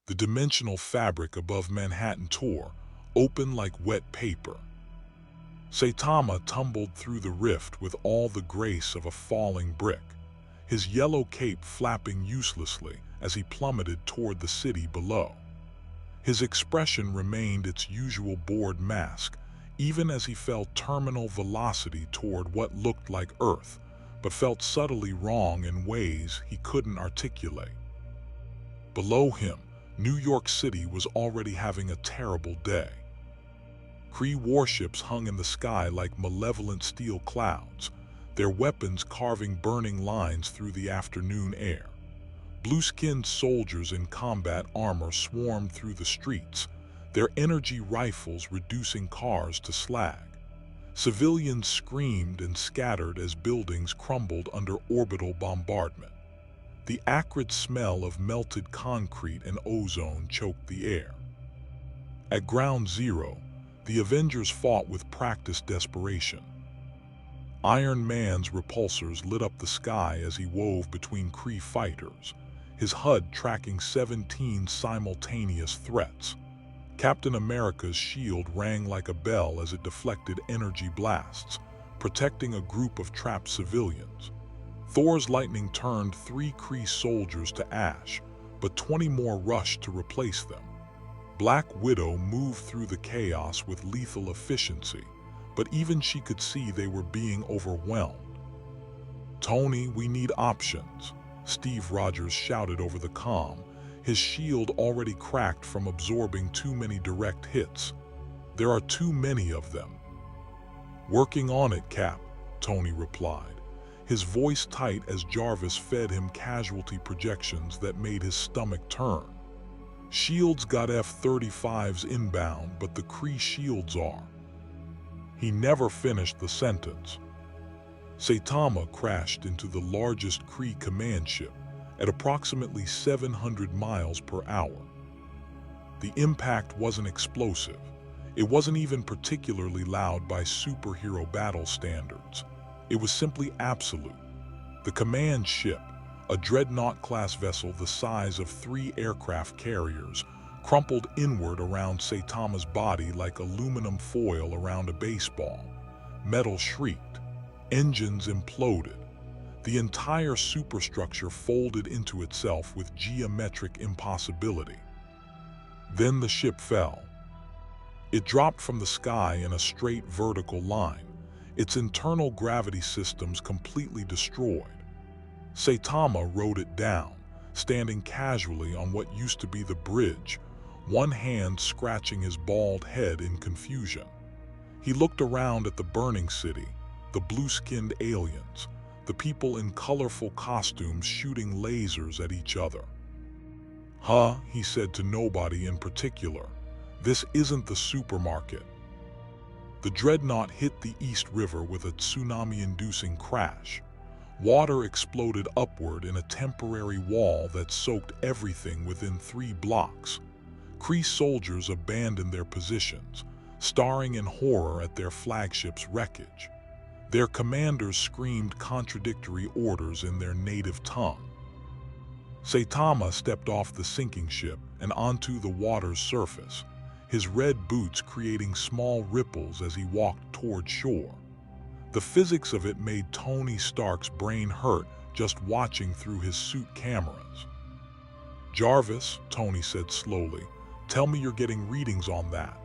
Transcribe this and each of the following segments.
The dimensional fabric above Manhattan tore, open like wet paper. Saitama tumbled through the rift with all the grace of a falling brick, his yellow cape flapping uselessly as he plummeted toward the city below. His expression remained its usual bored mask, even as he fell terminal velocity toward what looked like Earth, but felt subtly wrong in ways he couldn't articulate. Below him, New York City was already having a terrible day. Kree warships hung in the sky like malevolent steel clouds, their weapons carving burning lines through the afternoon air. Blue-skinned soldiers in combat armor swarmed through the streets, their energy rifles reducing cars to slag. Civilians screamed and scattered as buildings crumbled under orbital bombardment. The acrid smell of melted concrete and ozone choked the air. At Ground Zero, the Avengers fought with practiced desperation. Iron Man's repulsors lit up the sky as he wove between Kree fighters, his HUD tracking 17 simultaneous threats. Captain America's shield rang like a bell as it deflected energy blasts, protecting a group of trapped civilians. Thor's lightning turned 3 Kree soldiers to ash, but 20 more rushed to replace them. Black Widow moved through the chaos with lethal efficiency, but even she could see they were being overwhelmed. "Tony, we need options," Steve Rogers shouted over the comm, his shield already cracked from absorbing too many direct hits. "There are too many of them." "Working on it, Cap," Tony replied, his voice tight as Jarvis fed him casualty projections that made his stomach turn. "S.H.I.E.L.D's got F-35s inbound, but the Kree shields are." He never finished the sentence. Saitama crashed into the largest Kree command ship at approximately 700 miles per hour. The impact wasn't explosive. It wasn't even particularly loud by superhero battle standards. It was simply absolute. The command ship, a dreadnought-class vessel the size of 3 aircraft carriers, crumpled inward around Saitama's body like aluminum foil around a baseball. Metal shrieked. Engines imploded. The entire superstructure folded into itself with geometric impossibility. Then the ship fell. It dropped from the sky in a straight vertical line, its internal gravity systems completely destroyed. Saitama rode it down, standing casually on what used to be the bridge, one hand scratching his bald head in confusion. He looked around at the burning city, the blue-skinned aliens, the people in colorful costumes shooting lasers at each other. "Huh," he said to nobody in particular, "this isn't the supermarket." The dreadnought hit the East River with a tsunami-inducing crash. Water exploded upward in a temporary wall that soaked everything within 3 blocks. Kree soldiers abandoned their positions, staring in horror at their flagship's wreckage. Their commanders screamed contradictory orders in their native tongue. Saitama stepped off the sinking ship and onto the water's surface, his red boots creating small ripples as he walked toward shore. The physics of it made Tony Stark's brain hurt just watching through his suit cameras. "Jarvis," Tony said slowly, "tell me you're getting readings on that."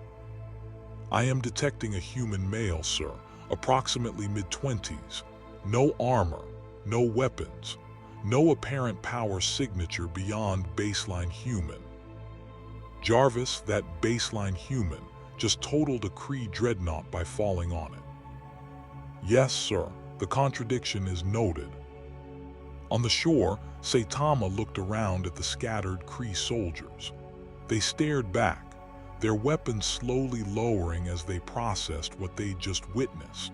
"I am detecting a human male, sir, approximately mid-20s. No armor, no weapons, no apparent power signature beyond baseline human." "Jarvis, that baseline human just totaled a Kree dreadnought by falling on it." "Yes, sir, the contradiction is noted." On the shore, Saitama looked around at the scattered Kree soldiers. They stared back, their weapons slowly lowering as they processed what they'd just witnessed.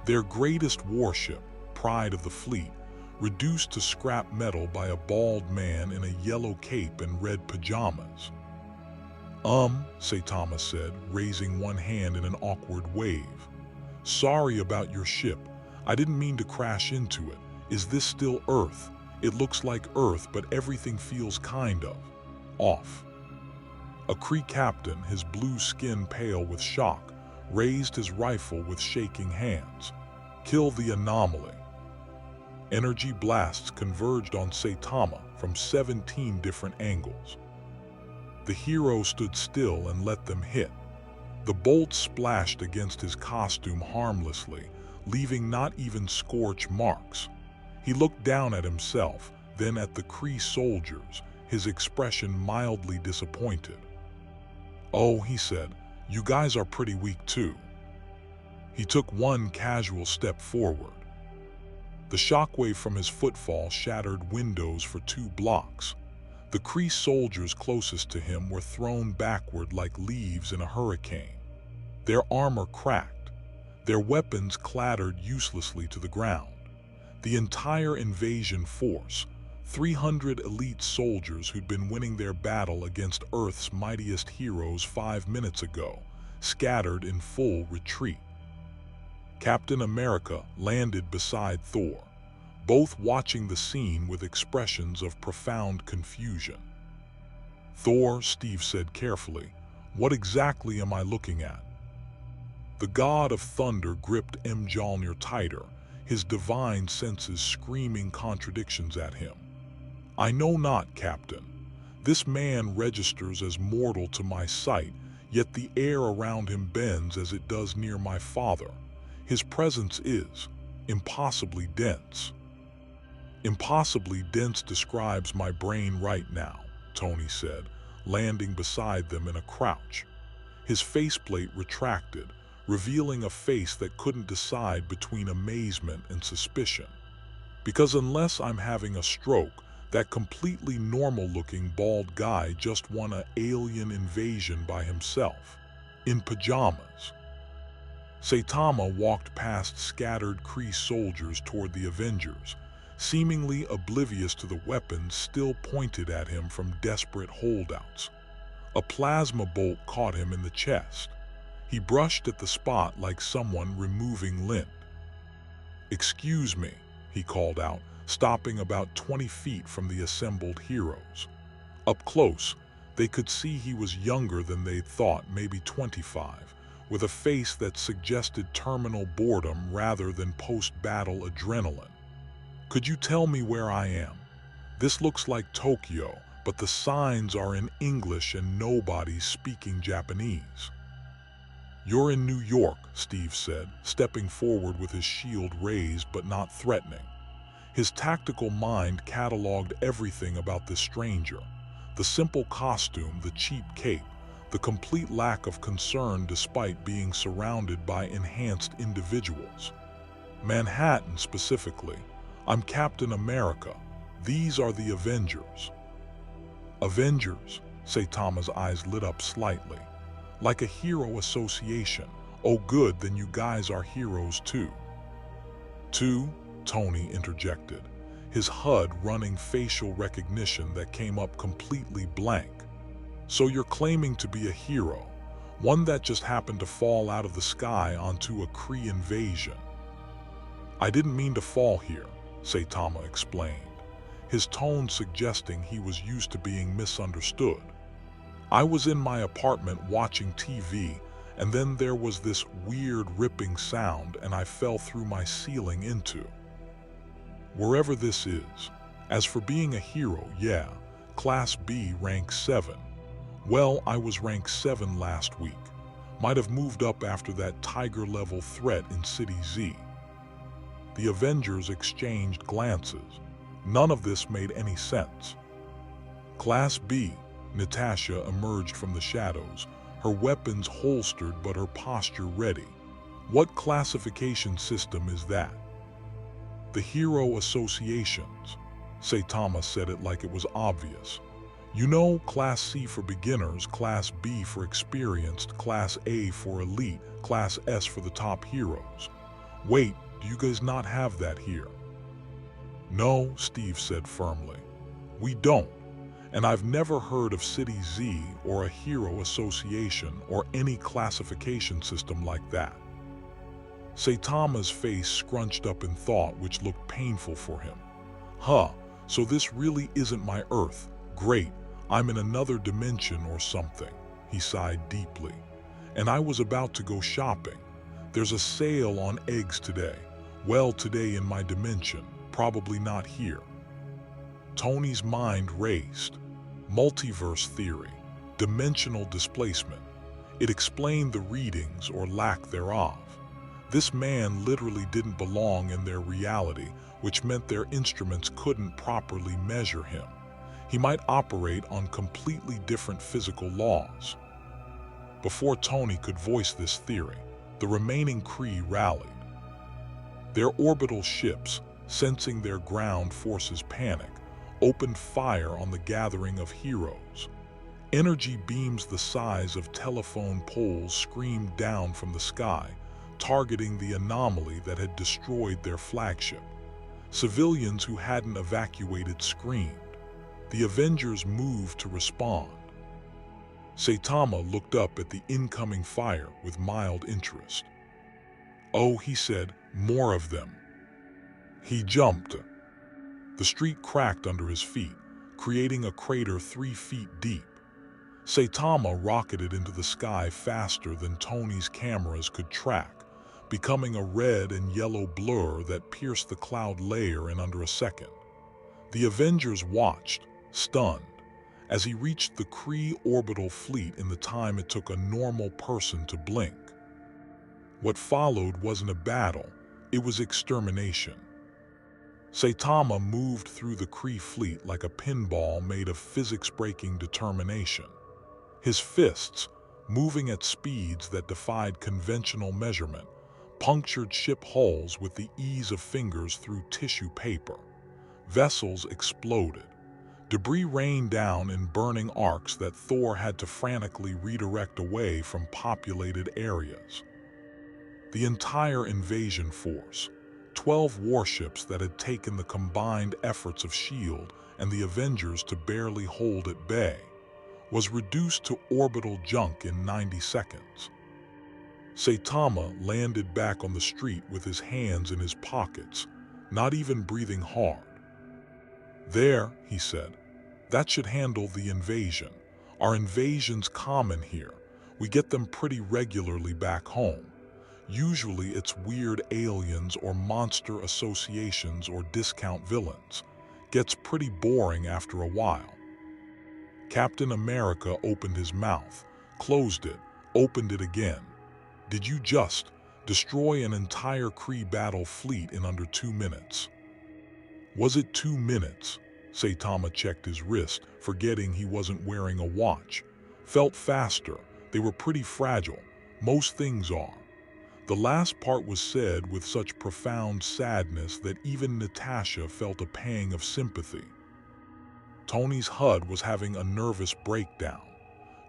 Their greatest warship, pride of the fleet, reduced to scrap metal by a bald man in a yellow cape and red pajamas. Saitama said, raising one hand in an awkward wave. "Sorry about your ship. I didn't mean to crash into it. Is this still Earth? It looks like Earth, but everything feels kind of off." A Kree captain, his blue skin pale with shock, raised his rifle with shaking hands. Kill the anomaly. Energy blasts converged on Saitama from 17 different angles. The hero stood still and let them hit. The bolts splashed against his costume harmlessly, leaving not even scorch marks. He looked down at himself, then at the Kree soldiers, his expression mildly disappointed. "Oh," he said, "you guys are pretty weak too." He took one casual step forward. The shockwave from his footfall shattered windows for 2 blocks. The Kree soldiers closest to him were thrown backward like leaves in a hurricane. Their armor cracked. Their weapons clattered uselessly to the ground. The entire invasion force, 300 elite soldiers who'd been winning their battle against Earth's mightiest heroes 5 minutes ago, scattered in full retreat. Captain America landed beside Thor, both watching the scene with expressions of profound confusion. "Thor," Steve said carefully, "what exactly am I looking at?" The god of thunder gripped Mjolnir tighter, his divine senses screaming contradictions at him. "I know not, Captain. This man registers as mortal to my sight, yet the air around him bends as it does near my father. His presence is impossibly dense." "Impossibly dense describes my brain right now," Tony said, landing beside them in a crouch. His faceplate retracted, revealing a face that couldn't decide between amazement and suspicion. "Because unless I'm having a stroke, that completely normal-looking bald guy just won an alien invasion by himself, in pajamas." Saitama walked past scattered Kree soldiers toward the Avengers, seemingly oblivious to the weapons still pointed at him from desperate holdouts. A plasma bolt caught him in the chest. He brushed at the spot like someone removing lint. "Excuse me," he called out, stopping about 20 feet from the assembled heroes. Up close, they could see he was younger than they'd thought, maybe 25, with a face that suggested terminal boredom rather than post-battle adrenaline. "Could you tell me where I am? This looks like Tokyo, but the signs are in English and nobody's speaking Japanese." "You're in New York," Steve said, stepping forward with his shield raised but not threatening. His tactical mind cataloged everything about this stranger: the simple costume, the cheap cape, the complete lack of concern despite being surrounded by enhanced individuals. "Manhattan specifically. I'm Captain America. These are the Avengers." "Avengers?" Saitama's eyes lit up slightly. "Like a hero association. Oh good, then you guys are heroes too." "Two?" Tony interjected, his HUD running facial recognition that came up completely blank. "So you're claiming to be a hero, one that just happened to fall out of the sky onto a Kree invasion." "I didn't mean to fall here," Saitama explained, his tone suggesting he was used to being misunderstood. "I was in my apartment watching TV, and then there was this weird ripping sound and I fell through my ceiling into wherever this is. As for being a hero, yeah, Class B, rank 7. Well, I was rank 7 last week. Might have moved up after that tiger-level threat in City Z." The Avengers exchanged glances. None of this made any sense. "Class B," Natasha emerged from the shadows, her weapons holstered but her posture ready. "What classification system is that?" "The Hero Associations." Saitama said it like it was obvious. "You know, Class C for beginners, Class B for experienced, Class A for elite, Class S for the top heroes. Wait, do you guys not have that here?" "No," Steve said firmly. "We don't. And I've never heard of City Z or a Hero Association or any classification system like that." Saitama's face scrunched up in thought, which looked painful for him. "Huh, so this really isn't my Earth. Great, I'm in another dimension or something." he sighed deeply. And I was about to go shopping. There's a sale on eggs today. Well, today in my dimension, probably not here. Tony's mind raced. Multiverse theory, dimensional displacement. It explained the readings or lack thereof. This man literally didn't belong in their reality, which meant their instruments couldn't properly measure him. He might operate on completely different physical laws. Before Tony could voice this theory, the remaining Kree rallied. Their orbital ships, sensing their ground forces panic, opened fire on the gathering of heroes. Energy beams the size of telephone poles screamed down from the sky, targeting the anomaly that had destroyed their flagship. Civilians who hadn't evacuated screamed. The Avengers moved to respond. Saitama looked up at the incoming fire with mild interest. "Oh," he said, "more of them." He jumped. The street cracked under his feet, creating a crater 3 feet deep. Saitama rocketed into the sky faster than Tony's cameras could track, becoming a red and yellow blur that pierced the cloud layer in under a second. The Avengers watched, stunned, as he reached the Kree orbital fleet in the time it took a normal person to blink. What followed wasn't a battle, it was extermination. Saitama moved through the Kree fleet like a pinball made of physics-breaking determination. His fists, moving at speeds that defied conventional measurement, punctured ship hulls with the ease of fingers through tissue paper. Vessels exploded. Debris rained down in burning arcs that Thor had to frantically redirect away from populated areas. The entire invasion force, 12 warships that had taken the combined efforts of S.H.I.E.L.D. and the Avengers to barely hold at bay, was reduced to orbital junk in 90 seconds. Saitama landed back on the street with his hands in his pockets, not even breathing hard. "There," he said, "that should handle the invasion. Our invasion's common here. We get them pretty regularly back home. Usually it's weird aliens or monster associations or discount villains. Gets pretty boring after a while." Captain America opened his mouth, closed it, opened it again. "Did you just destroy an entire Kree battle fleet in under 2 minutes?" Was it 2 minutes? Saitama checked his wrist, forgetting he wasn't wearing a watch. Felt faster. They were pretty fragile. Most things are. The last part was said with such profound sadness that even Natasha felt a pang of sympathy. Tony's HUD was having a nervous breakdown.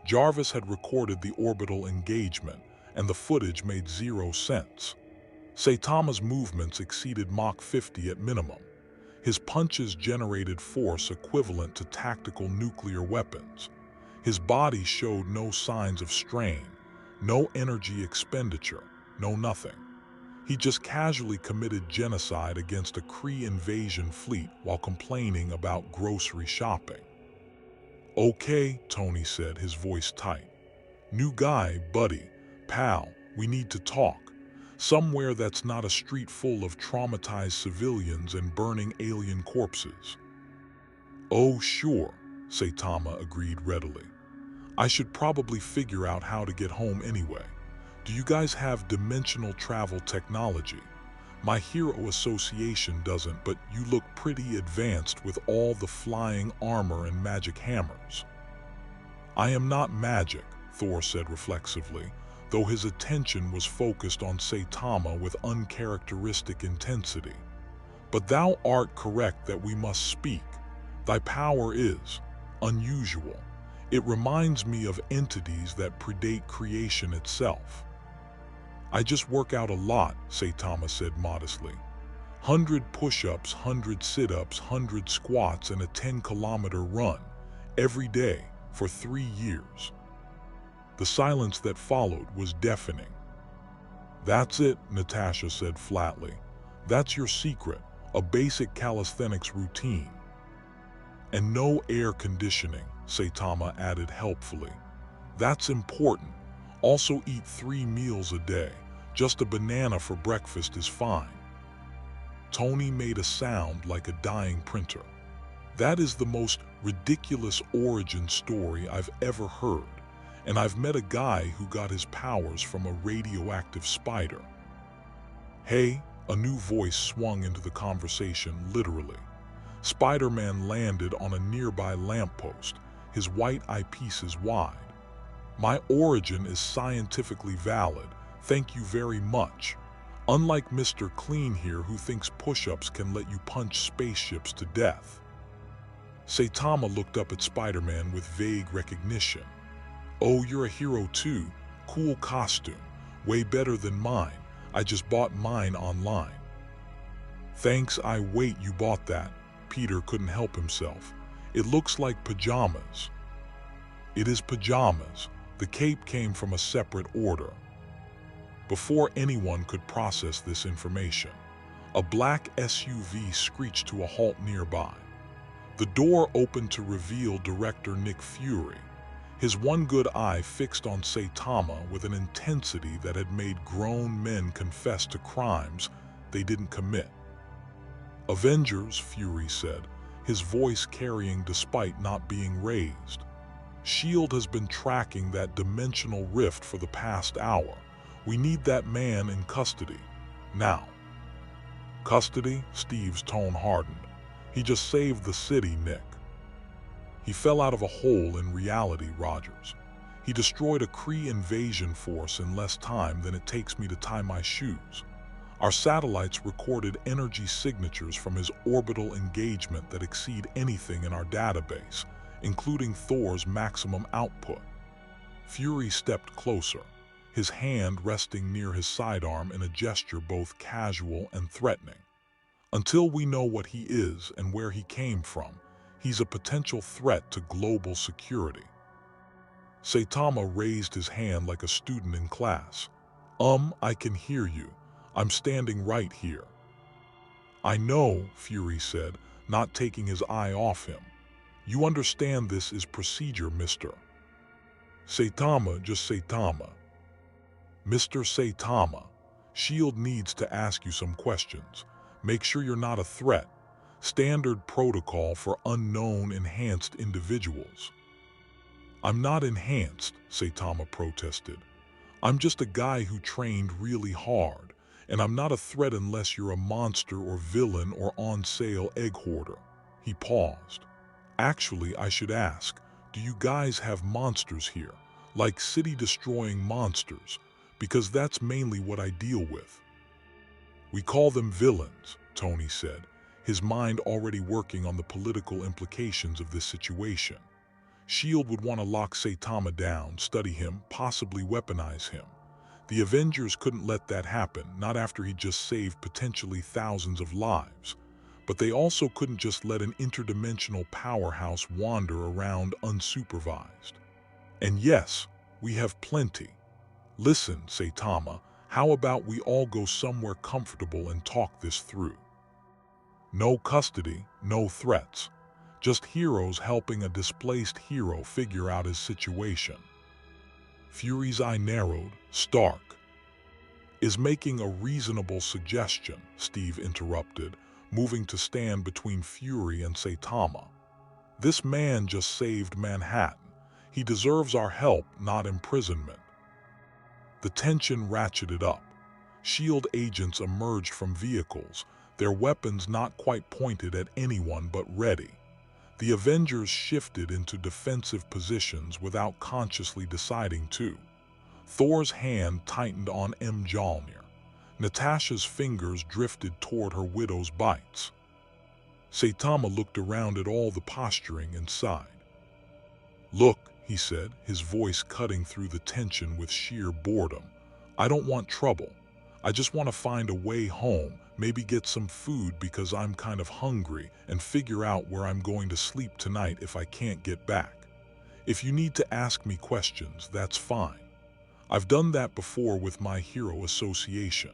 Jarvis had recorded the orbital engagement, and the footage made 0 sense. Saitama's movements exceeded Mach 50 at minimum. His punches generated force equivalent to tactical nuclear weapons. His body showed no signs of strain, no energy expenditure, no nothing. He just casually committed genocide against a Kree invasion fleet while complaining about grocery shopping. "Okay," Tony said, his voice tight. "New guy, buddy, pal, we need to talk. Somewhere that's not a street full of traumatized civilians and burning alien corpses." "Oh, sure," Saitama agreed readily. "I should probably figure out how to get home anyway. Do you guys have dimensional travel technology? My hero association doesn't, but you look pretty advanced with all the flying armor and magic hammers." "I am not magic," Thor said reflexively, though his attention was focused on Saitama with uncharacteristic intensity. "But thou art correct that we must speak. Thy power is unusual. It reminds me of entities that predate creation itself." "I just work out a lot," Saitama said modestly. 100 push-ups, 100 sit-ups, 100 squats, and a 10-kilometer run, every day, for 3 years. The silence that followed was deafening. "That's it," Natasha said flatly. "That's your secret, a basic calisthenics routine." "And no air conditioning," Saitama added helpfully. That's important. Also eat 3 meals a day. Just a banana for breakfast is fine. Tony made a sound like a dying printer. That is the most ridiculous origin story I've ever heard, and I've met a guy who got his powers from a radioactive spider. Hey, a new voice swung into the conversation literally. Spider-Man landed on a nearby lamppost, his white eyepieces wide. My origin is scientifically valid, thank you very much. Unlike Mr. Clean here who thinks push-ups can let you punch spaceships to death. Saitama looked up at Spider-Man with vague recognition. Oh, you're a hero too. Cool costume. Way better than mine. I just bought mine online. Thanks, wait, you bought that? Peter couldn't help himself. It looks like pajamas. It is pajamas. The cape came from a separate order. Before anyone could process this information, a black SUV screeched to a halt nearby. The door opened to reveal director Nick Fury, his one good eye fixed on Saitama with an intensity that had made grown men confess to crimes they didn't commit. Avengers, Fury said, his voice carrying despite not being raised. S.H.I.E.L.D has been tracking that dimensional rift for the past hour. We need that man in custody. Now. Custody? Steve's tone hardened. He just saved the city, Nick. He fell out of a hole in reality, Rogers. He destroyed a Kree invasion force in less time than it takes me to tie my shoes. Our satellites recorded energy signatures from his orbital engagement that exceed anything in our database, including Thor's maximum output. Fury stepped closer, his hand resting near his sidearm in a gesture both casual and threatening. Until we know what he is and where he came from, he's a potential threat to global security. Saitama raised his hand like a student in class. I can hear you. I'm standing right here. I know, Fury said, not taking his eye off him. You understand this is procedure, Mr. Saitama, just Saitama. Mr. Saitama, S.H.I.E.L.D needs to ask you some questions. Make sure you're not a threat. Standard protocol for unknown enhanced individuals. I'm not enhanced, Saitama protested. I'm just a guy who trained really hard, and I'm not a threat unless you're a monster or villain or on-sale egg hoarder. He paused. Actually, I should ask, do you guys have monsters here? Like city-destroying monsters? Because that's mainly what I deal with. We call them villains, Tony said, his mind already working on the political implications of this situation. S.H.I.E.L.D would want to lock Saitama down, study him, possibly weaponize him. The Avengers couldn't let that happen, not after he just saved potentially thousands of lives. But they also couldn't just let an interdimensional powerhouse wander around unsupervised. And yes, we have plenty. Listen, Saitama, how about we all go somewhere comfortable and talk this through? No custody, no threats. Just heroes helping a displaced hero figure out his situation. Fury's eye narrowed, stark. Is making a reasonable suggestion, Steve interrupted, moving to stand between Fury and Saitama. This man just saved Manhattan. He deserves our help, not imprisonment. The tension ratcheted up. S.H.I.E.L.D agents emerged from vehicles, their weapons not quite pointed at anyone but ready. The Avengers shifted into defensive positions without consciously deciding to. Thor's hand tightened on Mjolnir. Natasha's fingers drifted toward her widow's bites. Saitama looked around at all the posturing and sighed. Look, he said, his voice cutting through the tension with sheer boredom. I don't want trouble. I just want to find a way home, maybe get some food because I'm kind of hungry, and figure out where I'm going to sleep tonight if I can't get back. If you need to ask me questions, that's fine. I've done that before with my hero association,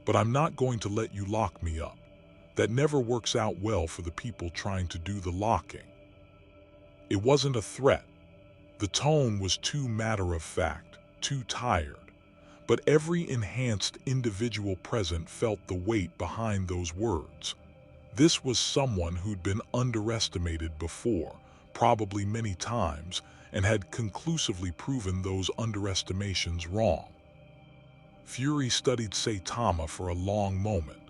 but I'm not going to let you lock me up. That never works out well for the people trying to do the locking. It wasn't a threat. The tone was too matter-of-fact, too tired, but every enhanced individual present felt the weight behind those words. This was someone who'd been underestimated before, probably many times, and had conclusively proven those underestimations wrong. Fury studied Saitama for a long moment.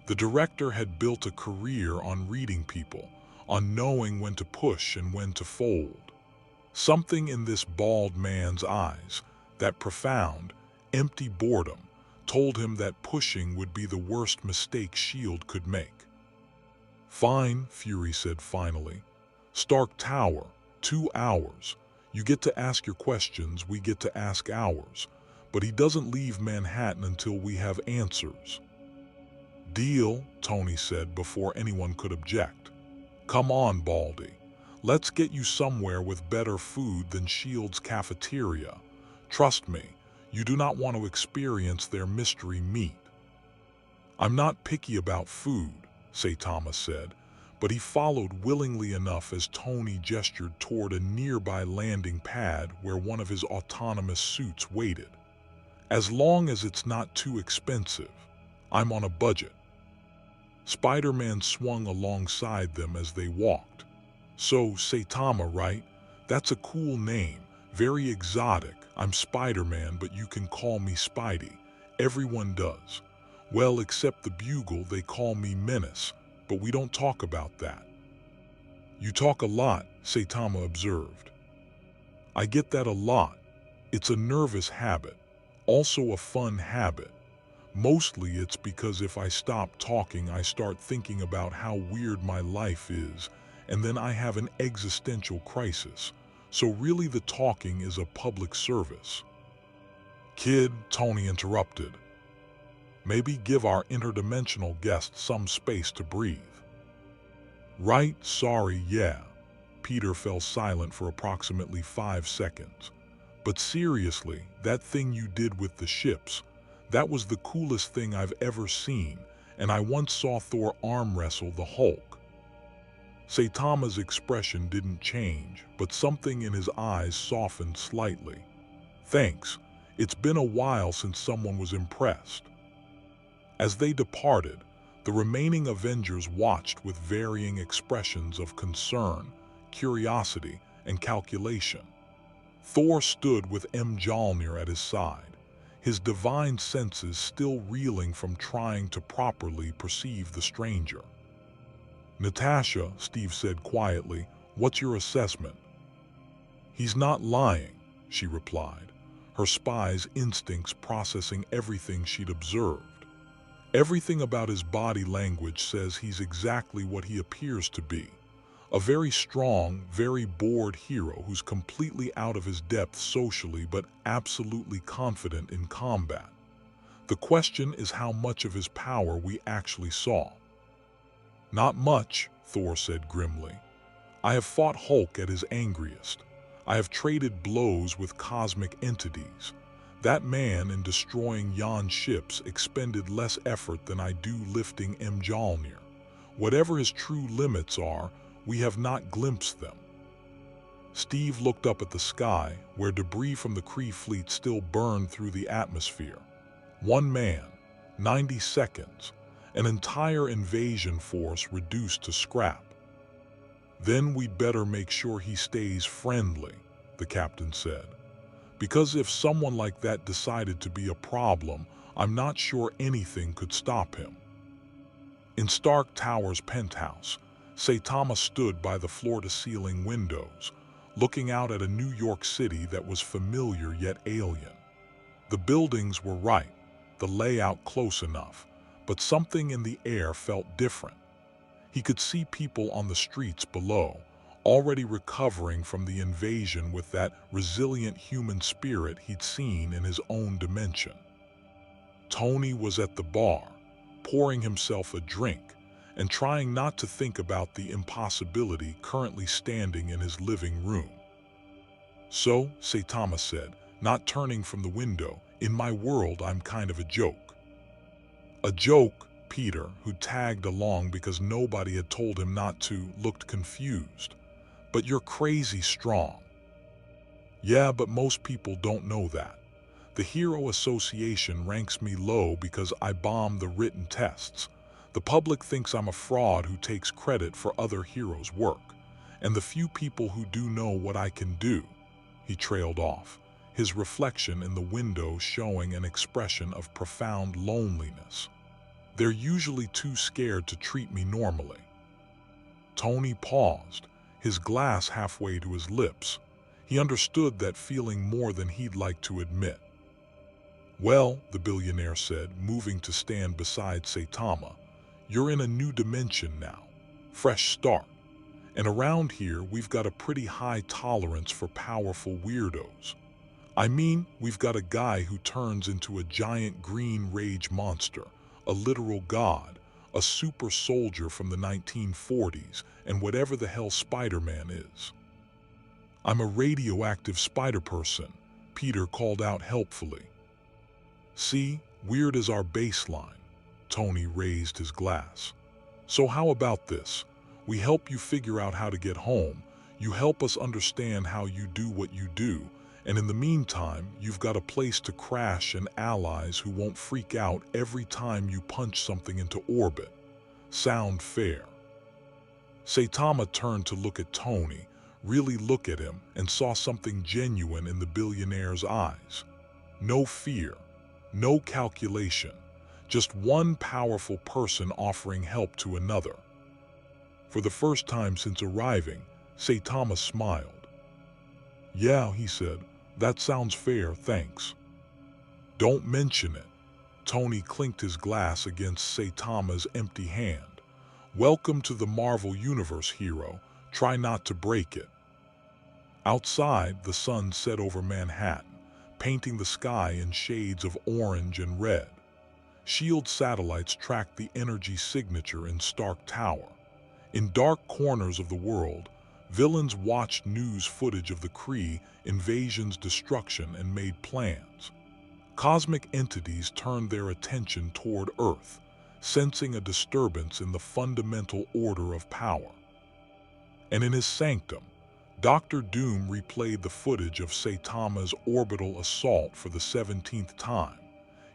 The director had built a career on reading people, on knowing when to push and when to fold. Something in this bald man's eyes, that profound, empty boredom, told him that pushing would be the worst mistake S.H.I.E.L.D. could make. "Fine," Fury said finally. "Stark Tower, 2 hours. You get to ask your questions, we get to ask ours. But he doesn't leave Manhattan until we have answers." "Deal," Tony said before anyone could object. "Come on, Baldy. Let's get you somewhere with better food than S.H.I.E.L.D's cafeteria. Trust me, you do not want to experience their mystery meat." "I'm not picky about food," Saitama said, but he followed willingly enough as Tony gestured toward a nearby landing pad where one of his autonomous suits waited. "As long as it's not too expensive. I'm on a budget." Spider-Man swung alongside them as they walked. "So, Saitama, right? That's a cool name, very exotic. I'm Spider-Man, but you can call me Spidey. Everyone does. Well, except the Bugle, they call me Menace, but we don't talk about that." "You talk a lot," Saitama observed. "I get that a lot. It's a nervous habit, also a fun habit. Mostly it's because if I stop talking, I start thinking about how weird my life is, and then I have an existential crisis. So really the talking is a public service." "Kid," Tony interrupted. "Maybe give our interdimensional guest some space to breathe." "Right, sorry, yeah." Peter fell silent for approximately 5 seconds. "But seriously, that thing you did with the ships, that was the coolest thing I've ever seen, and I once saw Thor arm wrestle the Hulk." Saitama's expression didn't change, but something in his eyes softened slightly. "Thanks. It's been a while since someone was impressed." As they departed, the remaining Avengers watched with varying expressions of concern, curiosity, and calculation. Thor stood with Mjolnir at his side, his divine senses still reeling from trying to properly perceive the stranger. "Natasha," Steve said quietly, "what's your assessment?" "He's not lying," she replied, her spy's instincts processing everything she'd observed. "Everything about his body language says he's exactly what he appears to be. A very strong, very bored hero who's completely out of his depth socially but absolutely confident in combat. The question is how much of his power we actually saw." "Not much," Thor said grimly. "I have fought Hulk at his angriest. I have traded blows with cosmic entities. That man, in destroying yon ships, expended less effort than I do lifting Mjolnir. Whatever his true limits are, we have not glimpsed them." Steve looked up at the sky, where debris from the Kree fleet still burned through the atmosphere. 1 man, 90 seconds, an entire invasion force reduced to scrap. "Then we'd better make sure he stays friendly," the captain said. "Because if someone like that decided to be a problem, I'm not sure anything could stop him." In Stark Tower's penthouse, Saitama stood by the floor-to-ceiling windows, looking out at a New York City that was familiar yet alien. The buildings were right, the layout close enough, but something in the air felt different. He could see people on the streets below, already recovering from the invasion with that resilient human spirit he'd seen in his own dimension. Tony was at the bar, pouring himself a drink and trying not to think about the impossibility currently standing in his living room. "So," Saitama said, not turning from the window, "in my world I'm kind of a joke." "A joke?" Peter, who tagged along because nobody had told him not to, looked confused. "But you're crazy strong." Yeah, but most people don't know that. The Hero Association ranks me low because I bombed the written tests. The public thinks I'm a fraud who takes credit for other heroes' work. And the few people who do know what I can do. He trailed off, his reflection in the window showing an expression of profound loneliness. They're usually too scared to treat me normally. Tony paused, his glass halfway to his lips. He understood that feeling more than he'd like to admit. Well, the billionaire said, moving to stand beside Saitama, you're in a new dimension now. Fresh start. And around here, we've got a pretty high tolerance for powerful weirdos. I mean, we've got a guy who turns into a giant green rage monster, a literal god, a super soldier from the 1940s, and whatever the hell Spider-Man is. I'm a radioactive spider person, Peter called out helpfully. See, weird is our baseline. Tony raised his glass. So how about this? We help you figure out how to get home, you help us understand how you do what you do, and in the meantime, you've got a place to crash and allies who won't freak out every time you punch something into orbit. Sound fair? Saitama turned to look at Tony, really look at him, and saw something genuine in the billionaire's eyes. No fear, no calculation, just one powerful person offering help to another. For the first time since arriving, Saitama smiled. Yeah, he said, that sounds fair, thanks. Don't mention it. Tony clinked his glass against Saitama's empty hand. Welcome to the Marvel Universe, hero. Try not to break it. Outside, the sun set over Manhattan, painting the sky in shades of orange and red. S.H.I.E.L.D. satellites tracked the energy signature in Stark Tower. In dark corners of the world, villains watched news footage of the Kree invasion's destruction and made plans. Cosmic entities turned their attention toward Earth, sensing a disturbance in the fundamental order of power. And in his sanctum, Dr. Doom replayed the footage of Saitama's orbital assault for the 17th time,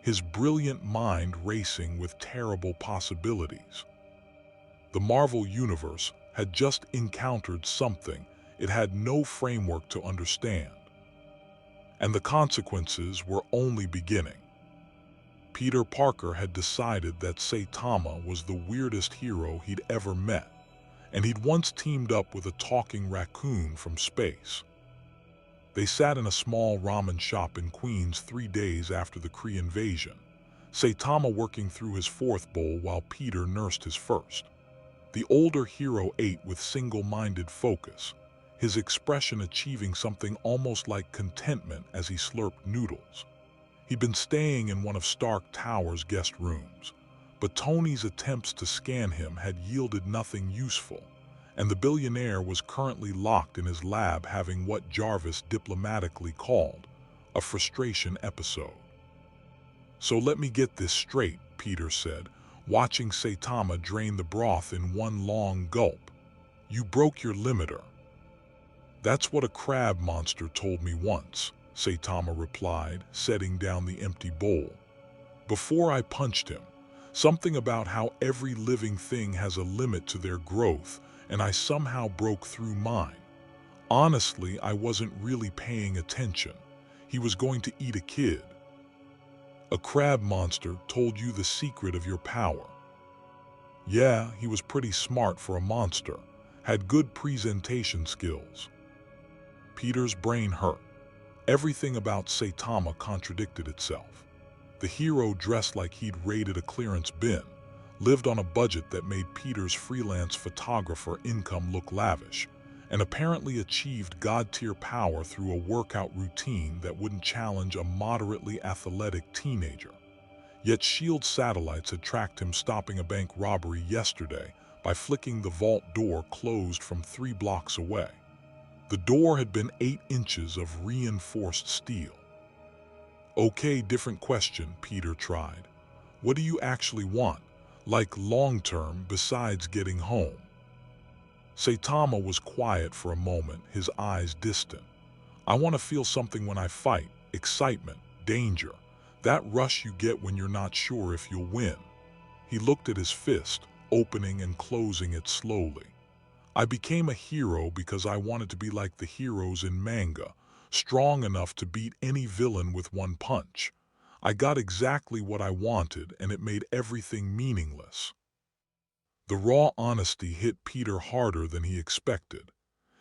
his brilliant mind racing with terrible possibilities. The Marvel Universe had just encountered something it had no framework to understand. And the consequences were only beginning. Peter Parker had decided that Saitama was the weirdest hero he'd ever met, and he'd once teamed up with a talking raccoon from space. They sat in a small ramen shop in Queens 3 days after the Kree invasion, Saitama working through his 4th bowl while Peter nursed his first. The older hero ate with single-minded focus, his expression achieving something almost like contentment as he slurped noodles. He'd been staying in one of Stark Tower's guest rooms, but Tony's attempts to scan him had yielded nothing useful, and the billionaire was currently locked in his lab having what Jarvis diplomatically called a frustration episode. So let me get this straight, Peter said, watching Saitama drain the broth in one long gulp. You broke your limiter. That's what a crab monster told me once, Saitama replied, setting down the empty bowl. Before I punched him, something about how every living thing has a limit to their growth, and I somehow broke through mine. Honestly, I wasn't really paying attention. He was going to eat a kid. A crab monster told you the secret of your power. Yeah, he was pretty smart for a monster, had good presentation skills. Peter's brain hurt. Everything about Saitama contradicted itself. The hero dressed like he'd raided a clearance bin, lived on a budget that made Peter's freelance photographer income look lavish, and apparently achieved god-tier power through a workout routine that wouldn't challenge a moderately athletic teenager. Yet S.H.I.E.L.D. satellites had tracked him stopping a bank robbery yesterday by flicking the vault door closed from 3 blocks away. The door had been 8 inches of reinforced steel. Okay, different question, Peter tried. What do you actually want? Like long-term, besides getting home? Saitama was quiet for a moment, his eyes distant. I want to feel something when I fight, excitement, danger, that rush you get when you're not sure if you'll win." He looked at his fist, opening and closing it slowly. "I became a hero because I wanted to be like the heroes in manga, strong enough to beat any villain with one punch. I got exactly what I wanted, and it made everything meaningless." The raw honesty hit Peter harder than he expected.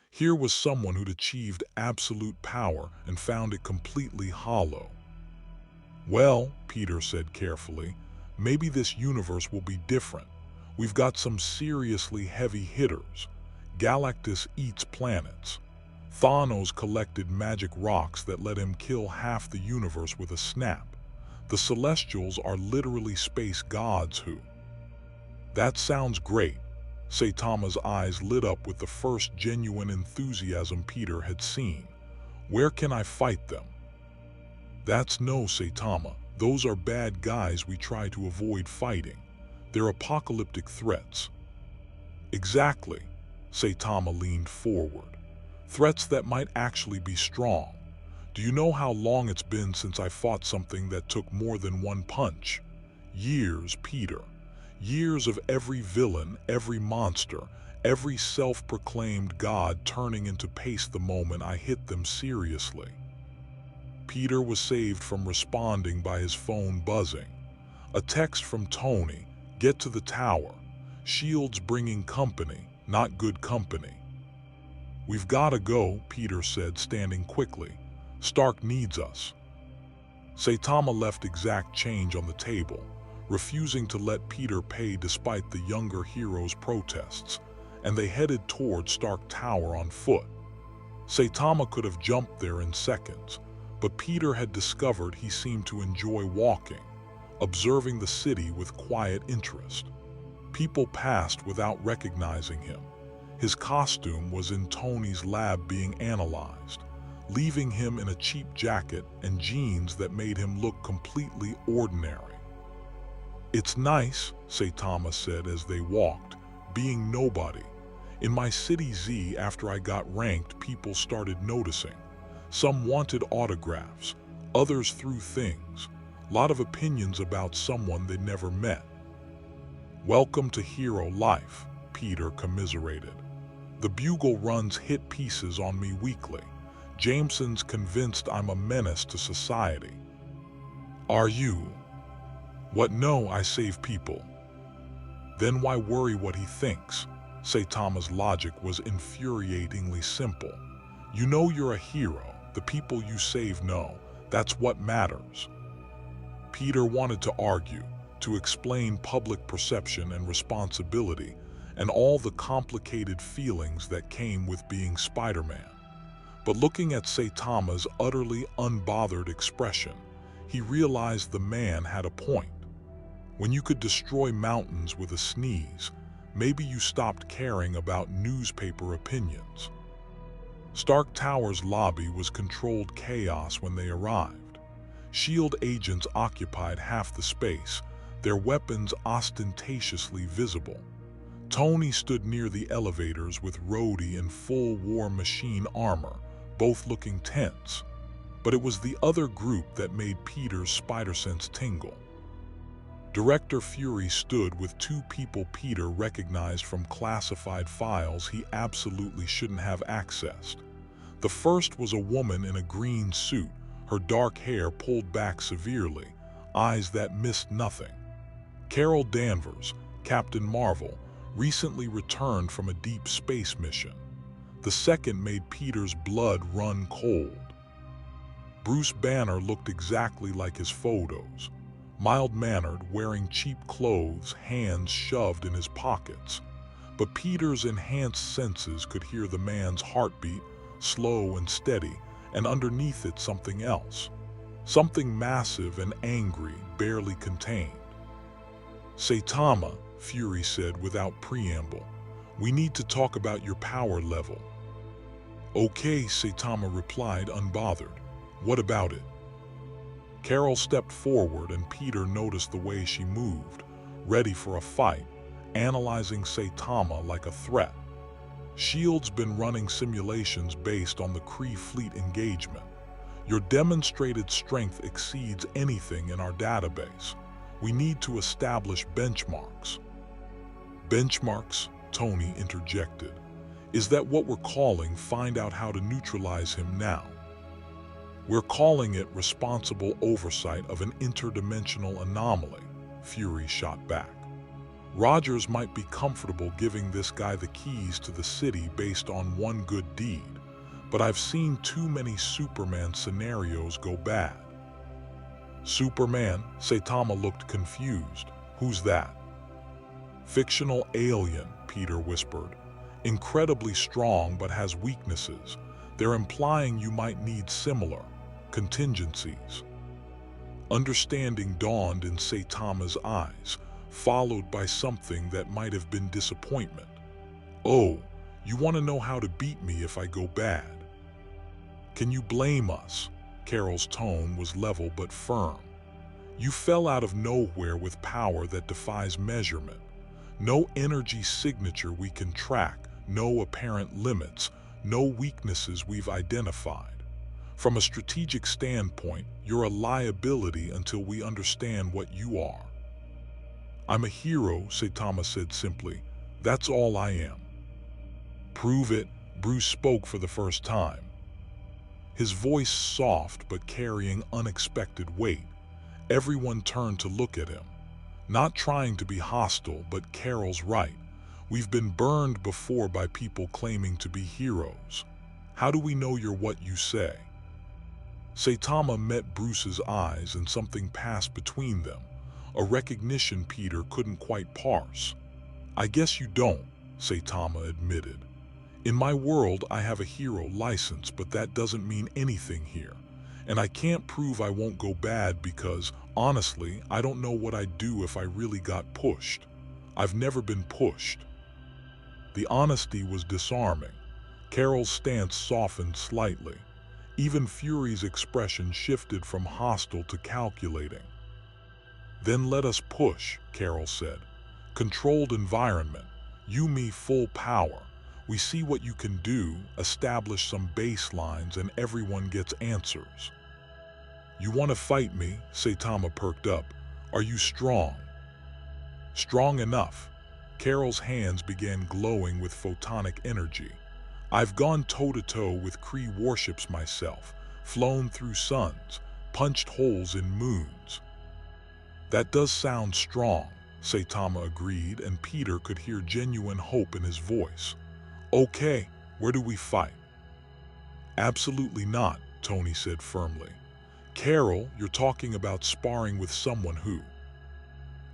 Here was someone who'd achieved absolute power and found it completely hollow. "Well," Peter said carefully, "maybe this universe will be different. We've got some seriously heavy hitters. Galactus eats planets. Thanos collected magic rocks that let him kill half the universe with a snap. The Celestials are literally space gods who—" "That sounds great." Saitama's eyes lit up with the first genuine enthusiasm Peter had seen. "Where can I fight them?" "That's no, Saitama. Those are bad guys we try to avoid fighting. They're apocalyptic threats." "Exactly." Saitama leaned forward. "Threats that might actually be strong. Do you know how long it's been since I fought something that took more than one punch? Years, Peter. Years of every villain, every monster, every self-proclaimed god turning into paste the moment I hit them seriously." Peter was saved from responding by his phone buzzing. A text from Tony: "Get to the tower. S.H.I.E.L.D's bringing company, not good company." "We've gotta go," Peter said, standing quickly. "Stark needs us." Saitama left exact change on the table, refusing to let Peter pay despite the younger hero's protests, and they headed toward Stark Tower on foot. Saitama could have jumped there in seconds, but Peter had discovered he seemed to enjoy walking, observing the city with quiet interest. People passed without recognizing him. His costume was in Tony's lab being analyzed, leaving him in a cheap jacket and jeans that made him look completely ordinary. "It's nice," Saitama said as they walked, "being nobody. In my city Z, after I got ranked, people started noticing. Some wanted autographs, others threw things. Lot of opinions about someone they never met." "Welcome to hero life," Peter commiserated. "The bugle runs hit pieces on me weekly. Jameson's convinced I'm a menace to society." "Are you?" "What? No, I save people." "Then why worry what he thinks?" Saitama's logic was infuriatingly simple. "You know you're a hero. The people you save know. That's what matters." Peter wanted to argue, to explain public perception and responsibility, and all the complicated feelings that came with being Spider-Man. But looking at Saitama's utterly unbothered expression, he realized the man had a point. When you could destroy mountains with a sneeze, maybe you stopped caring about newspaper opinions. Stark Tower's lobby was controlled chaos when they arrived. S.H.I.E.L.D. agents occupied half the space, their weapons ostentatiously visible. Tony stood near the elevators with Rhodey in full war machine armor, both looking tense. But it was the other group that made Peter's spider sense tingle. Director Fury stood with two people Peter recognized from classified files he absolutely shouldn't have accessed. The first was a woman in a green suit, her dark hair pulled back severely, eyes that missed nothing. Carol Danvers, Captain Marvel, recently returned from a deep space mission. The second made Peter's blood run cold. Bruce Banner looked exactly like his photos. Mild-mannered, wearing cheap clothes, hands shoved in his pockets. But Peter's enhanced senses could hear the man's heartbeat, slow and steady, and underneath it something else. Something massive and angry, barely contained. "Saitama," Fury said without preamble, "we need to talk about your power level." "Okay," Saitama replied, unbothered. "What about it?" Carol stepped forward and Peter noticed the way she moved, ready for a fight, analyzing Saitama like a threat. S.H.I.E.L.D's been running simulations based on the Kree fleet engagement. Your demonstrated strength exceeds anything in our database. We need to establish benchmarks. Benchmarks? Tony interjected. Is that what we're calling find out how to neutralize him now? We're calling it responsible oversight of an interdimensional anomaly, Fury shot back. Rogers might be comfortable giving this guy the keys to the city based on one good deed, but I've seen too many Superman scenarios go bad. Superman? Saitama looked confused. Who's that? Fictional alien, Peter whispered. Incredibly strong but has weaknesses. They're implying you might need similar contingencies. Understanding dawned in Saitama's eyes, followed by something that might have been disappointment. Oh, you want to know how to beat me if I go bad? Can you blame us? Carol's tone was level but firm. You fell out of nowhere with power that defies measurement. No energy signature we can track, no apparent limits, no weaknesses we've identified. From a strategic standpoint, you're a liability until we understand what you are. I'm a hero, Saitama said simply. That's all I am. Prove it, Bruce spoke for the first time. His voice soft but carrying unexpected weight. Everyone turned to look at him. Not trying to be hostile, but Carol's right. We've been burned before by people claiming to be heroes. How do we know you're what you say? Saitama met Bruce's eyes and something passed between them, a recognition Peter couldn't quite parse. I guess you don't, Saitama admitted. In my world, I have a hero license, but that doesn't mean anything here. And I can't prove I won't go bad because, honestly, I don't know what I'd do if I really got pushed. I've never been pushed. The honesty was disarming. Carol's stance softened slightly. Even Fury's expression shifted from hostile to calculating. Then let us push, Carol said. Controlled environment. You me full power. We see what you can do, establish some baselines, and everyone gets answers. You want to fight me? Saitama perked up. Are you strong? Strong enough. Carol's hands began glowing with photonic energy. I've gone toe-to-toe with Kree warships myself, flown through suns, punched holes in moons. That does sound strong, Saitama agreed, and Peter could hear genuine hope in his voice. Okay, where do we fight? Absolutely not, Tony said firmly. Carol, you're talking about sparring with someone who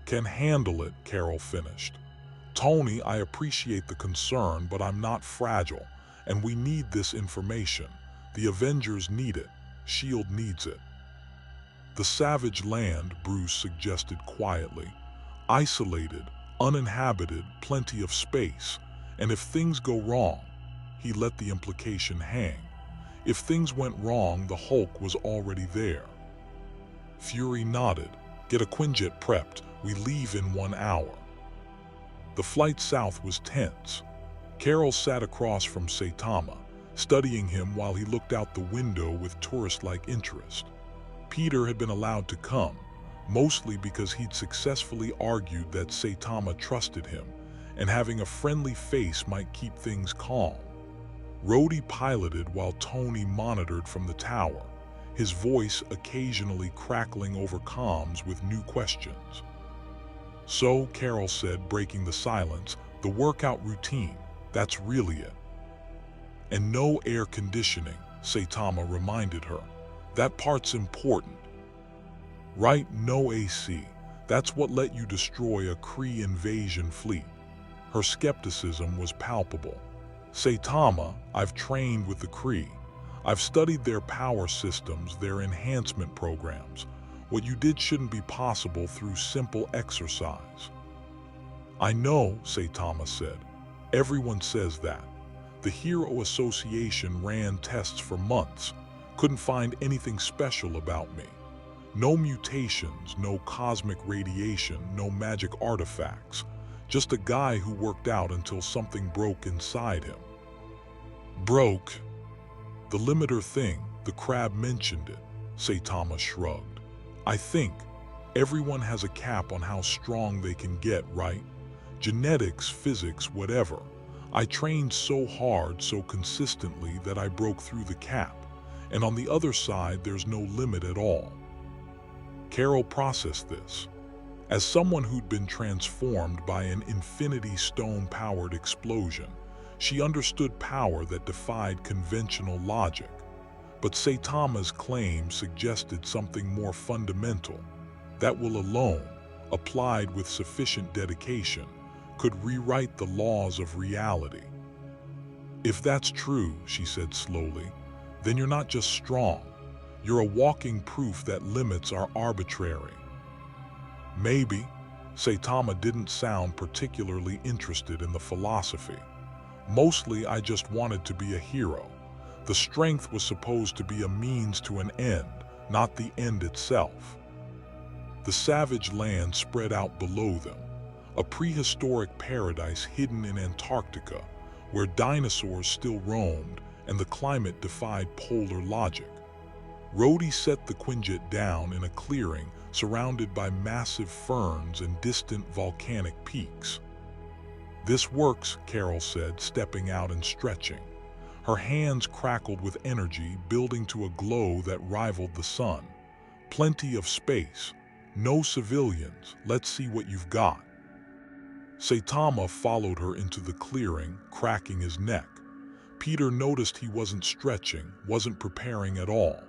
can handle it, Carol finished. Tony, I appreciate the concern, but I'm not fragile, and we need this information. The Avengers need it. S.H.I.E.L.D. needs it. The savage land, Bruce suggested quietly. Isolated, uninhabited, plenty of space. And if things go wrong, he let the implication hang. If things went wrong, the Hulk was already there. Fury nodded. Get a Quinjet prepped. We leave in 1 hour. The flight south was tense. Carol sat across from Saitama, studying him while he looked out the window with tourist-like interest. Peter had been allowed to come, mostly because he'd successfully argued that Saitama trusted him, and having a friendly face might keep things calm. Rhodey piloted while Tony monitored from the tower, his voice occasionally crackling over comms with new questions. So, Carol said, breaking the silence, the workout routine, that's really it. And no air conditioning, Saitama reminded her. That part's important. Right, no AC. That's what let you destroy a Kree invasion fleet. Her skepticism was palpable. Saitama, I've trained with the Kree. I've studied their power systems, their enhancement programs. What you did shouldn't be possible through simple exercise. I know, Saitama said. Everyone says that. The Hero Association ran tests for months, couldn't find anything special about me. No mutations, no cosmic radiation, no magic artifacts. Just a guy who worked out until something broke inside him. Broke. The limiter thing, the crab mentioned it. Saitama shrugged. I think everyone has a cap on how strong they can get, right? Genetics, physics, whatever. I trained so hard, so consistently that I broke through the cap. And on the other side, there's no limit at all. Carol processed this. As someone who'd been transformed by an infinity stone-powered explosion, she understood power that defied conventional logic. But Saitama's claim suggested something more fundamental. That will alone, applied with sufficient dedication, could rewrite the laws of reality. If that's true, she said slowly, then you're not just strong. You're a walking proof that limits are arbitrary. Maybe. Saitama didn't sound particularly interested in the philosophy. Mostly I just wanted to be a hero. The strength was supposed to be a means to an end, not the end itself. The savage land spread out below them, a prehistoric paradise hidden in Antarctica, where dinosaurs still roamed and the climate defied polar logic. Rhodey set the Quinjet down in a clearing surrounded by massive ferns and distant volcanic peaks. This works, Carol said, stepping out and stretching. Her hands crackled with energy, building to a glow that rivaled the sun. Plenty of space. No civilians. Let's see what you've got. Saitama followed her into the clearing, cracking his neck. Peter noticed he wasn't stretching, wasn't preparing at all.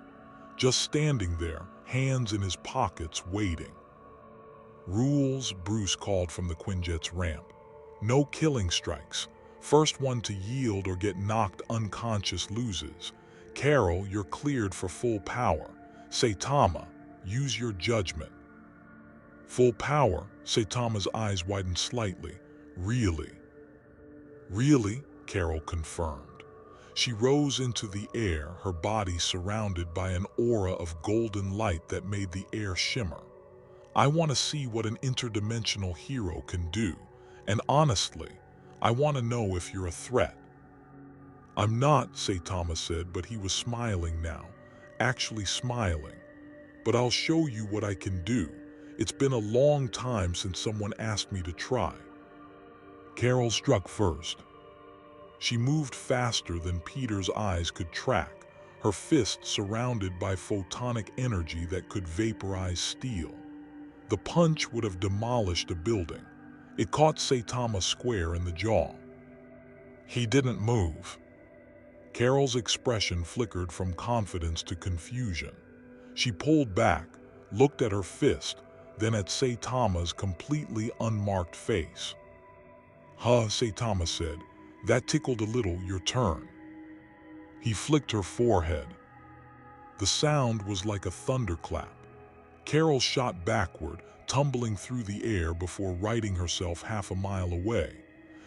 Just standing there, hands in his pockets, waiting. Rules, Bruce called from the Quinjet's ramp. No killing strikes. First one to yield or get knocked unconscious loses. Carol, you're cleared for full power. Saitama, use your judgment. Full power? Saitama's eyes widened slightly. Really? Really? Carol confirmed. She rose into the air, her body surrounded by an aura of golden light that made the air shimmer. I want to see what an interdimensional hero can do, and honestly, I want to know if you're a threat. I'm not, Saitama said, but he was smiling now, actually smiling. But I'll show you what I can do. It's been a long time since someone asked me to try. Carol struck first. She moved faster than Peter's eyes could track, her fist surrounded by photonic energy that could vaporize steel. The punch would have demolished a building. It caught Saitama square in the jaw. He didn't move. Carol's expression flickered from confidence to confusion. She pulled back, looked at her fist, then at Saitama's completely unmarked face. Huh, Saitama said. That tickled a little, your turn. He flicked her forehead. The sound was like a thunderclap. Carol shot backward, tumbling through the air before righting herself half a mile away.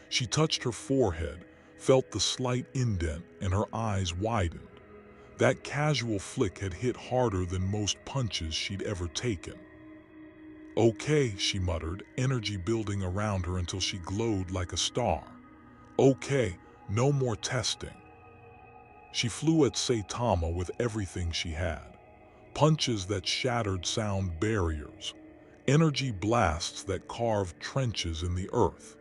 She touched her forehead, felt the slight indent, and her eyes widened. That casual flick had hit harder than most punches she'd ever taken. Okay, she muttered, energy building around her until she glowed like a star. Okay, no more testing. She flew at Saitama with everything she had. Punches that shattered sound barriers. Energy blasts that carved trenches in the earth.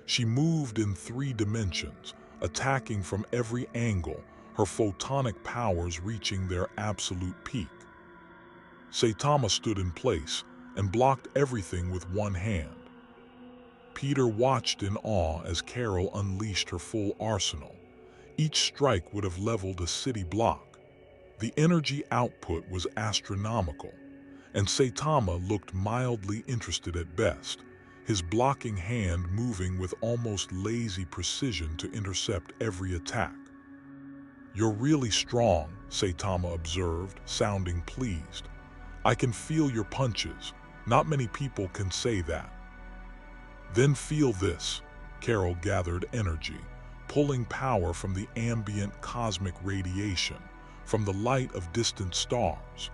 She moved in 3 dimensions, attacking from every angle, her photonic powers reaching their absolute peak. Saitama stood in place and blocked everything with one hand. Peter watched in awe as Carol unleashed her full arsenal. Each strike would have leveled a city block. The energy output was astronomical, and Saitama looked mildly interested at best, his blocking hand moving with almost lazy precision to intercept every attack. You're really strong, Saitama observed, sounding pleased. I can feel your punches. Not many people can say that. Then feel this. Carol gathered energy, pulling power from the ambient cosmic radiation, from the light of distant stars.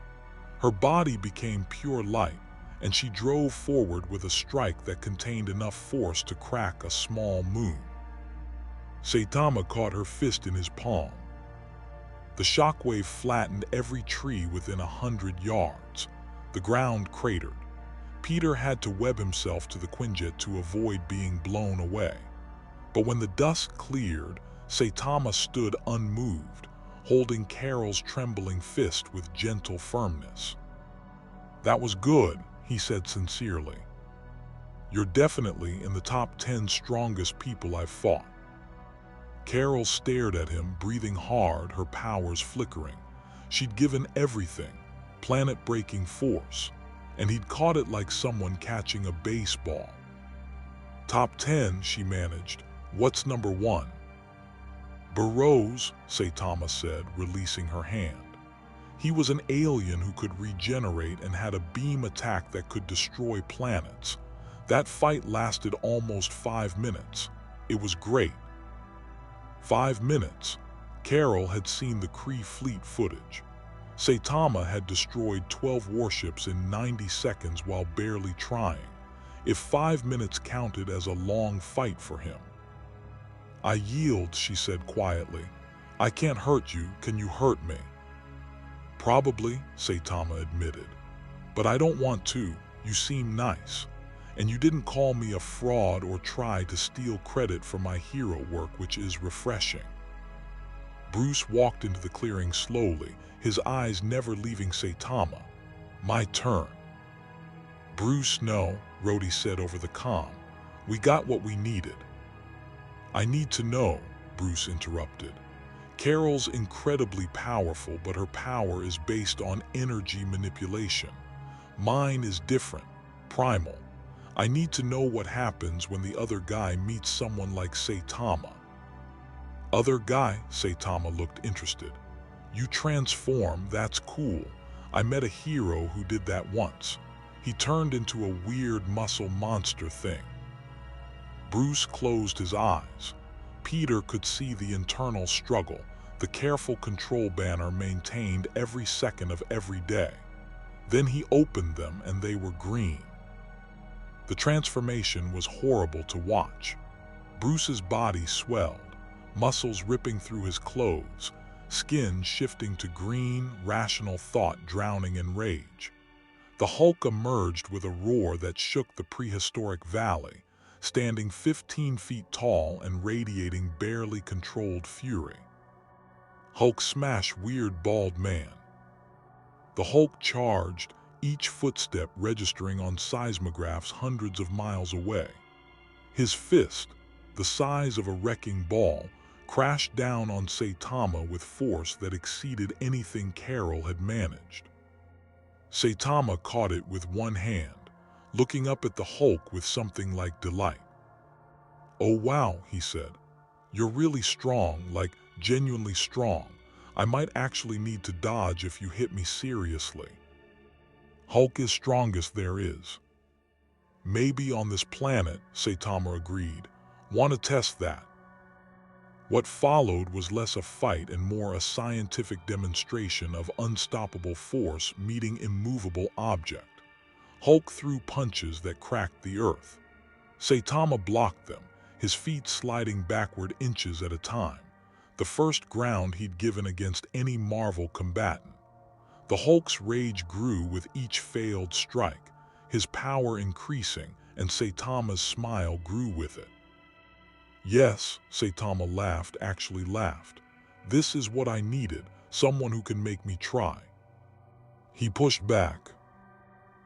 Her body became pure light, and she drove forward with a strike that contained enough force to crack a small moon. Saitama caught her fist in his palm. The shockwave flattened every tree within 100 yards. The ground cratered. Peter had to web himself to the Quinjet to avoid being blown away. But when the dust cleared, Saitama stood unmoved, holding Carol's trembling fist with gentle firmness. "That was good," he said sincerely. "You're definitely in the top 10 strongest people I've fought." Carol stared at him, breathing hard, her powers flickering. She'd given everything, planet-breaking force, and he'd caught it like someone catching a baseball. "Top 10, she managed. "What's number 1? "Burroughs," Saitama said, releasing her hand. He was an alien who could regenerate and had a beam attack that could destroy planets. That fight lasted almost 5 minutes. It was great. 5 minutes. Carol had seen the Kree fleet footage. Saitama had destroyed 12 warships in 90 seconds while barely trying. If 5 minutes counted as a long fight for him. "I yield," she said quietly. "I can't hurt you. Can you hurt me?" "Probably," Saitama admitted. "But I don't want to. You seem nice. And you didn't call me a fraud or try to steal credit for my hero work, which is refreshing." Bruce walked into the clearing slowly, his eyes never leaving Saitama. "My turn." "Bruce, no," Rhodey said over the comm. "We got what we needed." "I need to know," Bruce interrupted. "Carol's incredibly powerful, but her power is based on energy manipulation. Mine is different, primal. I need to know what happens when the other guy meets someone like Saitama." "Other guy?" Saitama looked interested. "You transform, that's cool. I met a hero who did that once. He turned into a weird muscle monster thing." Bruce closed his eyes. Peter could see the internal struggle, the careful control banner maintained every second of every day. Then he opened them and they were green. The transformation was horrible to watch. Bruce's body swelled, muscles ripping through his clothes, skin shifting to green, rational thought drowning in rage. The Hulk emerged with a roar that shook the prehistoric valley, standing 15 feet tall and radiating barely controlled fury. "Hulk smash, weird bald man." The Hulk charged, each footstep registering on seismographs hundreds of miles away. His fist, the size of a wrecking ball, crashed down on Saitama with force that exceeded anything Carol had managed. Saitama caught it with one hand, looking up at the Hulk with something like delight. "Oh wow," he said. "You're really strong, like genuinely strong. I might actually need to dodge if you hit me seriously." "Hulk is strongest there is." "Maybe on this planet," Saitama agreed. "Want to test that?" What followed was less a fight and more a scientific demonstration of unstoppable force meeting immovable object. Hulk threw punches that cracked the earth. Saitama blocked them, his feet sliding backward inches at a time, the first ground he'd given against any Marvel combatant. The Hulk's rage grew with each failed strike, his power increasing, and Saitama's smile grew with it. "Yes," Saitama laughed, actually laughed. "This is what I needed, someone who can make me try." He pushed back.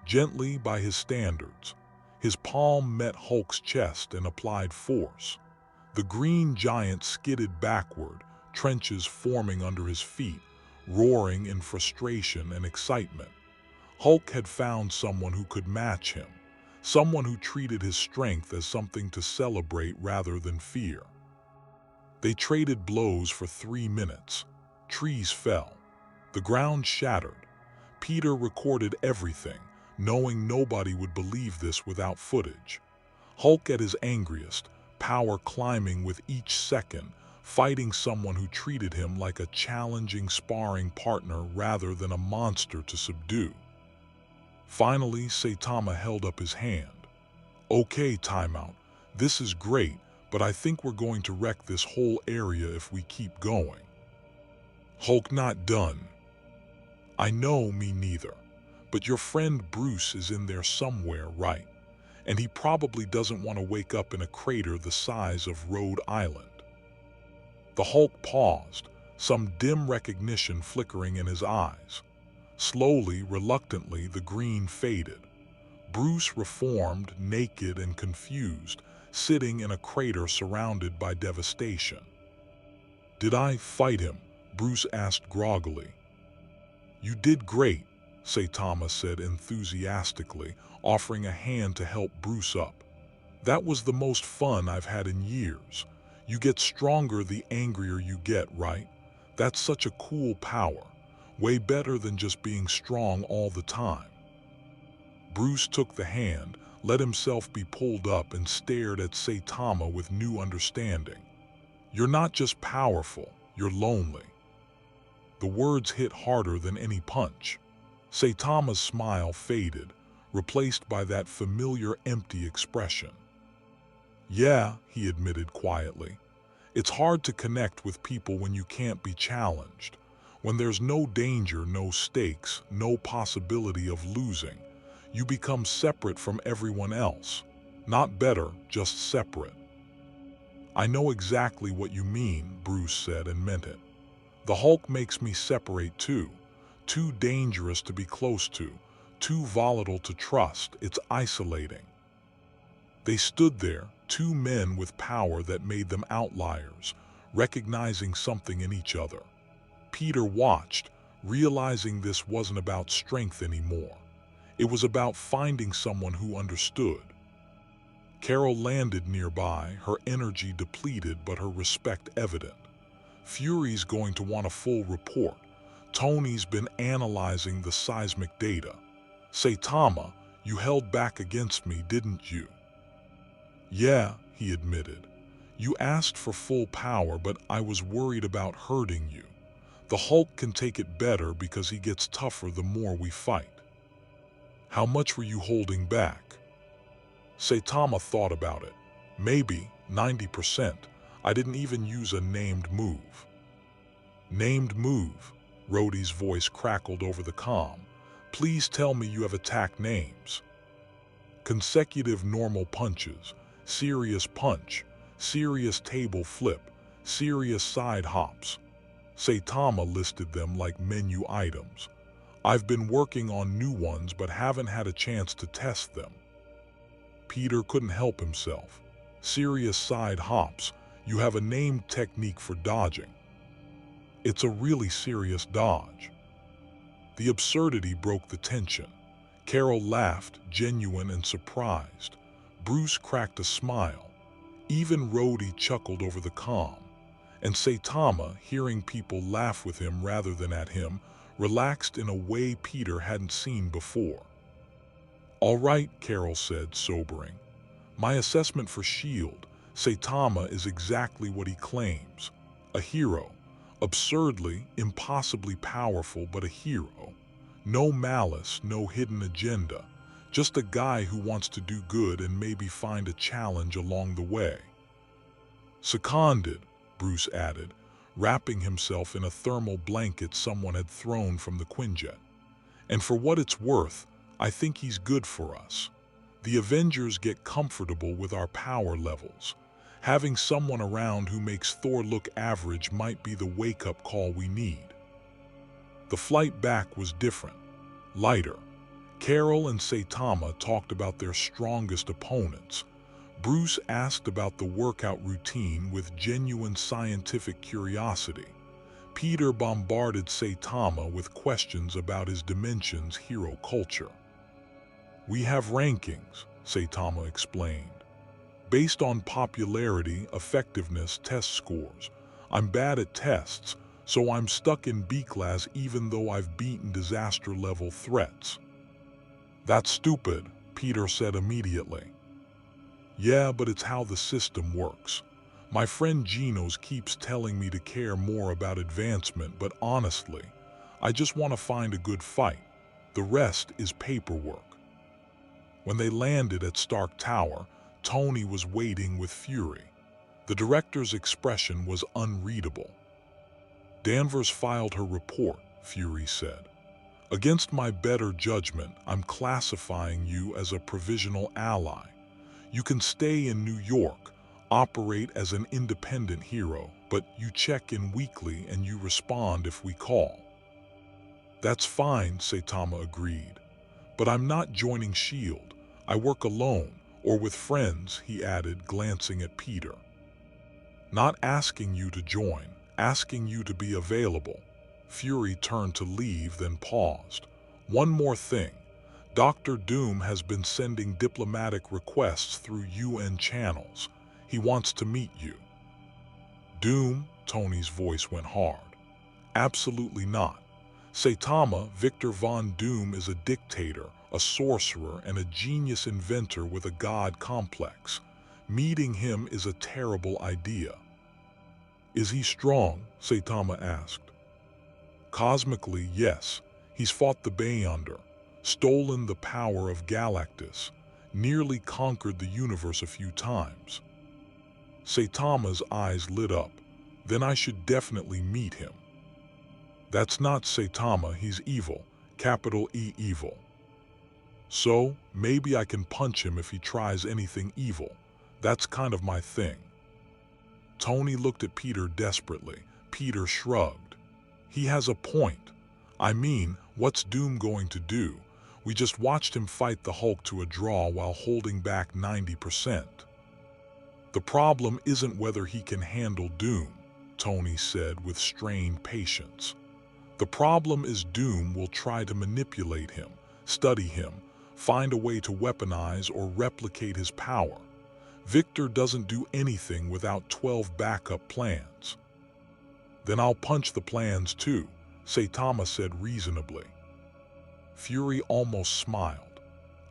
Gently by his standards, his palm met Hulk's chest and applied force. The green giant skidded backward, trenches forming under his feet, roaring in frustration and excitement. Hulk had found someone who could match him, someone who treated his strength as something to celebrate rather than fear. They traded blows for 3 minutes. Trees fell. The ground shattered. Peter recorded everything, knowing nobody would believe this without footage. Hulk at his angriest, power climbing with each second, fighting someone who treated him like a challenging sparring partner rather than a monster to subdue. Finally, Saitama held up his hand. "Okay, timeout. This is great, but I think we're going to wreck this whole area if we keep going." Hulk, not done. "I know, me neither. But your friend Bruce is in there somewhere, right? And he probably doesn't want to wake up in a crater the size of Rhode Island." The Hulk paused, some dim recognition flickering in his eyes. Slowly, reluctantly, the green faded. Bruce reformed, naked and confused, sitting in a crater surrounded by devastation. "Did I fight him?" Bruce asked groggily. "You did great," Saitama said enthusiastically, offering a hand to help Bruce up. "That was the most fun I've had in years. You get stronger the angrier you get, right? That's such a cool power. Way better than just being strong all the time." Bruce took the hand, let himself be pulled up, and stared at Saitama with new understanding. "You're not just powerful, you're lonely." The words hit harder than any punch. Saitama's smile faded, replaced by that familiar empty expression. "Yeah," he admitted quietly. "It's hard to connect with people when you can't be challenged. When there's no danger, no stakes, no possibility of losing, you become separate from everyone else. Not better, just separate." "I know exactly what you mean," Bruce said, and meant it. "The Hulk makes me separate too. Too dangerous to be close to, too volatile to trust. It's isolating." They stood there, two men with power that made them outliers, recognizing something in each other. Peter watched, realizing this wasn't about strength anymore. It was about finding someone who understood. Carol landed nearby, her energy depleted but her respect evident. "Fury's going to want a full report. Tony's been analyzing the seismic data. Saitama, you held back against me, didn't you?" "Yeah," he admitted. "You asked for full power, but I was worried about hurting you. The Hulk can take it better because he gets tougher the more we fight." "How much were you holding back?" Saitama thought about it. "Maybe 90%. I didn't even use a named move." "Named move?" Rhodey's voice crackled over the comm. "Please tell me you have attack names." "Consecutive normal punches, serious punch, serious table flip, serious side hops." Saitama listed them like menu items. "I've been working on new ones but haven't had a chance to test them." Peter couldn't help himself. "Serious side hops, you have a named technique for dodging." "It's a really serious dodge." The absurdity broke the tension. Carol laughed, genuine and surprised. Bruce cracked a smile. Even Rhodey chuckled over the comm. And Saitama, hearing people laugh with him rather than at him, relaxed in a way Peter hadn't seen before. "All right," Carol said, sobering. "My assessment for S.H.I.E.L.D. Saitama is exactly what he claims. A hero. Absurdly, impossibly powerful, but a hero. No malice, no hidden agenda. Just a guy who wants to do good and maybe find a challenge along the way." "Seconded," Bruce added, wrapping himself in a thermal blanket someone had thrown from the Quinjet. "And for what it's worth, I think he's good for us. The Avengers get comfortable with our power levels. Having someone around who makes Thor look average might be the wake-up call we need." The flight back was different, lighter. Carol and Saitama talked about their strongest opponents. Bruce asked about the workout routine with genuine scientific curiosity. Peter bombarded Saitama with questions about his dimension's hero culture. "We have rankings," Saitama explained. "Based on popularity, effectiveness, test scores. I'm bad at tests, so I'm stuck in B-class even though I've beaten disaster-level threats." "That's stupid," Peter said immediately. "Yeah, but it's how the system works. My friend Genos keeps telling me to care more about advancement, but honestly, I just want to find a good fight. The rest is paperwork." When they landed at Stark Tower, Tony was waiting with fury. The director's expression was unreadable. Danvers filed her report, Fury said. Against my better judgment, I'm classifying you as a provisional ally. You can stay in New York, operate as an independent hero, but you check in weekly and you respond if we call. That's fine, Saitama agreed. But I'm not joining S.H.I.E.L.D. I work alone, or with friends, he added, glancing at Peter. Not asking you to join, asking you to be available. Fury turned to leave, then paused. One more thing. Dr. Doom has been sending diplomatic requests through UN channels. He wants to meet you. Doom? Tony's voice went hard. Absolutely not. Saitama, Victor Von Doom, is a dictator, a sorcerer, and a genius inventor with a god complex. Meeting him is a terrible idea. Is he strong? Saitama asked. Cosmically, yes. He's fought the Beyonder, stolen the power of Galactus, nearly conquered the universe a few times. Saitama's eyes lit up. Then I should definitely meet him. That's not Saitama, he's evil, capital E evil. So, maybe I can punch him if he tries anything evil. That's kind of my thing. Tony looked at Peter desperately. Peter shrugged. He has a point. I mean, what's Doom going to do? We just watched him fight the Hulk to a draw while holding back 90%. The problem isn't whether he can handle Doom, Tony said with strained patience. The problem is Doom will try to manipulate him, study him, find a way to weaponize or replicate his power. Victor doesn't do anything without 12 backup plans. Then I'll punch the plans too, Saitama said reasonably. Fury almost smiled.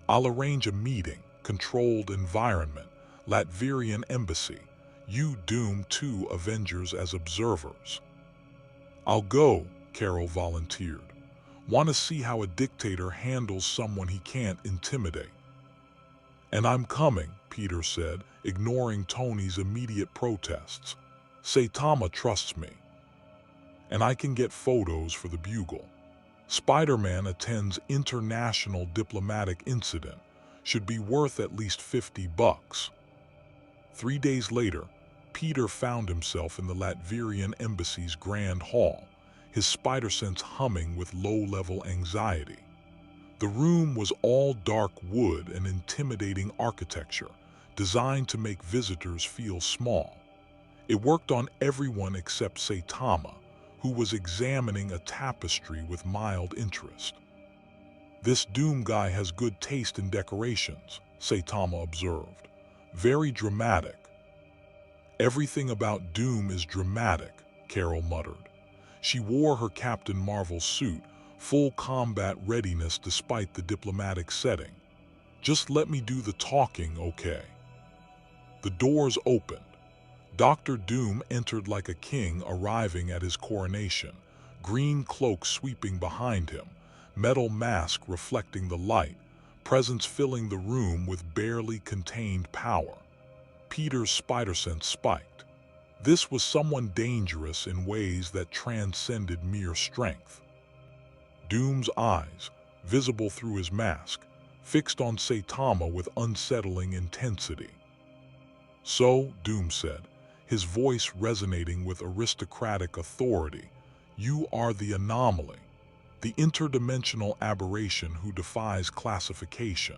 I'll arrange a meeting, controlled environment, Latvian embassy. You Doom 2 Avengers as observers. I'll go, Carol volunteered. Want to see how a dictator handles someone he can't intimidate. And I'm coming, Peter said, ignoring Tony's immediate protests. Saitama trusts me. And I can get photos for the Bugle. Spider-Man attends international diplomatic incident. Should be worth at least $50. 3 days later, Peter found himself in the Latvian embassy's grand hall, his spider sense humming with low-level anxiety. The room was all dark wood and intimidating architecture, designed to make visitors feel small. It worked on everyone except Saitama, who was examining a tapestry with mild interest. This Doom guy has good taste in decorations, Saitama observed. Very dramatic. Everything about Doom is dramatic, Carol muttered. She wore her Captain Marvel suit, full combat readiness despite the diplomatic setting. Just let me do the talking, okay? The doors opened. Dr. Doom entered like a king arriving at his coronation, green cloak sweeping behind him, metal mask reflecting the light, presence filling the room with barely contained power. Peter's spider sense spiked. This was someone dangerous in ways that transcended mere strength. Doom's eyes, visible through his mask, fixed on Saitama with unsettling intensity. So, Doom said, his voice resonating with aristocratic authority, you are the anomaly, the interdimensional aberration who defies classification.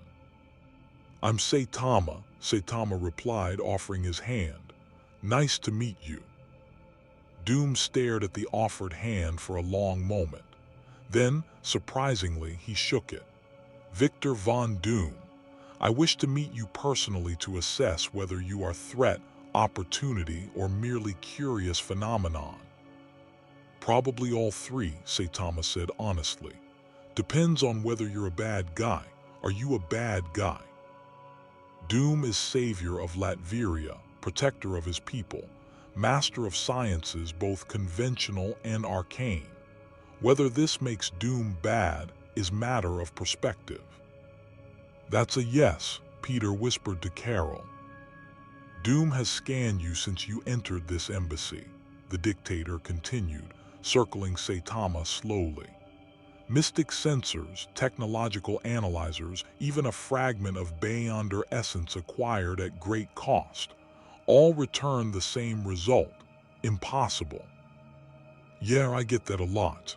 I'm Saitama, Saitama replied, offering his hand. Nice to meet you. Doom stared at the offered hand for a long moment. Then, surprisingly, he shook it. Victor Von Doom, I wish to meet you personally to assess whether you are threat, opportunity, or merely curious phenomenon. Probably all three, Saitama said honestly. Depends on whether you're a bad guy. Are you a bad guy? Doom is savior of Latveria, protector of his people, master of sciences both conventional and arcane. Whether this makes Doom bad is matter of perspective. That's a yes, Peter whispered to Carol. Doom has scanned you since you entered this embassy, the dictator continued, circling Saitama slowly. Mystic sensors, technological analyzers, even a fragment of Beyonder essence acquired at great cost, all return the same result. Impossible. Yeah, I get that a lot.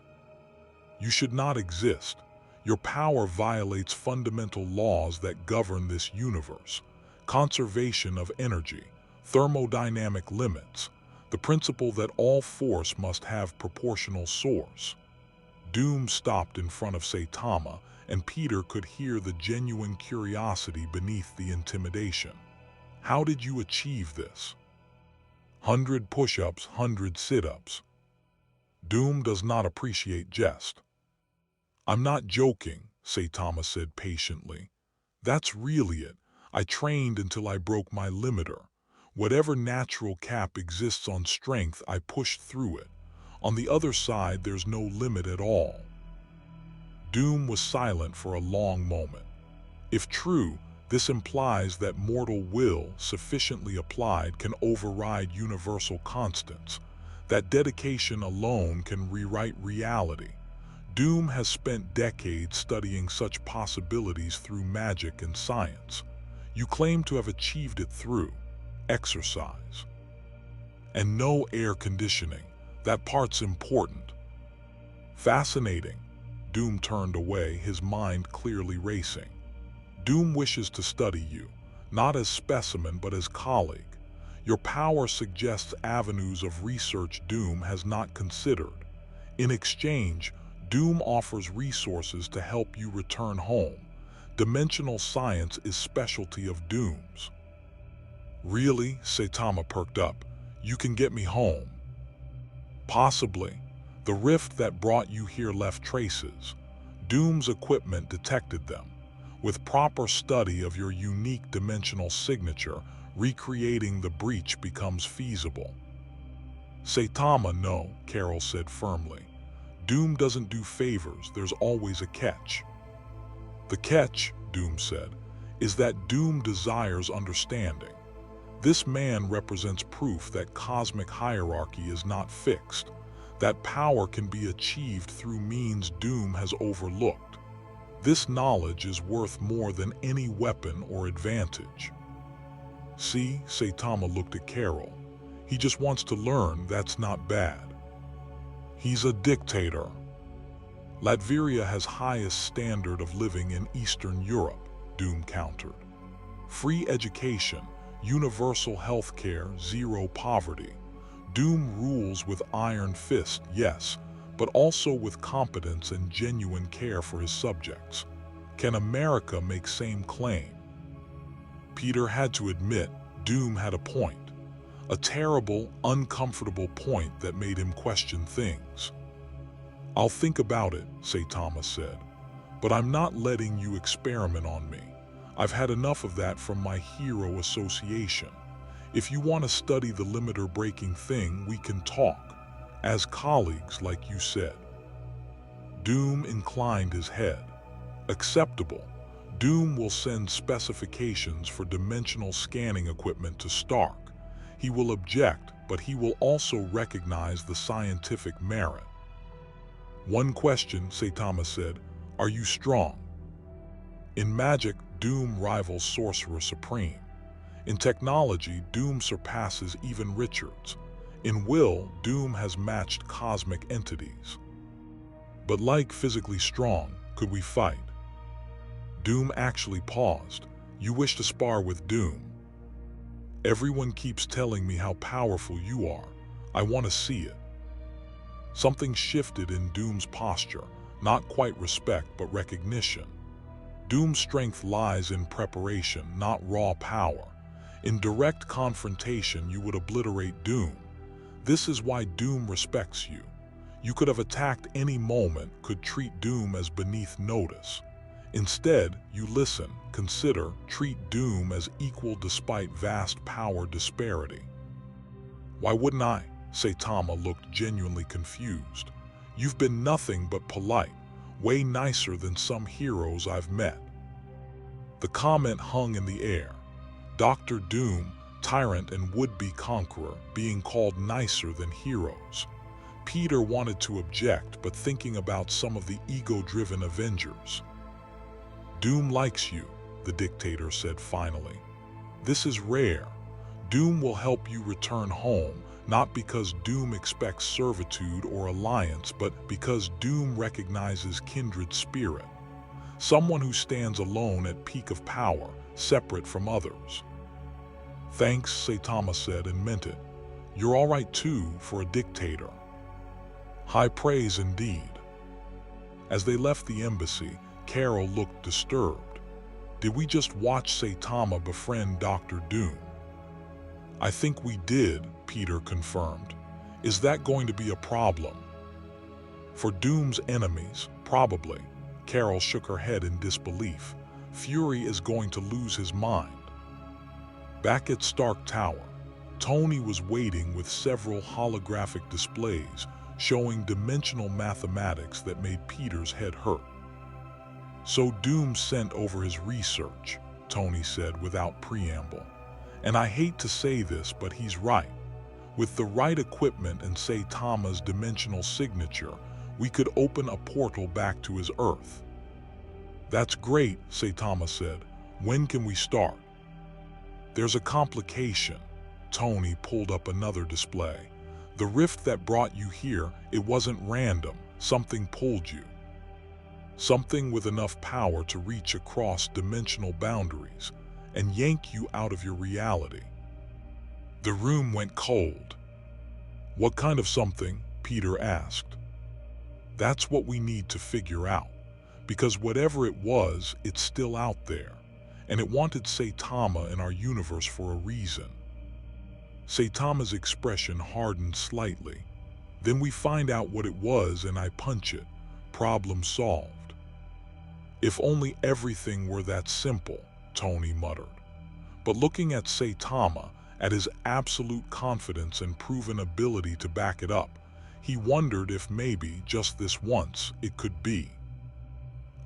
You should not exist. Your power violates fundamental laws that govern this universe. Conservation of energy, thermodynamic limits, the principle that all force must have proportional source. Doom stopped in front of Saitama, and Peter could hear the genuine curiosity beneath the intimidation. How did you achieve this? 100 push-ups, 100 sit-ups. Doom does not appreciate jest. I'm not joking, Saitama said patiently. That's really it. I trained until I broke my limiter. Whatever natural cap exists on strength, I pushed through it. On the other side, there's no limit at all. Doom was silent for a long moment. If true, this implies that mortal will, sufficiently applied, can override universal constants. That dedication alone can rewrite reality. Doom has spent decades studying such possibilities through magic and science. You claim to have achieved it through exercise. And no air conditioning. That part's important. Fascinating. Doom turned away, his mind clearly racing. Doom wishes to study you, not as specimen but as colleague. Your power suggests avenues of research Doom has not considered. In exchange, Doom offers resources to help you return home. Dimensional science is specialty of Doom's. Really? Saitama perked up. You can get me home? Possibly. The rift that brought you here left traces. Doom's equipment detected them. With proper study of your unique dimensional signature, recreating the breach becomes feasible. Saitama, no, Carol said firmly. Doom doesn't do favors, there's always a catch. The catch, Doom said, is that Doom desires understanding. This man represents proof that cosmic hierarchy is not fixed, that power can be achieved through means Doom has overlooked. This knowledge is worth more than any weapon or advantage. See, Saitama looked at Carol. He just wants to learn, that's not bad. He's a dictator. Latveria has highest standard of living in Eastern Europe, Doom countered. Free education, universal health care, zero poverty. Doom rules with iron fist, yes, but also with competence and genuine care for his subjects. Can America make same claim? Peter had to admit Doom had a point. A terrible, uncomfortable point that made him question things. I'll think about it, Saitama said, but I'm not letting you experiment on me. I've had enough of that from my hero association. If you want to study the limiter-breaking thing, we can talk. As colleagues, like you said. Doom inclined his head. Acceptable. Doom will send specifications for dimensional scanning equipment to Stark. He will object, but he will also recognize the scientific merit. One question, Saitama said, are you strong? In magic, Doom rivals Sorcerer Supreme. In technology, Doom surpasses even Richards. In will, Doom has matched cosmic entities. But like physically strong, could we fight? Doom actually paused. You wish to spar with Doom? Everyone keeps telling me how powerful you are. I want to see it. Something shifted in Doom's posture, not quite respect but recognition. Doom's strength lies in preparation, not raw power. In direct confrontation, you would obliterate Doom. This is why Doom respects you. You could have attacked any moment, could treat Doom as beneath notice. Instead, you listen, consider, treat Doom as equal despite vast power disparity. Why wouldn't I? Saitama looked genuinely confused. You've been nothing but polite, way nicer than some heroes I've met. The comment hung in the air. Dr. Doom, tyrant and would-be conqueror, being called nicer than heroes. Peter wanted to object, but thinking about some of the ego-driven Avengers. "Doom likes you," the dictator said finally. "This is rare. Doom will help you return home, not because Doom expects servitude or alliance, but because Doom recognizes kindred spirit. Someone who stands alone at peak of power, separate from others." "Thanks," Saitama said, and meant it. "You're all right too, for a dictator." High praise indeed. As they left the embassy, Carol looked disturbed. "Did we just watch Saitama befriend Dr. Doom?" "I think we did," Peter confirmed. "Is that going to be a problem?" "For Doom's enemies, probably." Carol shook her head in disbelief. "Fury is going to lose his mind." Back at Stark Tower, Tony was waiting with several holographic displays showing dimensional mathematics that made Peter's head hurt. "So Doom sent over his research," Tony said without preamble. "And I hate to say this, but he's right. With the right equipment and Saitama's dimensional signature, we could open a portal back to his Earth." "That's great," Saitama said. "When can we start?" "There's a complication." Tony pulled up another display. "The rift that brought you here, it wasn't random. Something pulled you. Something with enough power to reach across dimensional boundaries and yank you out of your reality." The room went cold. "What kind of something?" Peter asked. "That's what we need to figure out. Because whatever it was, it's still out there. And it wanted Saitama in our universe for a reason." Saitama's expression hardened slightly. "Then we find out what it was and I punch it. Problem solved." "If only everything were that simple," Tony muttered. But looking at Saitama, at his absolute confidence and proven ability to back it up, he wondered if maybe, just this once, it could be.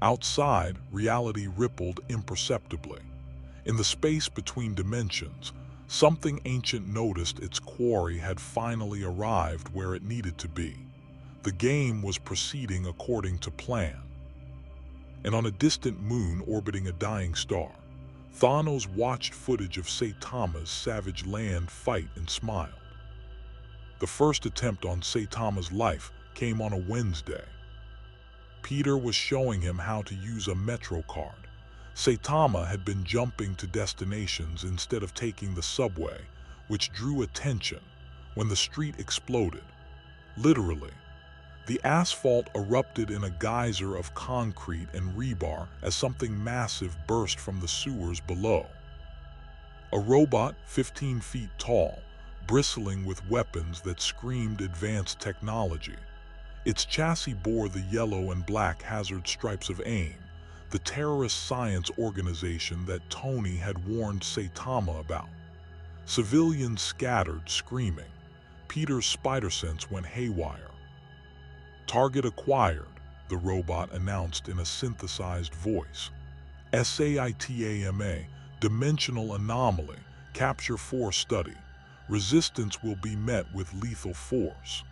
Outside, reality rippled imperceptibly. In the space between dimensions, something ancient noticed its quarry had finally arrived where it needed to be. The game was proceeding according to plan. And on a distant moon orbiting a dying star, Thanos watched footage of Saitama's savage land fight and smiled. The first attempt on Saitama's life came on a Wednesday. Peter was showing him how to use a Metro card. Saitama had been jumping to destinations instead of taking the subway, which drew attention when the street exploded. Literally, the asphalt erupted in a geyser of concrete and rebar as something massive burst from the sewers below. A robot 15 feet tall, bristling with weapons that screamed advanced technology. Its chassis bore the yellow and black hazard stripes of A.I.M, the terrorist science organization that Tony had warned Saitama about. Civilians scattered, screaming. Peter's spider sense went haywire. "Target acquired," the robot announced in a synthesized voice. "S.H.I.E.L.D, dimensional anomaly, capture 4 study. Resistance will be met with lethal force."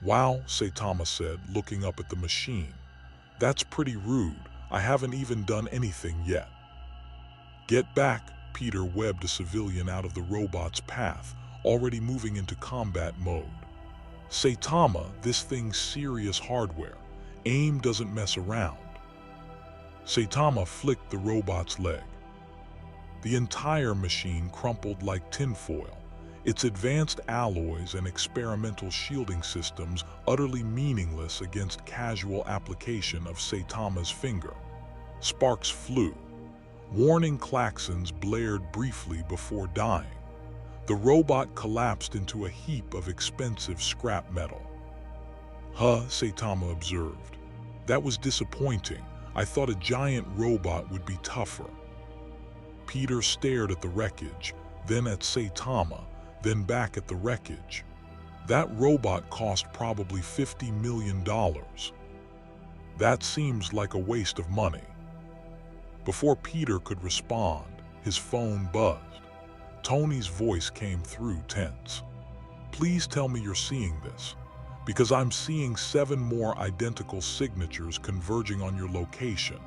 "Wow," Saitama said, looking up at the machine. "That's pretty rude. I haven't even done anything yet." "Get back," Peter webbed a civilian out of the robot's path, already moving into combat mode. "Saitama, this thing's serious hardware. A.I.M doesn't mess around." Saitama flicked the robot's leg. The entire machine crumpled like tinfoil, its advanced alloys and experimental shielding systems utterly meaningless against casual application of Saitama's finger. Sparks flew. Warning klaxons blared briefly before dying. The robot collapsed into a heap of expensive scrap metal. "Huh," Saitama observed. "That was disappointing. I thought a giant robot would be tougher." Peter stared at the wreckage, then at Saitama, then back at the wreckage. "That robot cost probably $50 million. That seems like a waste of money." Before Peter could respond, his phone buzzed. Tony's voice came through tense. Please tell me you're seeing this, because I'm seeing 7 more identical signatures converging on your location,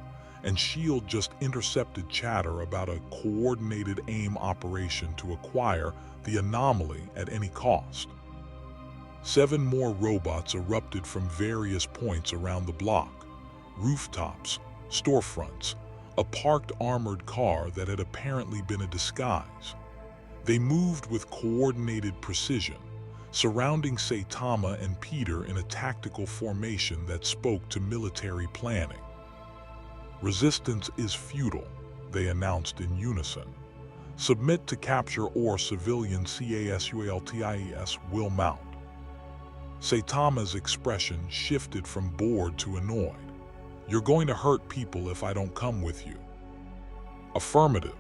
and S.H.I.E.L.D. just intercepted chatter about a coordinated A.I.M operation to acquire the anomaly at any cost. 7 more robots erupted from various points around the block: rooftops, storefronts, a parked armored car that had apparently been a disguise. They moved with coordinated precision, surrounding Saitama and Peter in a tactical formation that spoke to military planning. Resistance is futile, they announced in unison. Submit to capture or civilian CASUALTIES will mount. Saitama's expression shifted from bored to annoyed. You're going to hurt people if I don't come with you. Affirmative.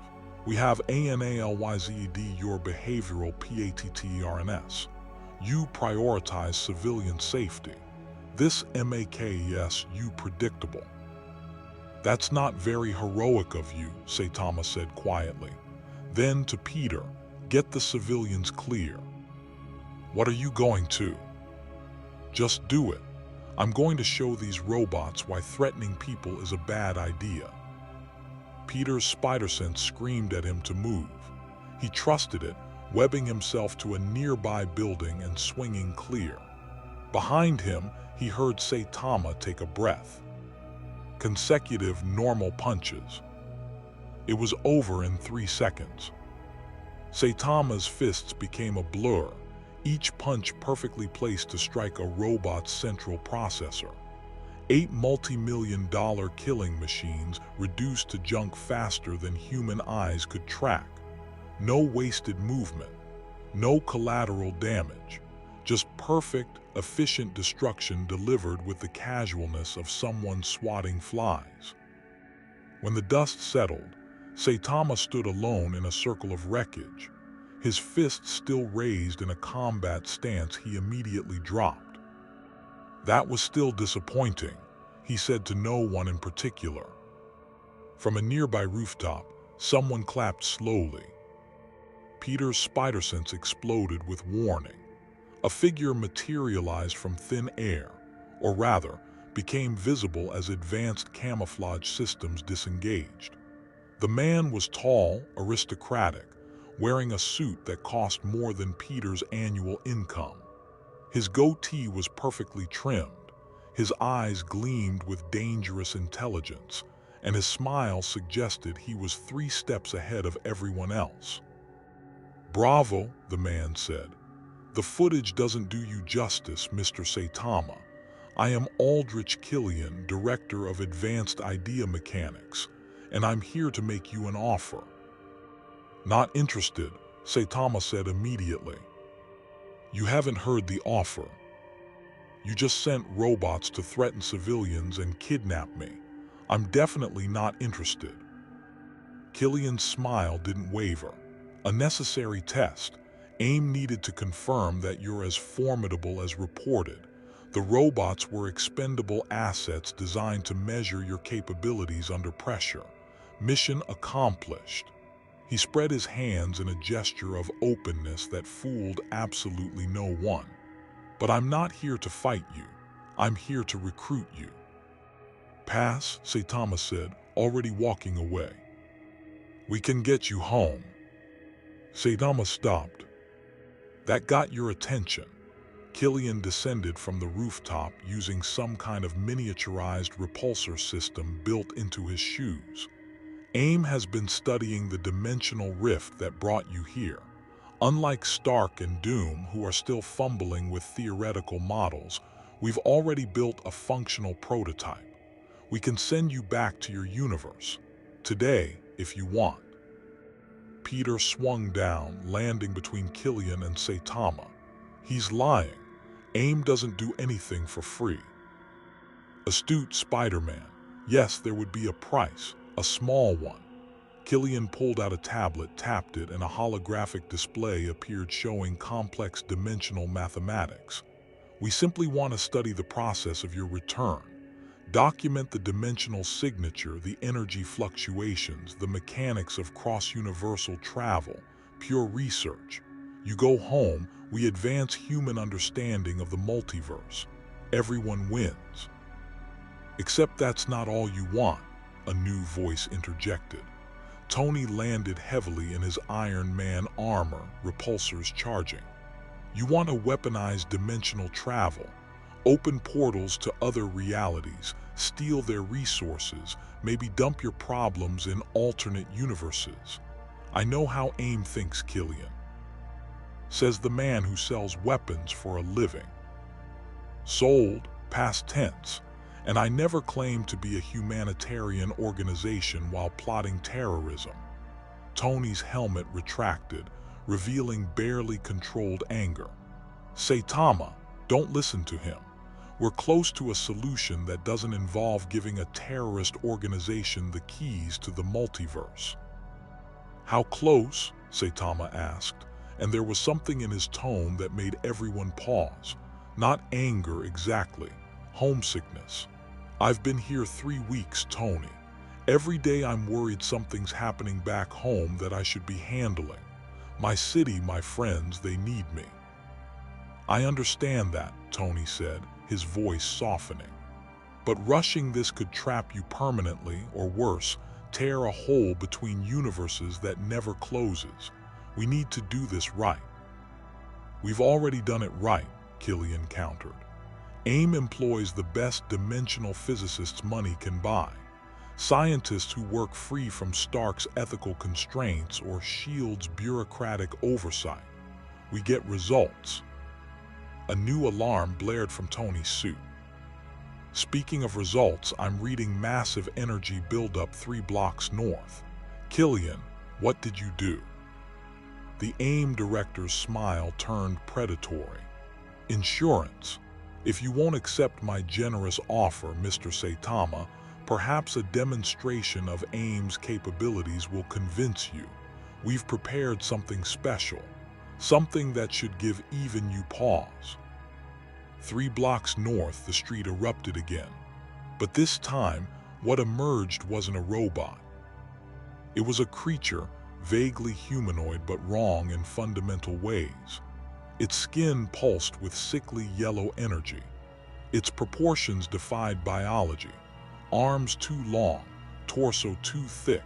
We have ANALYZED your behavioral PATTERNS. You prioritize civilian safety. This MAKES you predictable. That's not very heroic of you, Saitama said quietly. Then to Peter, get the civilians clear. What are you going to? Just do it. I'm going to show these robots why threatening people is a bad idea. Peter's spider sense screamed at him to move. He trusted it, webbing himself to a nearby building and swinging clear. Behind him, he heard Saitama take a breath. Consecutive normal punches. It was over in 3 seconds. Saitama's fists became a blur, each punch perfectly placed to strike a robot's central processor. 8 multi-million-dollar killing machines reduced to junk faster than human eyes could track. No wasted movement, no collateral damage, just perfect, efficient destruction delivered with the casualness of someone swatting flies. When the dust settled, Saitama stood alone in a circle of wreckage. His fists still raised in a combat stance he immediately dropped. That was still disappointing, he said to no one in particular. From a nearby rooftop, someone clapped slowly. Peter's spider sense exploded with warning. A figure materialized from thin air, or rather, became visible as advanced camouflage systems disengaged. The man was tall, aristocratic, wearing a suit that cost more than Peter's annual income. His goatee was perfectly trimmed, his eyes gleamed with dangerous intelligence, and his smile suggested he was 3 steps ahead of everyone else. Bravo, the man said. The footage doesn't do you justice, Mr. Saitama. I am Aldrich Killian, Director of Advanced Idea Mechanics, and I'm here to make you an offer. Not interested, Saitama said immediately. You haven't heard the offer. You just sent robots to threaten civilians and kidnap me. I'm definitely not interested. Killian's smile didn't waver. A necessary test. A.I.M needed to confirm that you're as formidable as reported. The robots were expendable assets designed to measure your capabilities under pressure. Mission accomplished. He spread his hands in a gesture of openness that fooled absolutely no one. But I'm not here to fight you. I'm here to recruit you. Pass, Saitama said, already walking away. We can get you home. Saitama stopped. That got your attention. Killian descended from the rooftop using some kind of miniaturized repulsor system built into his shoes. A.I.M has been studying the dimensional rift that brought you here. Unlike Stark and Doom, who are still fumbling with theoretical models, we've already built a functional prototype. We can send you back to your universe. Today, if you want. Peter swung down, landing between Killian and Saitama. He's lying. A.I.M doesn't do anything for free. Astute Spider-Man. Yes, there would be a price. A small one. Killian pulled out a tablet, tapped it, and a holographic display appeared showing complex dimensional mathematics. We simply want to study the process of your return. Document the dimensional signature, the energy fluctuations, the mechanics of cross-universal travel, pure research. You go home, we advance human understanding of the multiverse. Everyone wins. Except that's not all you want, a new voice interjected. Tony landed heavily in his Iron Man armor, repulsors charging. You want to weaponize dimensional travel, open portals to other realities, steal their resources, maybe dump your problems in alternate universes. I know how A.I.M thinks, Killian, says the man who sells weapons for a living. Sold, past tense, and I never claimed to be a humanitarian organization while plotting terrorism. Tony's helmet retracted, revealing barely controlled anger. Saitama, don't listen to him. We're close to a solution that doesn't involve giving a terrorist organization the keys to the multiverse. How close? Saitama asked, and there was something in his tone that made everyone pause. Not anger exactly, homesickness. I've been here 3 weeks, Tony. Every day I'm worried something's happening back home that I should be handling. My city, my friends, they need me. I understand that, Tony said, his voice softening. But rushing this could trap you permanently, or worse, tear a hole between universes that never closes. We need to do this right. We've already done it right, Killian countered. A.I.M employs the best dimensional physicists money can buy. Scientists who work free from Stark's ethical constraints or S.H.I.E.L.D's bureaucratic oversight. We get results. A new alarm blared from Tony's suit. Speaking of results, I'm reading massive energy buildup 3 blocks north. Killian, what did you do? The A.I.M director's smile turned predatory. Insurance. If you won't accept my generous offer, Mr. Saitama, perhaps a demonstration of A.I.M's capabilities will convince you. We've prepared something special. Something that should give even you pause. 3 blocks north, the street erupted again. But this time, what emerged wasn't a robot. It was a creature, vaguely humanoid but wrong in fundamental ways. Its skin pulsed with sickly yellow energy. Its proportions defied biology. Arms too long, torso too thick,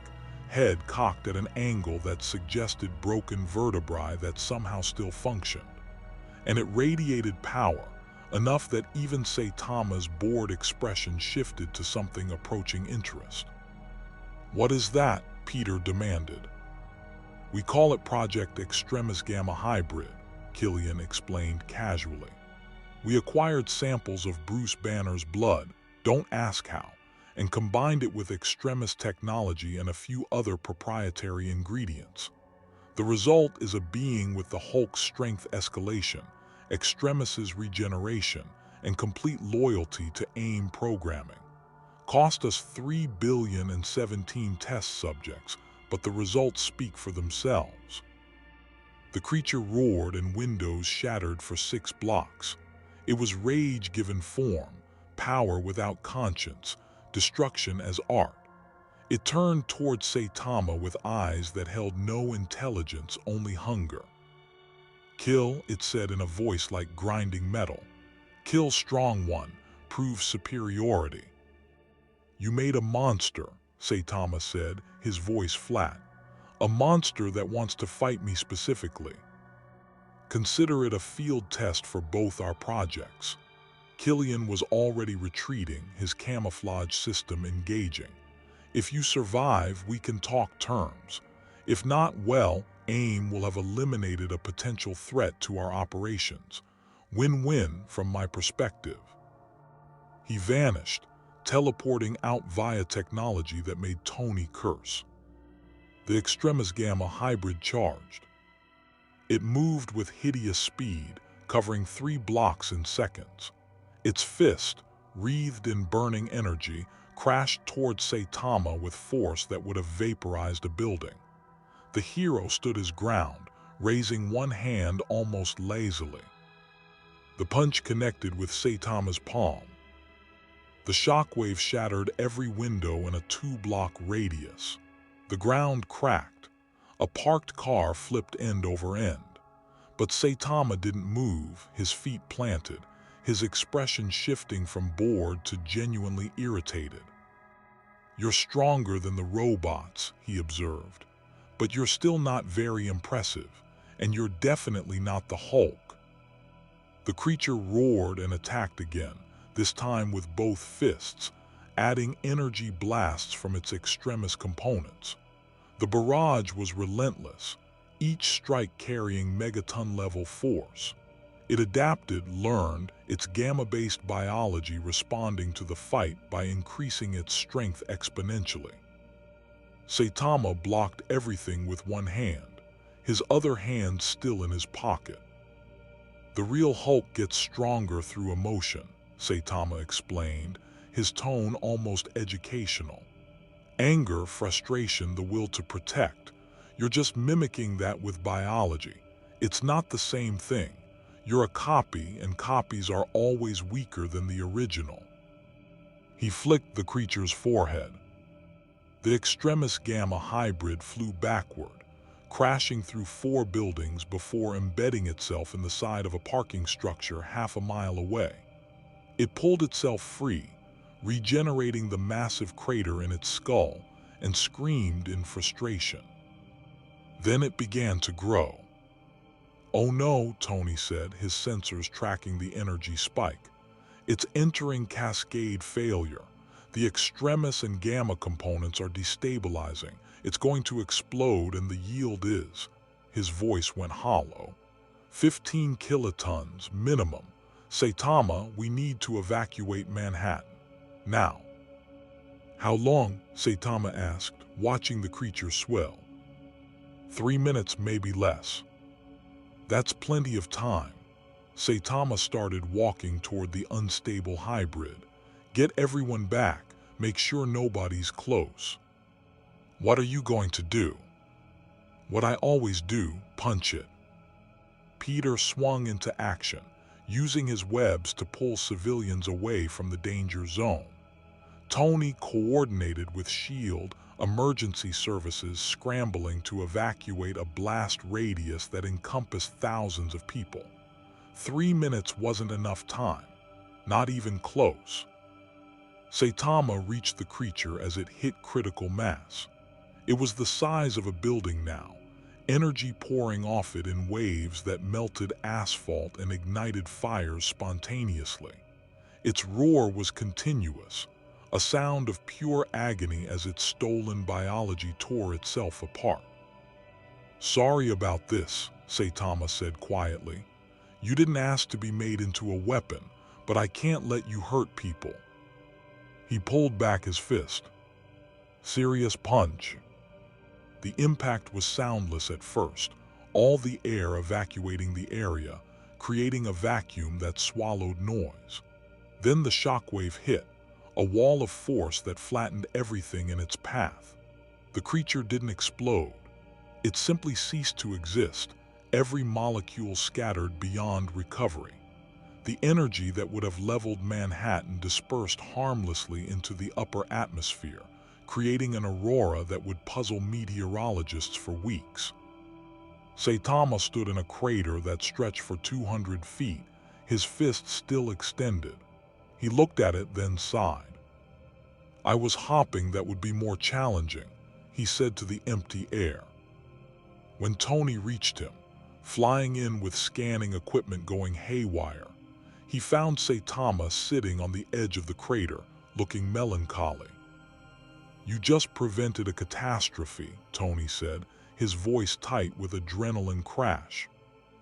head cocked at an angle that suggested broken vertebrae that somehow still functioned. And it radiated power, enough that even Saitama's bored expression shifted to something approaching interest. What is that? Peter demanded. We call it Project Extremis Gamma Hybrid, Killian explained casually. We acquired samples of Bruce Banner's blood, don't ask how, and combined it with Extremis technology and a few other proprietary ingredients. The result is a being with the Hulk's strength escalation, Extremis's regeneration, and complete loyalty to A.I.M programming. Cost us 3,017 test subjects, but the results speak for themselves. The creature roared and windows shattered for 6 blocks. It was rage given form, power without conscience, destruction as art. It turned toward Saitama with eyes that held no intelligence, only hunger. Kill, it said in a voice like grinding metal. Kill strong one, prove superiority. You made a monster, Saitama said, his voice flat. A monster that wants to fight me specifically. Consider it a field test for both our projects. Killian was already retreating, his camouflage system engaging. If you survive, we can talk terms. If not, well, A.I.M will have eliminated a potential threat to our operations. Win-win from my perspective. He vanished, teleporting out via technology that made Tony curse. The Extremis Gamma hybrid charged. It moved with hideous speed, covering 3 blocks in seconds. Its fist, wreathed in burning energy, crashed towards Saitama with force that would have vaporized a building. The hero stood his ground, raising one hand almost lazily. The punch connected with Saitama's palm. The shockwave shattered every window in a 2-block radius. The ground cracked. A parked car flipped end over end. But Saitama didn't move, his feet planted, his expression shifting from bored to genuinely irritated. "You're stronger than the robots," he observed, "but you're still not very impressive, and you're definitely not the Hulk." The creature roared and attacked again, this time with both fists, adding energy blasts from its extremis components. The barrage was relentless, each strike carrying megaton-level force. It adapted, learned, its gamma-based biology responding to the fight by increasing its strength exponentially. Saitama blocked everything with one hand, his other hand still in his pocket. "The real Hulk gets stronger through emotion," Saitama explained, his tone almost educational. "Anger, frustration, the will to protect. You're just mimicking that with biology. It's not the same thing. You're a copy, and copies are always weaker than the original." He flicked the creature's forehead. The extremis gamma hybrid flew backward, crashing through 4 buildings before embedding itself in the side of a parking structure half a mile away. It pulled itself free, regenerating the massive crater in its skull, and screamed in frustration. Then it began to grow. "Oh no," Tony said, his sensors tracking the energy spike. "It's entering cascade failure. The extremis and gamma components are destabilizing. It's going to explode, and the yield is..." His voice went hollow. 15 kilotons, minimum. Saitama, we need to evacuate Manhattan. Now." "How long?" Saitama asked, watching the creature swell. 3 minutes, maybe less." "That's plenty of time." Saitama started walking toward the unstable hybrid. "Get everyone back. Make sure nobody's close." "What are you going to do?" "What I always do, punch it." Peter swung into action, using his webs to pull civilians away from the danger zone. Tony coordinated with S.H.I.E.L.D. emergency services scrambling to evacuate a blast radius that encompassed thousands of people. 3 minutes wasn't enough time, not even close. Saitama reached the creature as it hit critical mass. It was the size of a building now, energy pouring off it in waves that melted asphalt and ignited fires spontaneously. Its roar was continuous, a sound of pure agony as its stolen biology tore itself apart. "Sorry about this," Saitama said quietly. "You didn't ask to be made into a weapon, but I can't let you hurt people." He pulled back his fist. Serious punch. The impact was soundless at first, all the air evacuating the area, creating a vacuum that swallowed noise. Then the shockwave hit, a wall of force that flattened everything in its path. The creature didn't explode. It simply ceased to exist, every molecule scattered beyond recovery. The energy that would have leveled Manhattan dispersed harmlessly into the upper atmosphere, creating an aurora that would puzzle meteorologists for weeks. Saitama stood in a crater that stretched for 200 feet, his fist still extended. He looked at it, then sighed. "I was hoping that would be more challenging," he said to the empty air. When Tony reached him, flying in with scanning equipment going haywire, he found Saitama sitting on the edge of the crater, looking melancholy. "You just prevented a catastrophe," Tony said, his voice tight with adrenaline crash.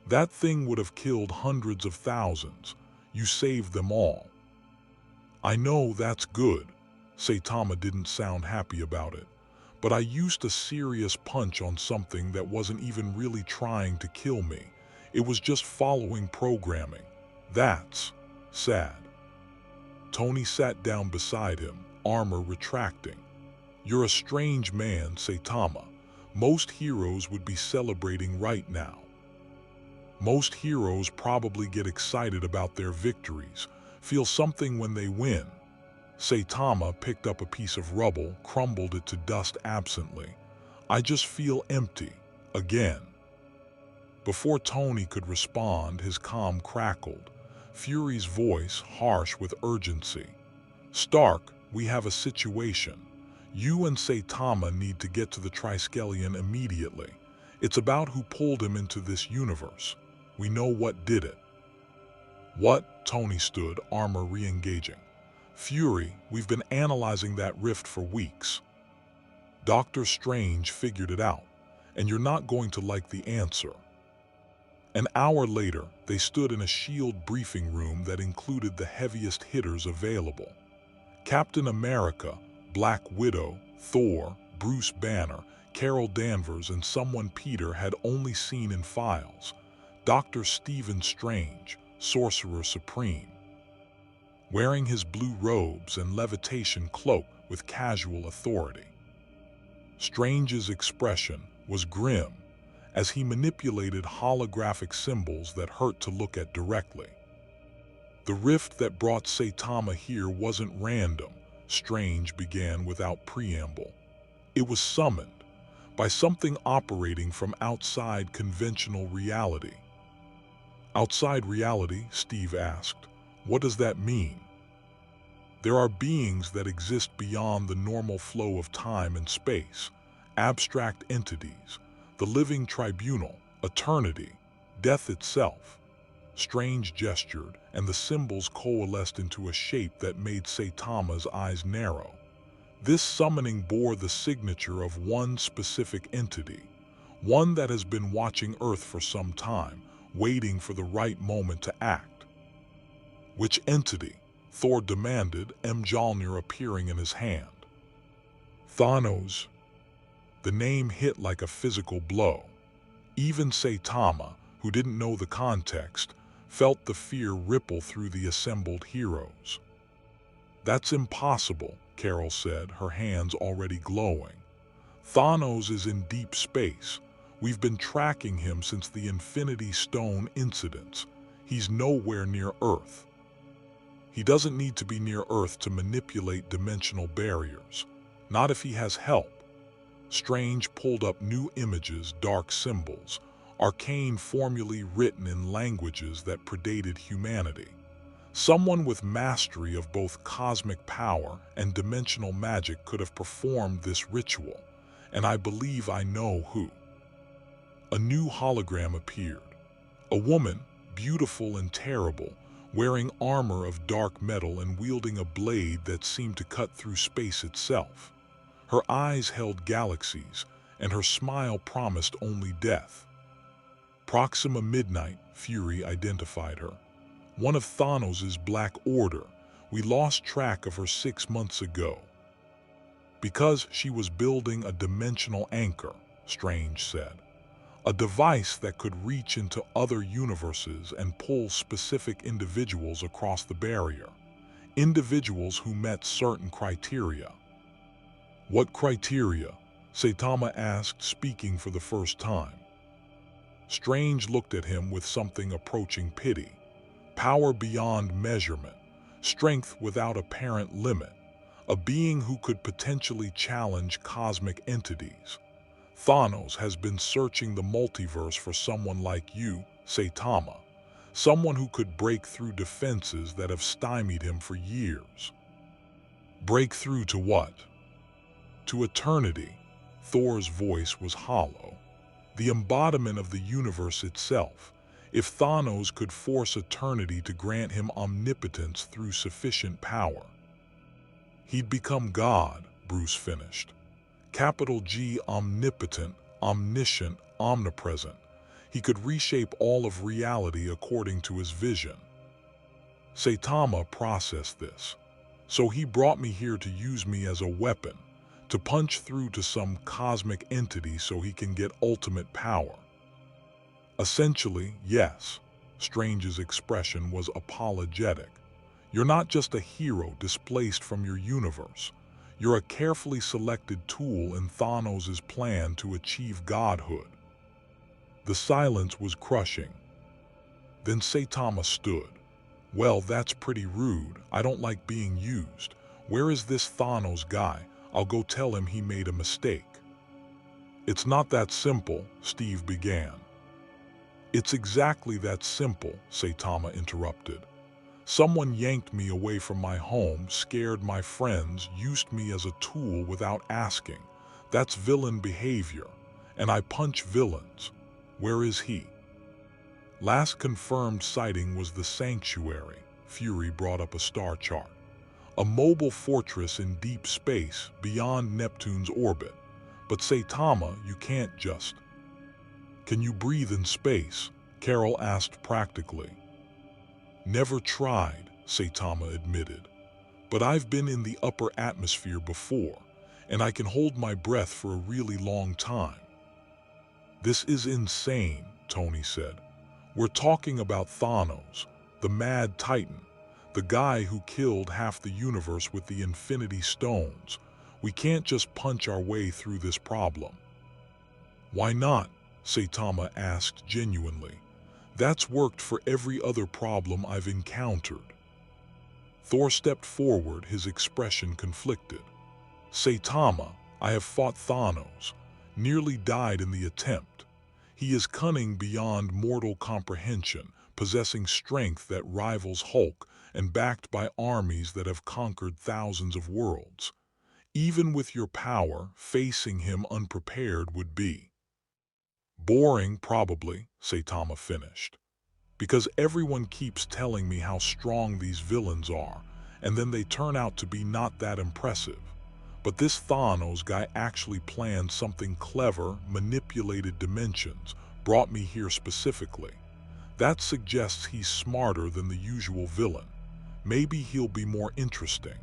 "That thing would have killed hundreds of thousands. You saved them all." "I know, that's good." Saitama didn't sound happy about it. "But I used a serious punch on something that wasn't even really trying to kill me. It was just following programming. That's sad." Tony sat down beside him, armor retracting. "You're a strange man, Saitama. Most heroes would be celebrating right now." "Most heroes probably get excited about their victories, feel something when they win." Saitama picked up a piece of rubble, crumbled it to dust absently. "I just feel empty. Again. Before Tony could respond, his comm crackled, Fury's voice harsh with urgency. "Stark, we have a situation. You and Saitama need to get to the Triskelion immediately. It's about who pulled him into this universe. We know what did it." "What?" Tony stood, armor re-engaging. "Fury, we've been analyzing that rift for weeks. Doctor Strange figured it out, and you're not going to like the answer." An hour later, they stood in a S.H.I.E.L.D. briefing room that included the heaviest hitters available. Captain America, Black Widow, Thor, Bruce Banner, Carol Danvers, and someone Peter had only seen in files, Dr. Stephen Strange, Sorcerer Supreme. Wearing his blue robes and levitation cloak with casual authority. Strange's expression was grim, as he manipulated holographic symbols that hurt to look at directly. "The rift that brought Saitama here wasn't random," Strange began without preamble. "It was summoned by something operating from outside conventional reality." "Outside reality?" Steve asked. "What does that mean?" "There are beings that exist beyond the normal flow of time and space, abstract entities, the living tribunal, eternity, death itself." Strange gestured, and the symbols coalesced into a shape that made Saitama's eyes narrow. This summoning bore the signature of one specific entity, one that has been watching Earth for some time, waiting for the right moment to act. "Which entity?" Thor demanded, Mjolnir appearing in his hand. "Thanos." The name hit like a physical blow. Even Saitama, who didn't know the context, felt the fear ripple through the assembled heroes. "That's impossible," Carol said, her hands already glowing. "Thanos is in deep space. We've been tracking him since the Infinity Stone incidents. He's nowhere near Earth." "He doesn't need to be near Earth to manipulate dimensional barriers. Not if he has help." Strange pulled up new images, dark symbols, arcane formulae written in languages that predated humanity. Someone with mastery of both cosmic power and dimensional magic could have performed this ritual, and I believe I know who. A new hologram appeared. A woman, beautiful and terrible, wearing armor of dark metal and wielding a blade that seemed to cut through space itself. Her eyes held galaxies, and her smile promised only death. Proxima Midnight, Fury identified her. "One of Thanos' Black Order. We lost track of her 6 months ago." "Because she was building a dimensional anchor," Strange said. "A device that could reach into other universes and pull specific individuals across the barrier. Individuals who met certain criteria." "What criteria?" Saitama asked, speaking for the first time. Strange looked at him with something approaching pity. "Power beyond measurement, strength without apparent limit, a being who could potentially challenge cosmic entities. Thanos has been searching the multiverse for someone like you, Saitama, someone who could break through defenses that have stymied him for years." "Break through to what?" "To eternity." Thor's voice was hollow. "The embodiment of the universe itself. If Thanos could force eternity to grant him omnipotence through sufficient power." "He'd become God," Bruce finished. Capital G, omnipotent, omniscient, omnipresent. He could reshape all of reality according to his vision. Saitama processed this. "So he brought me here to use me as a weapon, to punch through to some cosmic entity so he can get ultimate power." "Essentially, yes." Strange's expression was apologetic. "You're not just a hero displaced from your universe. You're a carefully selected tool in Thanos' plan to achieve godhood." The silence was crushing. Then Saitama stood. "Well, that's pretty rude. I don't like being used. Where is this Thanos guy? I'll go tell him he made a mistake." It's not that simple, Steve began. It's exactly that simple, Saitama interrupted. Someone yanked me away from my home, scared my friends, used me as a tool without asking. That's villain behavior, and I punch villains. Where is he? Last confirmed sighting was the Sanctuary. Fury brought up a star chart. A mobile fortress in deep space beyond Neptune's orbit. But Saitama, you can't just... Can you breathe in space? Carol asked practically. Never tried, Saitama admitted. But I've been in the upper atmosphere before, and I can hold my breath for a really long time. This is insane, Tony said. We're talking about Thanos, the Mad Titan, the guy who killed half the universe with the Infinity Stones. We can't just punch our way through this problem. Why not? Saitama asked genuinely. That's worked for every other problem I've encountered. Thor stepped forward, his expression conflicted. Saitama, I have fought Thanos, nearly died in the attempt. He is cunning beyond mortal comprehension, possessing strength that rivals Hulk and backed by armies that have conquered thousands of worlds. Even with your power, facing him unprepared would be boring, probably, Saitama finished. Because everyone keeps telling me how strong these villains are, and then they turn out to be not that impressive. But this Thanos guy actually planned something clever, manipulated dimensions, brought me here specifically. That suggests he's smarter than the usual villain. Maybe he'll be more interesting.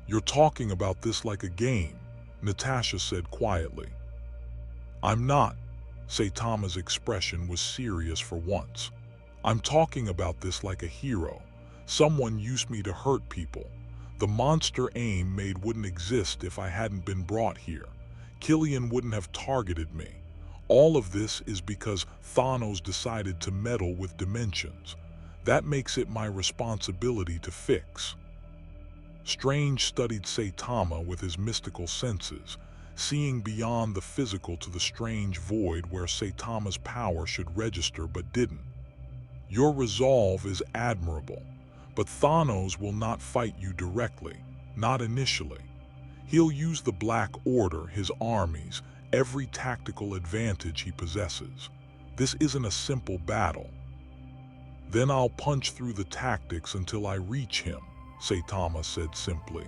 You're talking about this like a game, Natasha said quietly. I'm not. Saitama's expression was serious for once. I'm talking about this like a hero. Someone used me to hurt people. The monster A.I.M made wouldn't exist if I hadn't been brought here. Killian wouldn't have targeted me. All of this is because Thanos decided to meddle with dimensions. That makes it my responsibility to fix. Strange studied Saitama with his mystical senses, seeing beyond the physical to the strange void where Saitama's power should register but didn't. Your resolve is admirable, but Thanos will not fight you directly, not initially. He'll use the Black Order, his armies, every tactical advantage he possesses. This isn't a simple battle. Then I'll punch through the tactics until I reach him, Saitama said simply.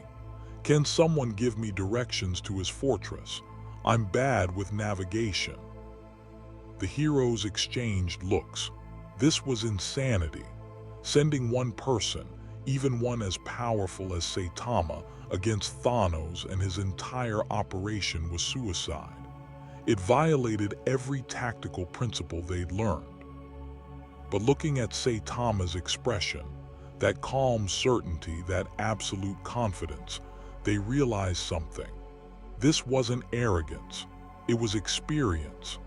Can someone give me directions to his fortress? I'm bad with navigation. The heroes exchanged looks. This was insanity. Sending one person, even one as powerful as Saitama, against Thanos and his entire operation was suicide. It violated every tactical principle they'd learned. But looking at Saitama's expression, that calm certainty, that absolute confidence, they realized something. This wasn't arrogance. It was experience.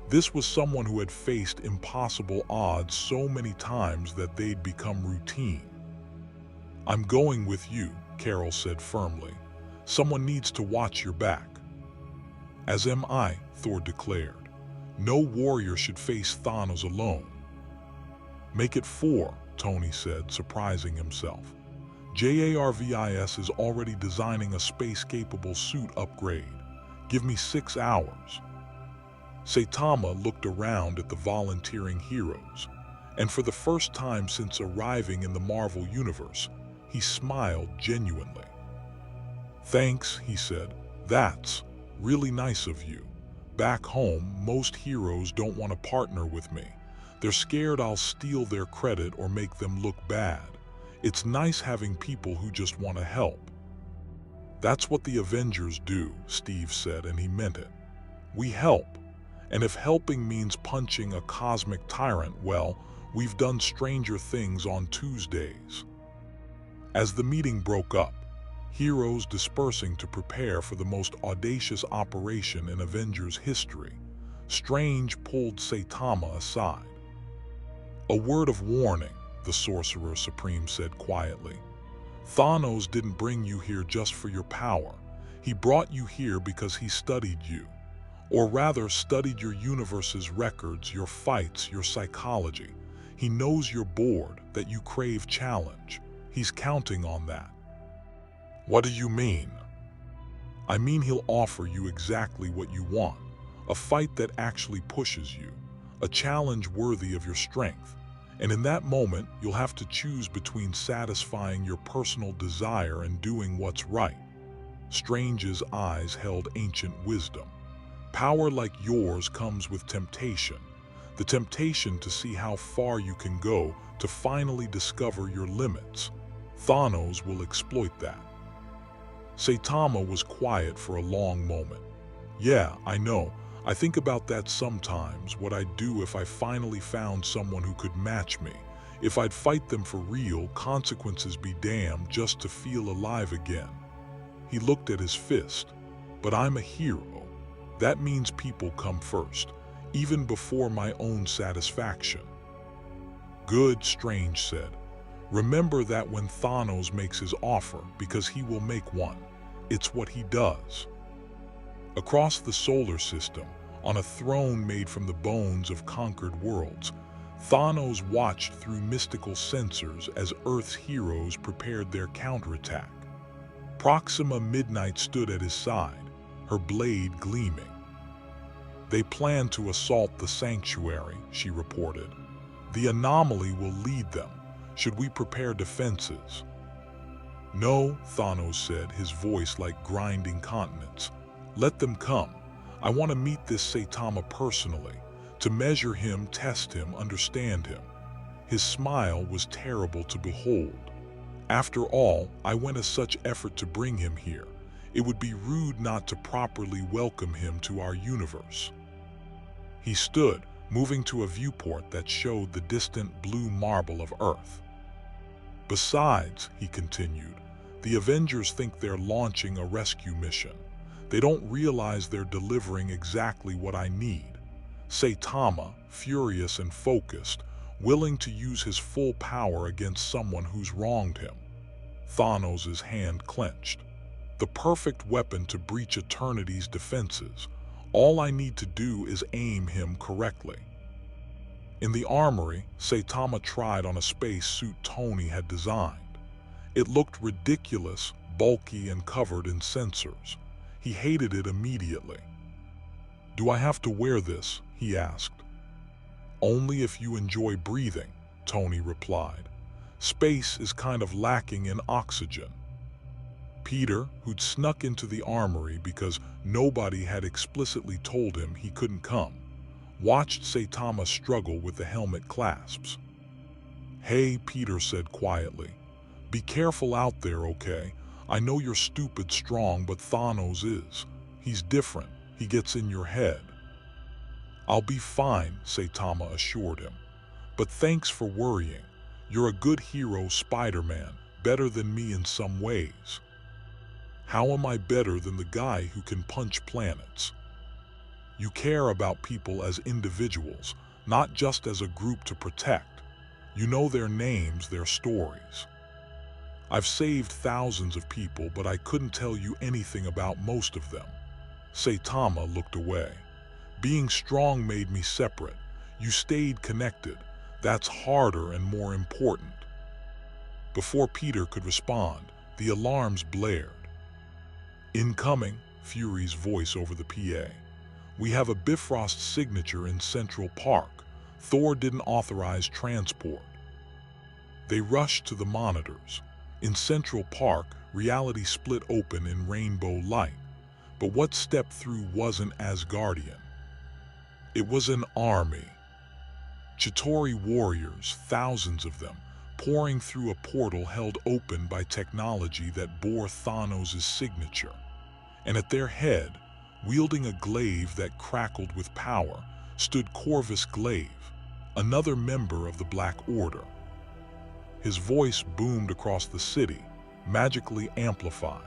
This was someone who had faced impossible odds so many times that they'd become routine. I'm going with you, Carol said firmly. Someone needs to watch your back. As am I, Thor declared. No warrior should face Thanos alone. Make it 4, Tony said, surprising himself. Jarvis is already designing a space-capable suit upgrade. Give me 6 hours. Saitama looked around at the volunteering heroes, and for the first time since arriving in the Marvel Universe, he smiled genuinely. Thanks, he said. That's really nice of you. Back home, most heroes don't want to partner with me. They're scared I'll steal their credit or make them look bad. It's nice having people who just want to help. That's what the Avengers do, Steve said, and he meant it. We help. And if helping means punching a cosmic tyrant, well, we've done stranger things on Tuesdays. As the meeting broke up, heroes dispersing to prepare for the most audacious operation in Avengers history, Strange pulled Saitama aside. A word of warning, the Sorcerer Supreme said quietly. Thanos didn't bring you here just for your power. He brought you here because he studied you. Or rather, studied your universe's records, your fights, your psychology. He knows you're bored, that you crave challenge. He's counting on that. What do you mean? I mean he'll offer you exactly what you want. A fight that actually pushes you. A challenge worthy of your strength. And in that moment, you'll have to choose between satisfying your personal desire and doing what's right. Strange's eyes held ancient wisdom. Power like yours comes with temptation. The temptation to see how far you can go, to finally discover your limits. Thanos will exploit that. Saitama was quiet for a long moment. Yeah, I know. I think about that sometimes, what I'd do if I finally found someone who could match me. If I'd fight them for real, consequences be damned, just to feel alive again. He looked at his fist. But I'm a hero. That means people come first, even before my own satisfaction. Good, Strange said. Remember that when Thanos makes his offer, because he will make one. It's what he does. Across the solar system, on a throne made from the bones of conquered worlds, Thanos watched through mystical sensors as Earth's heroes prepared their counterattack. Proxima Midnight stood at his side, her blade gleaming. They plan to assault the sanctuary, she reported. The anomaly will lead them. Should we prepare defenses? No, Thanos said, his voice like grinding continents. Let them come. I want to meet this Saitama personally, to measure him, test him, understand him. His smile was terrible to behold. After all, I went to such effort to bring him here. It would be rude not to properly welcome him to our universe. He stood, moving to a viewport that showed the distant blue marble of Earth. Besides, he continued, the Avengers think they're launching a rescue mission. They don't realize they're delivering exactly what I need. Saitama, furious and focused, willing to use his full power against someone who's wronged him. Thanos' hand clenched. The perfect weapon to breach eternity's defenses. All I need to do is aim him correctly. In the armory, Saitama tried on a space suit Tony had designed. It looked ridiculous, bulky, and covered in sensors. He hated it immediately. Do I have to wear this? He asked. Only if you enjoy breathing, Tony replied. Space is kind of lacking in oxygen. Peter, who'd snuck into the armory because nobody had explicitly told him he couldn't come, watched Saitama struggle with the helmet clasps. Hey, Peter said quietly. Be careful out there, okay? I know you're stupid strong, but Thanos is. He's different. He gets in your head. I'll be fine, Saitama assured him. But thanks for worrying. You're a good hero, Spider-Man, better than me in some ways. How am I better than the guy who can punch planets? You care about people as individuals, not just as a group to protect. You know their names, their stories. I've saved thousands of people, but I couldn't tell you anything about most of them. Saitama looked away. Being strong made me separate. You stayed connected. That's harder and more important. Before Peter could respond, the alarms blared. Incoming, Fury's voice over the PA. We have a Bifrost signature in Central Park. Thor didn't authorize transport. They rushed to the monitors. In Central Park, reality split open in rainbow light. But what stepped through wasn't Asgardian. It was an army. Chitauri warriors, thousands of them, pouring through a portal held open by technology that bore Thanos' signature. And at their head, wielding a glaive that crackled with power, stood Corvvis Glaive, another member of the Black Order. His voice boomed across the city, magically amplified.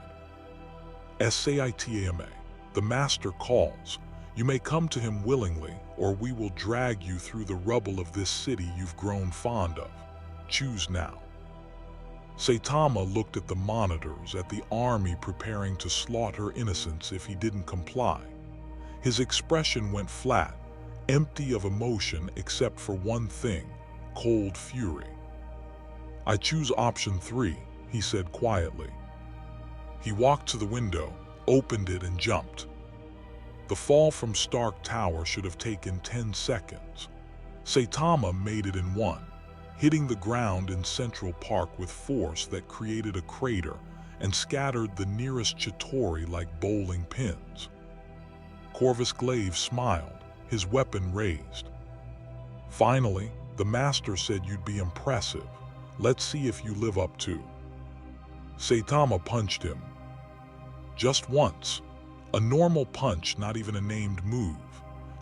S.H.I.E.L.D, the Master calls. You may come to him willingly, or we will drag you through the rubble of this city you've grown fond of. Choose now. Saitama looked at the monitors, at the army preparing to slaughter innocents if he didn't comply. His expression went flat, empty of emotion except for one thing: cold fury. "I choose option 3, he said quietly. He walked to the window, opened it, and jumped. The fall from Stark Tower should have taken 10 seconds. Saitama made it in 1, hitting the ground in Central Park with force that created a crater and scattered the nearest Chitauri like bowling pins. Corvvis Glaive smiled, his weapon raised. "Finally, the master said you'd be impressive. Let's see if you live up to." Saitama punched him. Just once. A normal punch, not even a named move.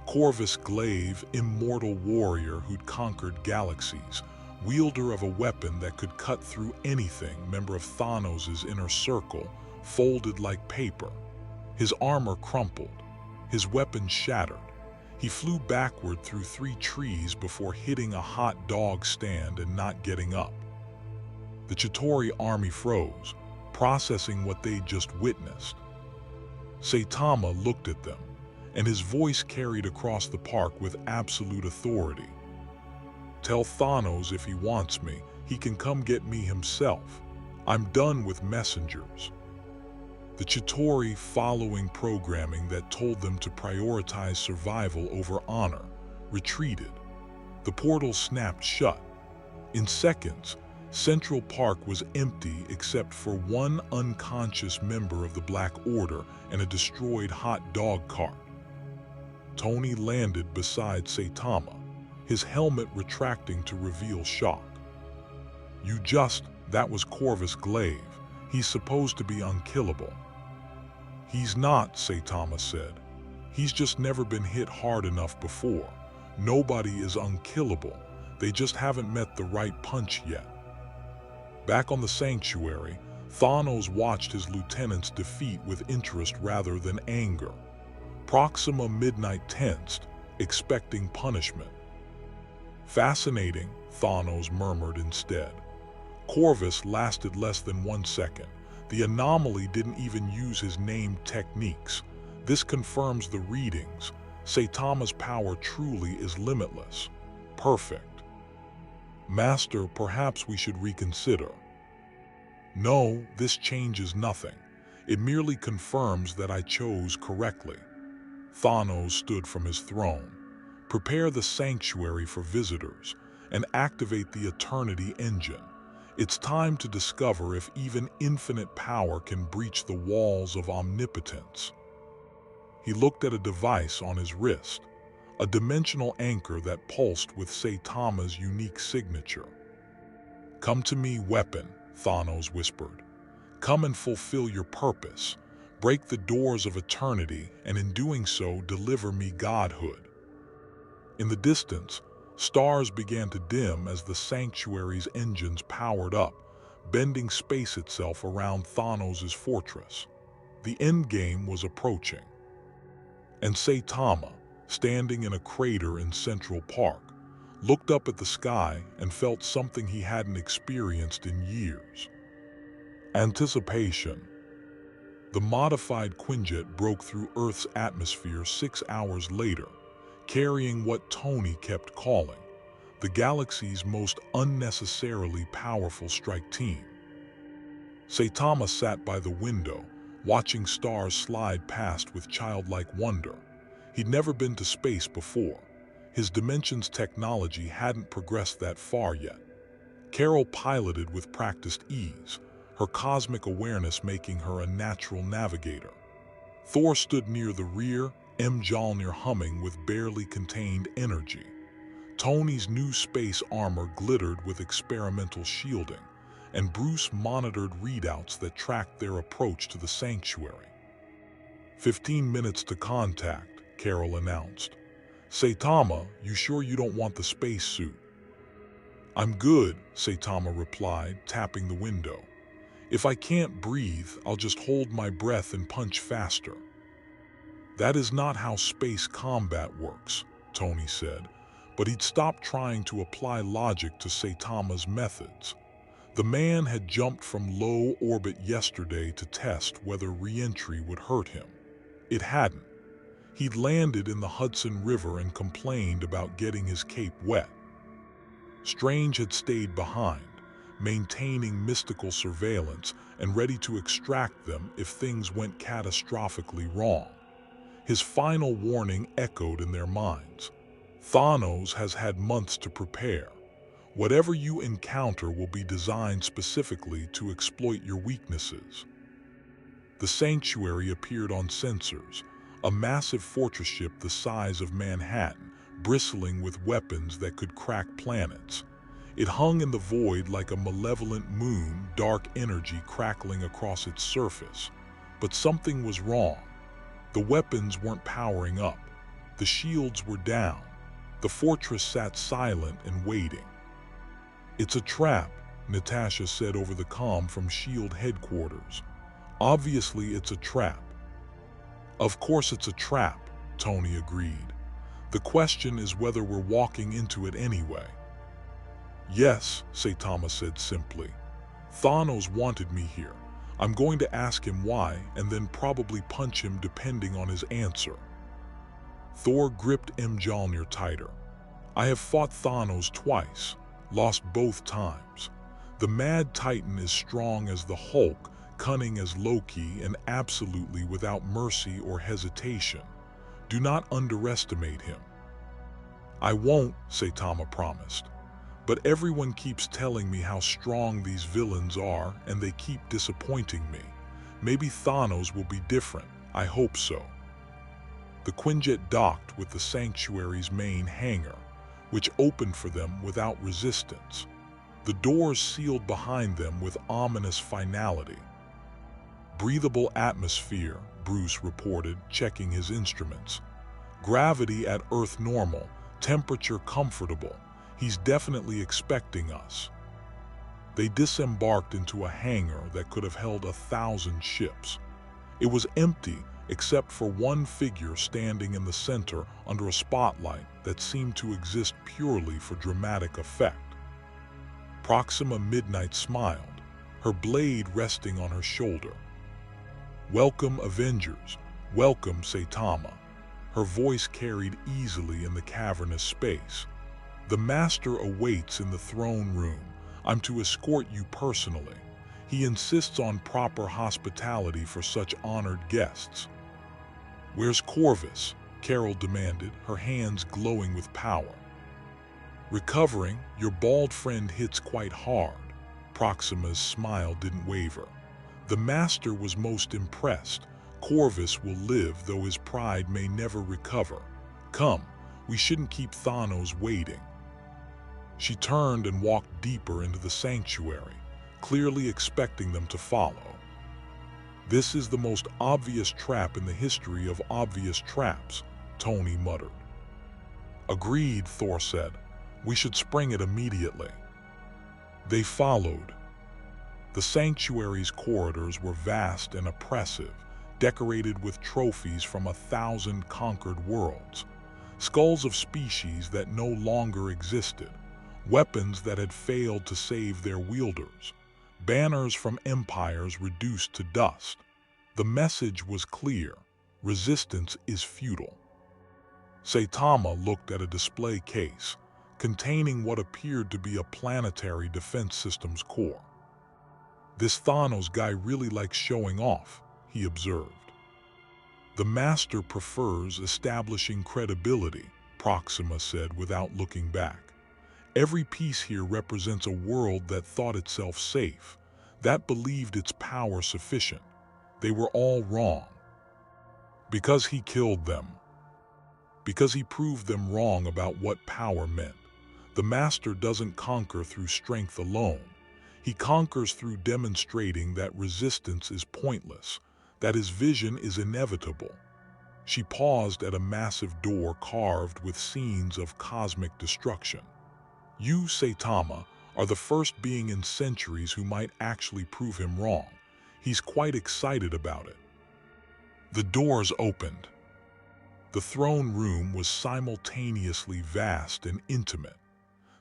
Corvvis Glaive, immortal warrior who'd conquered galaxies, wielder of a weapon that could cut through anything, member of Thanos' inner circle, folded like paper. His armor crumpled, his weapon shattered. He flew backward through 3 trees before hitting a hot dog stand and not getting up. The Chitauri army froze, processing what they'd just witnessed. Saitama looked at them, and his voice carried across the park with absolute authority. "Tell Thanos if he wants me, he can come get me himself. I'm done with messengers." The Chitauri, following programming that told them to prioritize survival over honor, retreated. The portal snapped shut. In seconds, Central Park was empty except for one unconscious member of the Black Order and a destroyed hot dog cart. Tony landed beside Saitama, his helmet retracting to reveal shock. That was Corvvis Glaive. He's supposed to be unkillable." "He's not," Saitama said. "He's just never been hit hard enough before. Nobody is unkillable. They just haven't met the right punch yet." Back on the sanctuary, Thanos watched his lieutenant's defeat with interest rather than anger. Proxima Midnight tensed, expecting punishment. "Fascinating," Thanos murmured instead. Corvus lasted less than 1 second. The anomaly didn't even use his named techniques. This confirms the readings. Saitama's power truly is limitless. Perfect. "Master, perhaps we should reconsider." "No, this changes nothing. It merely confirms that I chose correctly." Thanos stood from his throne. "Prepare the sanctuary for visitors and activate the Eternity engine. It's time to discover if even infinite power can breach the walls of omnipotence." He looked at a device on his wrist, a dimensional anchor that pulsed with Saitama's unique signature. "Come to me, weapon," Thanos whispered. "Come and fulfill your purpose. Break the doors of eternity, and in doing so, deliver me godhood." In the distance, stars began to dim as the sanctuary's engines powered up, bending space itself around Thanos' fortress. The endgame was approaching. And Saitama, standing in a crater in Central Park, looked up at the sky and felt something he hadn't experienced in years. Anticipation. The modified Quinjet broke through Earth's atmosphere 6 hours later, carrying what Tony kept calling the galaxy's most unnecessarily powerful strike team. Saitama sat by the window, watching stars slide past with childlike wonder. He'd never been to space before. His dimension's technology hadn't progressed that far yet. Carol piloted with practiced ease, her cosmic awareness making her a natural navigator. Thor stood near the rear, Mjolnir humming with barely contained energy. Tony's new space armor glittered with experimental shielding, and Bruce monitored readouts that tracked their approach to the sanctuary. 15 minutes to contact, Carol announced. Saitama, you sure you don't want the spacesuit? I'm good, Saitama replied, tapping the window. If I can't breathe, I'll just hold my breath and punch faster. That is not how space combat works, Tony said, but he'd stopped trying to apply logic to Saitama's methods. The man had jumped from low orbit yesterday to test whether re-entry would hurt him. It hadn't. He'd landed in the Hudson River and complained about getting his cape wet. Strange had stayed behind, maintaining mystical surveillance and ready to extract them if things went catastrophically wrong. His final warning echoed in their minds. Thanos has had months to prepare. Whatever you encounter will be designed specifically to exploit your weaknesses. The sanctuary appeared on sensors, a massive fortress ship the size of Manhattan, bristling with weapons that could crack planets. It hung in the void like a malevolent moon, dark energy crackling across its surface. But something was wrong. The weapons weren't powering up. The shields were down. The fortress sat silent and waiting. "It's a trap," Natasha said over the comm from S.H.I.E.L.D. headquarters. "Obviously it's a trap." "Of course it's a trap," Tony agreed. "The question is whether we're walking into it anyway." "Yes," Saitama said simply. "Thanos wanted me here. I'm going to ask him why and then probably punch him depending on his answer." Thor gripped Mjolnir tighter. "I have fought Thanos twice, lost both times. The Mad Titan is strong as the Hulk, cunning as Loki, and absolutely without mercy or hesitation. Do not underestimate him." "I won't," Saitama promised. "But everyone keeps telling me how strong these villains are, and they keep disappointing me. Maybe Thanos will be different. I hope so." The Quinjet docked with the Sanctuary's main hangar, which opened for them without resistance. The doors sealed behind them with ominous finality. "Breathable atmosphere," Bruce reported, checking his instruments. "Gravity at Earth normal, temperature comfortable. He's definitely expecting us." They disembarked into a hangar that could have held 1,000 ships. It was empty except for one figure standing in the center under a spotlight that seemed to exist purely for dramatic effect. Proxima Midnight smiled, her blade resting on her shoulder. "Welcome, Avengers. Welcome, Saitama." Her voice carried easily in the cavernous space. "The Master awaits in the throne room. I'm to escort you personally. He insists on proper hospitality for such honored guests." "Where's Corvvis?" Carol demanded, her hands glowing with power. "Recovering. Your bald friend hits quite hard." Proxima's smile didn't waver. "The Master was most impressed. Corvvis will live, though his pride may never recover. Come, we shouldn't keep Thanos waiting." She turned and walked deeper into the sanctuary, clearly expecting them to follow. "This is the most obvious trap in the history of obvious traps," Tony muttered. "Agreed," Thor said. "We should spring it immediately." They followed. The sanctuary's corridors were vast and oppressive, decorated with trophies from 1,000 conquered worlds, skulls of species that no longer existed, weapons that had failed to save their wielders, banners from empires reduced to dust. The message was clear: resistance is futile. Saitama looked at a display case, containing what appeared to be a planetary defense system's core. "This Thanos guy really likes showing off," he observed. "The Master prefers establishing credibility," Proxima said without looking back. "Every piece here represents a world that thought itself safe, that believed its power sufficient. They were all wrong. Because he killed them. Because he proved them wrong about what power meant. The Master doesn't conquer through strength alone. He conquers through demonstrating that resistance is pointless, that his vision is inevitable." She paused at a massive door carved with scenes of cosmic destruction. "You, Saitama, are the first being in centuries who might actually prove him wrong. He's quite excited about it." The doors opened. The throne room was simultaneously vast and intimate.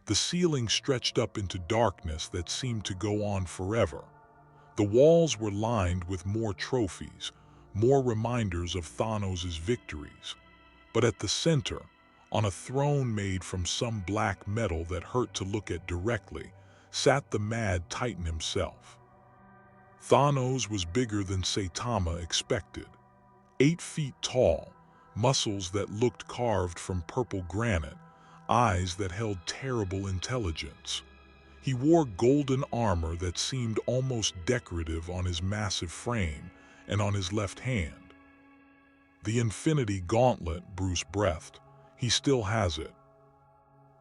The ceiling stretched up into darkness that seemed to go on forever. The walls were lined with more trophies, more reminders of Thanos' victories. But at the center, on a throne made from some black metal that hurt to look at directly, sat the mad Titan himself. Thanos was bigger than Saitama expected. 8 feet tall, muscles that looked carved from purple granite, eyes that held terrible intelligence. He wore golden armor that seemed almost decorative on his massive frame and on his left hand. The Infinity Gauntlet, Bruce breathed. He still has it.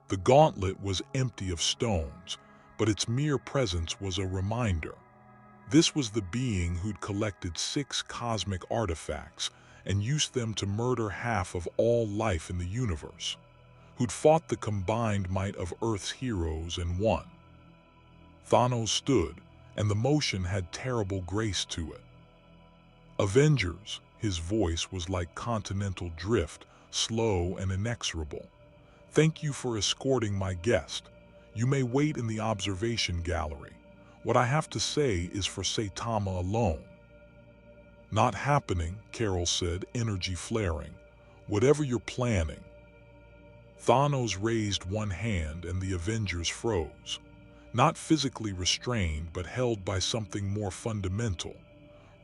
The gauntlet was empty of stones, but its mere presence was a reminder. This was the being who'd collected 6 cosmic artifacts and used them to murder half of all life in the universe, who'd fought the combined might of Earth's heroes and won. Thanos stood, and the motion had terrible grace to it. Avengers, his voice was like continental drift, slow and inexorable. Thank you for escorting my guest. You may wait in the observation gallery. What I have to say is for Saitama alone. Not happening, Carol said, energy flaring. Whatever you're planning. Thanos raised one hand and the Avengers froze. Not physically restrained, but held by something more fundamental.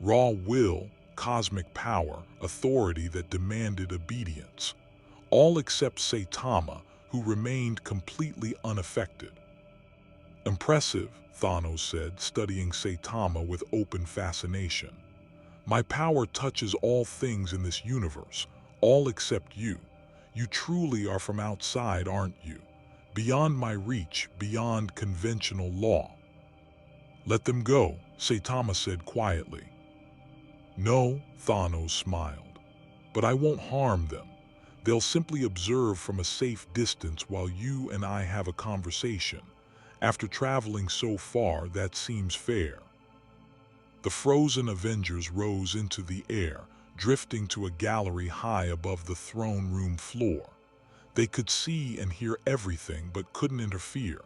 Raw will, cosmic power, authority that demanded obedience. All except Saitama, who remained completely unaffected. Impressive, Thanos said, studying Saitama with open fascination. My power touches all things in this universe, all except you. You truly are from outside, aren't you? Beyond my reach, beyond conventional law. Let them go, Saitama said quietly. No, Thanos smiled. But I won't harm them. They'll simply observe from a safe distance while you and I have a conversation. After traveling so far, that seems fair. The frozen Avengers rose into the air, drifting to a gallery high above the throne room floor. They could see and hear everything but couldn't interfere.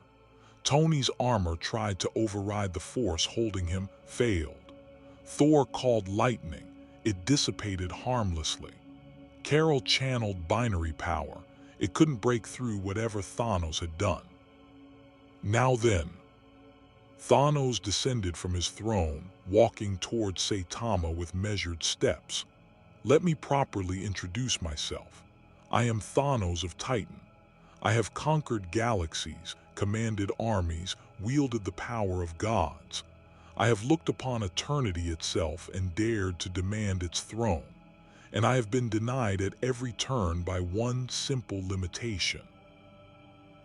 Tony's armor tried to override the force holding him, failed. Thor called lightning. It dissipated harmlessly. Carol channeled binary power. It couldn't break through whatever Thanos had done. Now then, Thanos descended from his throne, walking towards Saitama with measured steps. Let me properly introduce myself. I am Thanos of Titan. I have conquered galaxies, commanded armies, wielded the power of gods. I have looked upon eternity itself and dared to demand its throne. And I have been denied at every turn by one simple limitation.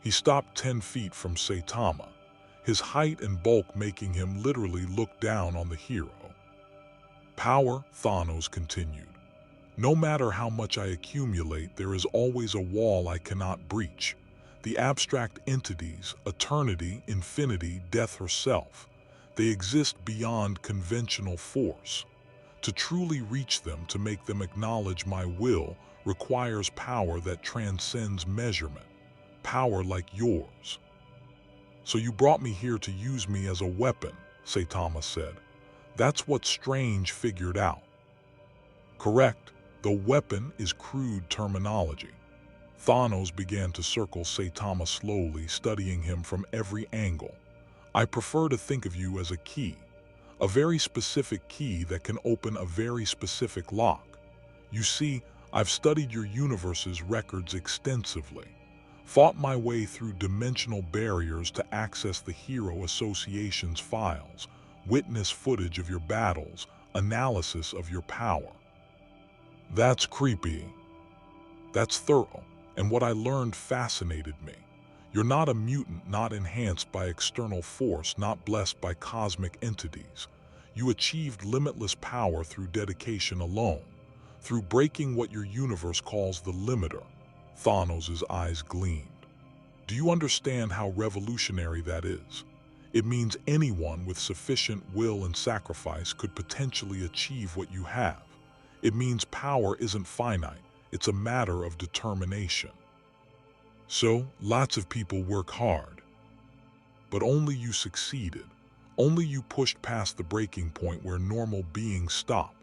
He stopped 10 feet from Saitama, his height and bulk making him literally look down on the hero. Power, Thanos continued. No matter how much I accumulate, there is always a wall I cannot breach. The abstract entities, eternity, infinity, death herself, they exist beyond conventional force. To truly reach them, to make them acknowledge my will, requires power that transcends measurement, power like yours. So you brought me here to use me as a weapon, Saitama said. That's what Strange figured out. Correct, the weapon is crude terminology. Thanos began to circle Saitama slowly, studying him from every angle. I prefer to think of you as a key. A very specific key that can open a very specific lock. You see, I've studied your universe's records extensively, fought my way through dimensional barriers to access the Hero Association's files, witness footage of your battles, analysis of your power. That's creepy. That's thorough, and what I learned fascinated me. You're not a mutant, not enhanced by external force, not blessed by cosmic entities. You achieved limitless power through dedication alone, through breaking what your universe calls the limiter. Thanos' eyes gleamed. Do you understand how revolutionary that is? It means anyone with sufficient will and sacrifice could potentially achieve what you have. It means power isn't finite, it's a matter of determination. So, lots of people work hard. But only you succeeded. Only you pushed past the breaking point where normal beings stop,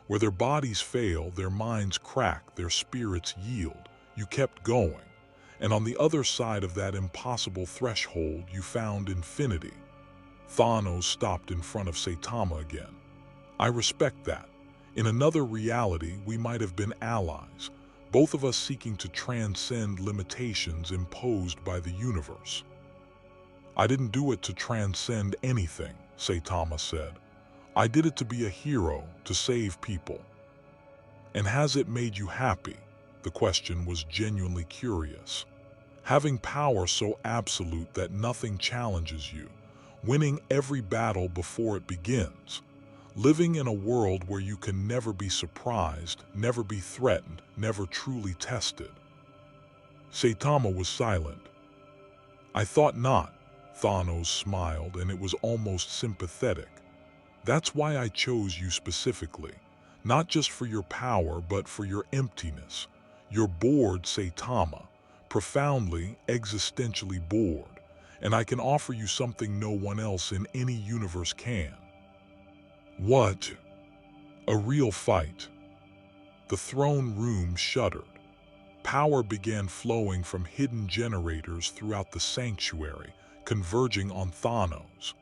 Where their bodies fail, their minds crack, their spirits yield. You kept going. And on the other side of that impossible threshold, you found infinity. Thanos stopped in front of Saitama again. I respect that. In another reality, we might have been allies, both of us seeking to transcend limitations imposed by the universe. I didn't do it to transcend anything, Saitama said. I did it to be a hero, to save people. And has it made you happy? The question was genuinely curious. Having power so absolute that nothing challenges you, winning every battle before it begins, living in a world where you can never be surprised, never be threatened, never truly tested. Saitama was silent. I thought not, Thanos smiled, and it was almost sympathetic. That's why I chose you specifically, not just for your power, but for your emptiness. You're bored, Saitama, profoundly, existentially bored, and I can offer you something no one else in any universe can. What? A real fight. The throne room shuddered. Power began flowing from hidden generators throughout the sanctuary, converging on Thanos.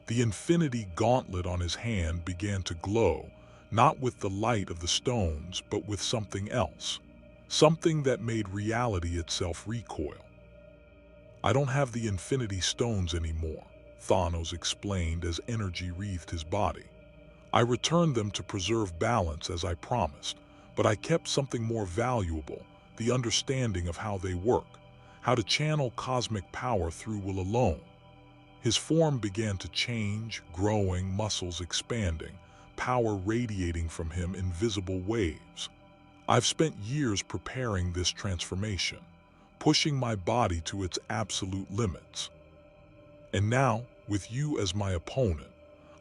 The infinity gauntlet on his hand began to glow, not with the light of the stones, but with something else. Something that made reality itself recoil. I don't have the infinity stones anymore, Thanos explained as energy wreathed his body. I returned them to preserve balance as I promised, but I kept something more valuable, the understanding of how they work, how to channel cosmic power through will alone. His form began to change, growing, muscles expanding, power radiating from him in visible waves. I've spent years preparing this transformation, pushing my body to its absolute limits. And now, with you as my opponent,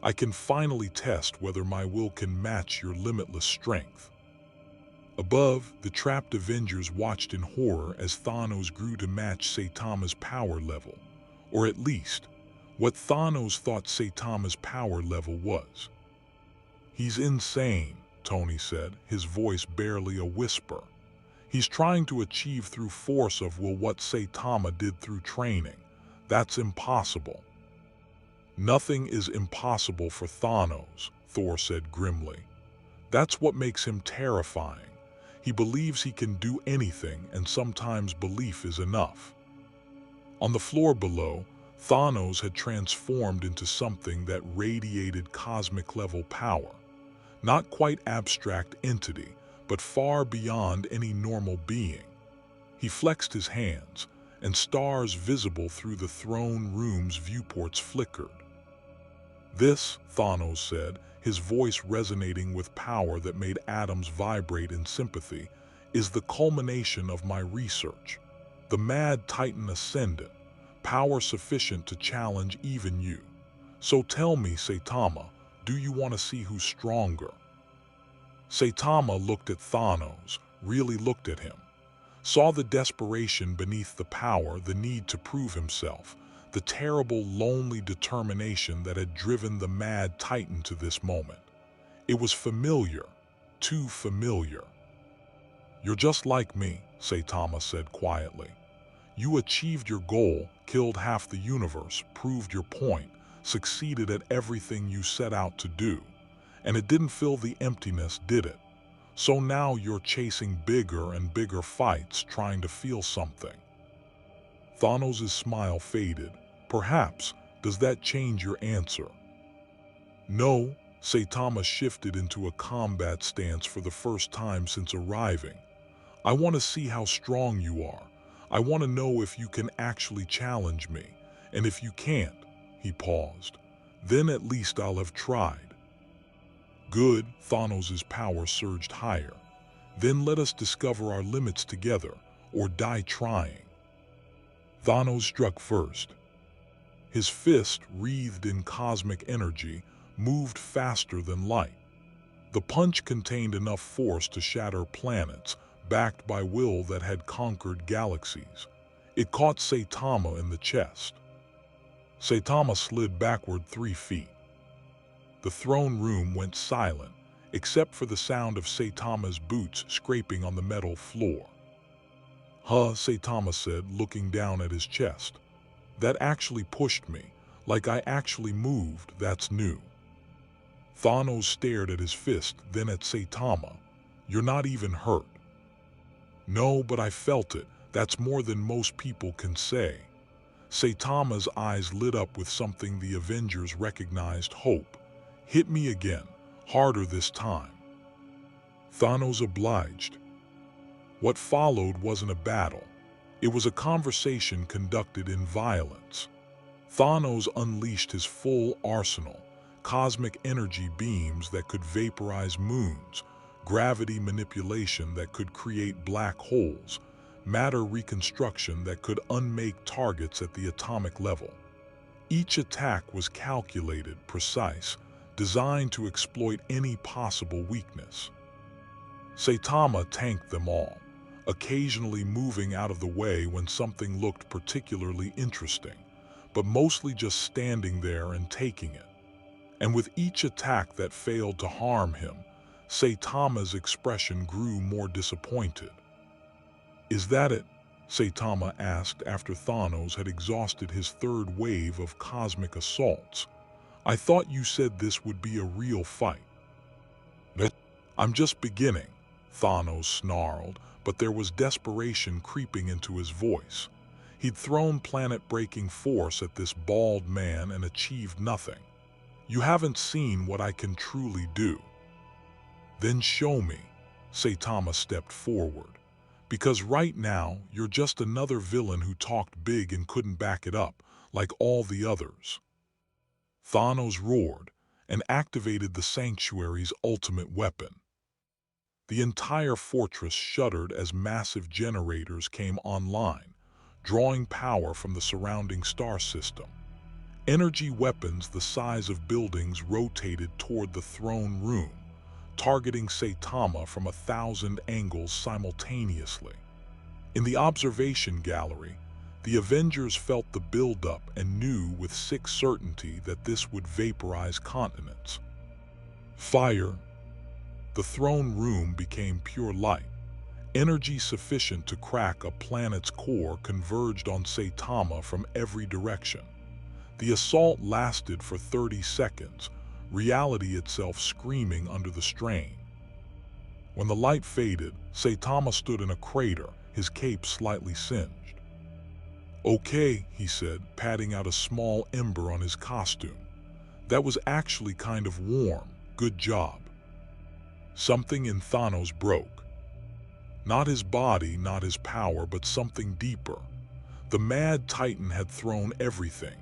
I can finally test whether my will can match your limitless strength. Above, the trapped Avengers watched in horror as Thanos grew to match Saitama's power level, or at least, what Thanos thought Saitama's power level was. He's insane, Tony said, his voice barely a whisper. He's trying to achieve through force of will what Saitama did through training. That's impossible. Nothing is impossible for Thanos, Thor said grimly. That's what makes him terrifying. He believes he can do anything, and sometimes belief is enough. On the floor below, Thanos had transformed into something that radiated cosmic-level power. Not quite abstract entity, but far beyond any normal being. He flexed his hands, and stars visible through the throne room's viewports flickered. This, Thanos said, his voice resonating with power that made atoms vibrate in sympathy, is the culmination of my research. The Mad Titan Ascendant, power sufficient to challenge even you. So tell me, Saitama, do you want to see who's stronger? Saitama looked at Thanos, really looked at him. Saw the desperation beneath the power, the need to prove himself, the terrible, lonely determination that had driven the Mad Titan to this moment. It was familiar, too familiar. You're just like me, Saitama said quietly. You achieved your goal, killed half the universe, proved your point, succeeded at everything you set out to do. And it didn't fill the emptiness, did it? So now you're chasing bigger and bigger fights, trying to feel something. Thanos' smile faded. Perhaps, does that change your answer? No, Saitama shifted into a combat stance for the first time since arriving. I want to see how strong you are. I want to know if you can actually challenge me. And if you can't, he paused, then at least I'll have tried. Good, Thanos' power surged higher. Then let us discover our limits together, or die trying. Thanos struck first. His fist, wreathed in cosmic energy, moved faster than light. The punch contained enough force to shatter planets, backed by will that had conquered galaxies. It caught Saitama in the chest. Saitama slid backward 3 feet. The throne room went silent, except for the sound of Saitama's boots scraping on the metal floor. Huh, Saitama said, looking down at his chest. That actually pushed me. Like I actually moved, that's new. Thanos stared at his fist, then at Saitama. You're not even hurt. No, but I felt it. That's more than most people can say. Saitama's eyes lit up with something the Avengers recognized: hope. Hit me again, harder this time. Thanos obliged. What followed wasn't a battle. It was a conversation conducted in violence. Thanos unleashed his full arsenal: cosmic energy beams that could vaporize moons, gravity manipulation that could create black holes, matter reconstruction that could unmake targets at the atomic level. Each attack was calculated, precise, designed to exploit any possible weakness. Saitama tanked them all, occasionally moving out of the way when something looked particularly interesting, but mostly just standing there and taking it. And with each attack that failed to harm him, Saitama's expression grew more disappointed. Is that it? Saitama asked after Thanos had exhausted his third wave of cosmic assaults. I thought you said this would be a real fight. I'm just beginning, Thanos snarled, but there was desperation creeping into his voice. He'd thrown planet-breaking force at this bald man and achieved nothing. You haven't seen what I can truly do. Then show me. Saitama stepped forward. Because right now, you're just another villain who talked big and couldn't back it up, like all the others. Thanos roared and activated the Sanctuary's ultimate weapon. The entire fortress shuddered as massive generators came online, drawing power from the surrounding star system. Energy weapons the size of buildings rotated toward the throne room, targeting Saitama from 1,000 angles simultaneously. In the observation gallery, the Avengers felt the buildup and knew with sick certainty that this would vaporize continents. Fire. The throne room became pure light. Energy sufficient to crack a planet's core converged on Saitama from every direction. The assault lasted for 30 seconds, reality itself screaming under the strain. When the light faded, Saitama stood in a crater, his cape slightly singed. Okay, he said, patting out a small ember on his costume. That was actually kind of warm. Good job. Something in Thanos broke. Not his body, not his power, but something deeper. The mad Titan had thrown everything: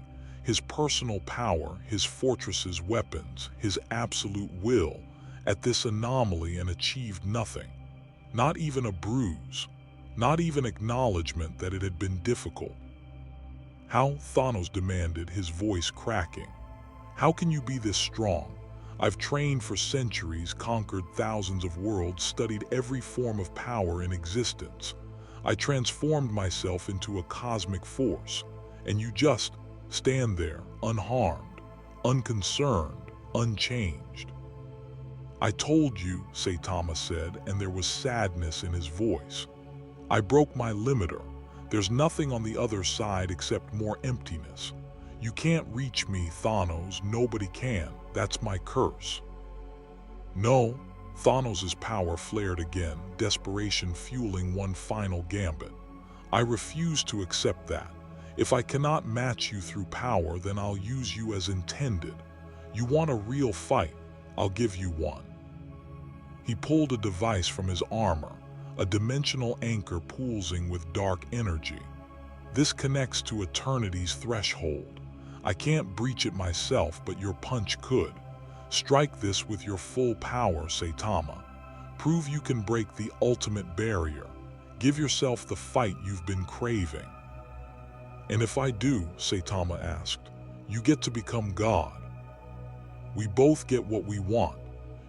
his personal power, his fortress's weapons, his absolute will, at this anomaly and achieved nothing. Not even a bruise. Not even acknowledgement that it had been difficult. How? Thanos demanded, his voice cracking. How can you be this strong? I've trained for centuries, conquered thousands of worlds, studied every form of power in existence. I transformed myself into a cosmic force, and you just stand there, unharmed, unconcerned, unchanged. I told you, Saitama said, and there was sadness in his voice. I broke my limiter. There's nothing on the other side except more emptiness. You can't reach me, Thanos. Nobody can. That's my curse. No. Thanos' power flared again, desperation fueling one final gambit. I refuse to accept that. If I cannot match you through power, then I'll use you as intended. You want a real fight? I'll give you one. He pulled a device from his armor, a dimensional anchor pulsing with dark energy. This connects to eternity's threshold. I can't breach it myself, but your punch could. Strike this with your full power, Saitama. Prove you can break the ultimate barrier. Give yourself the fight you've been craving. And if I do, Saitama asked, you get to become God. We both get what we want.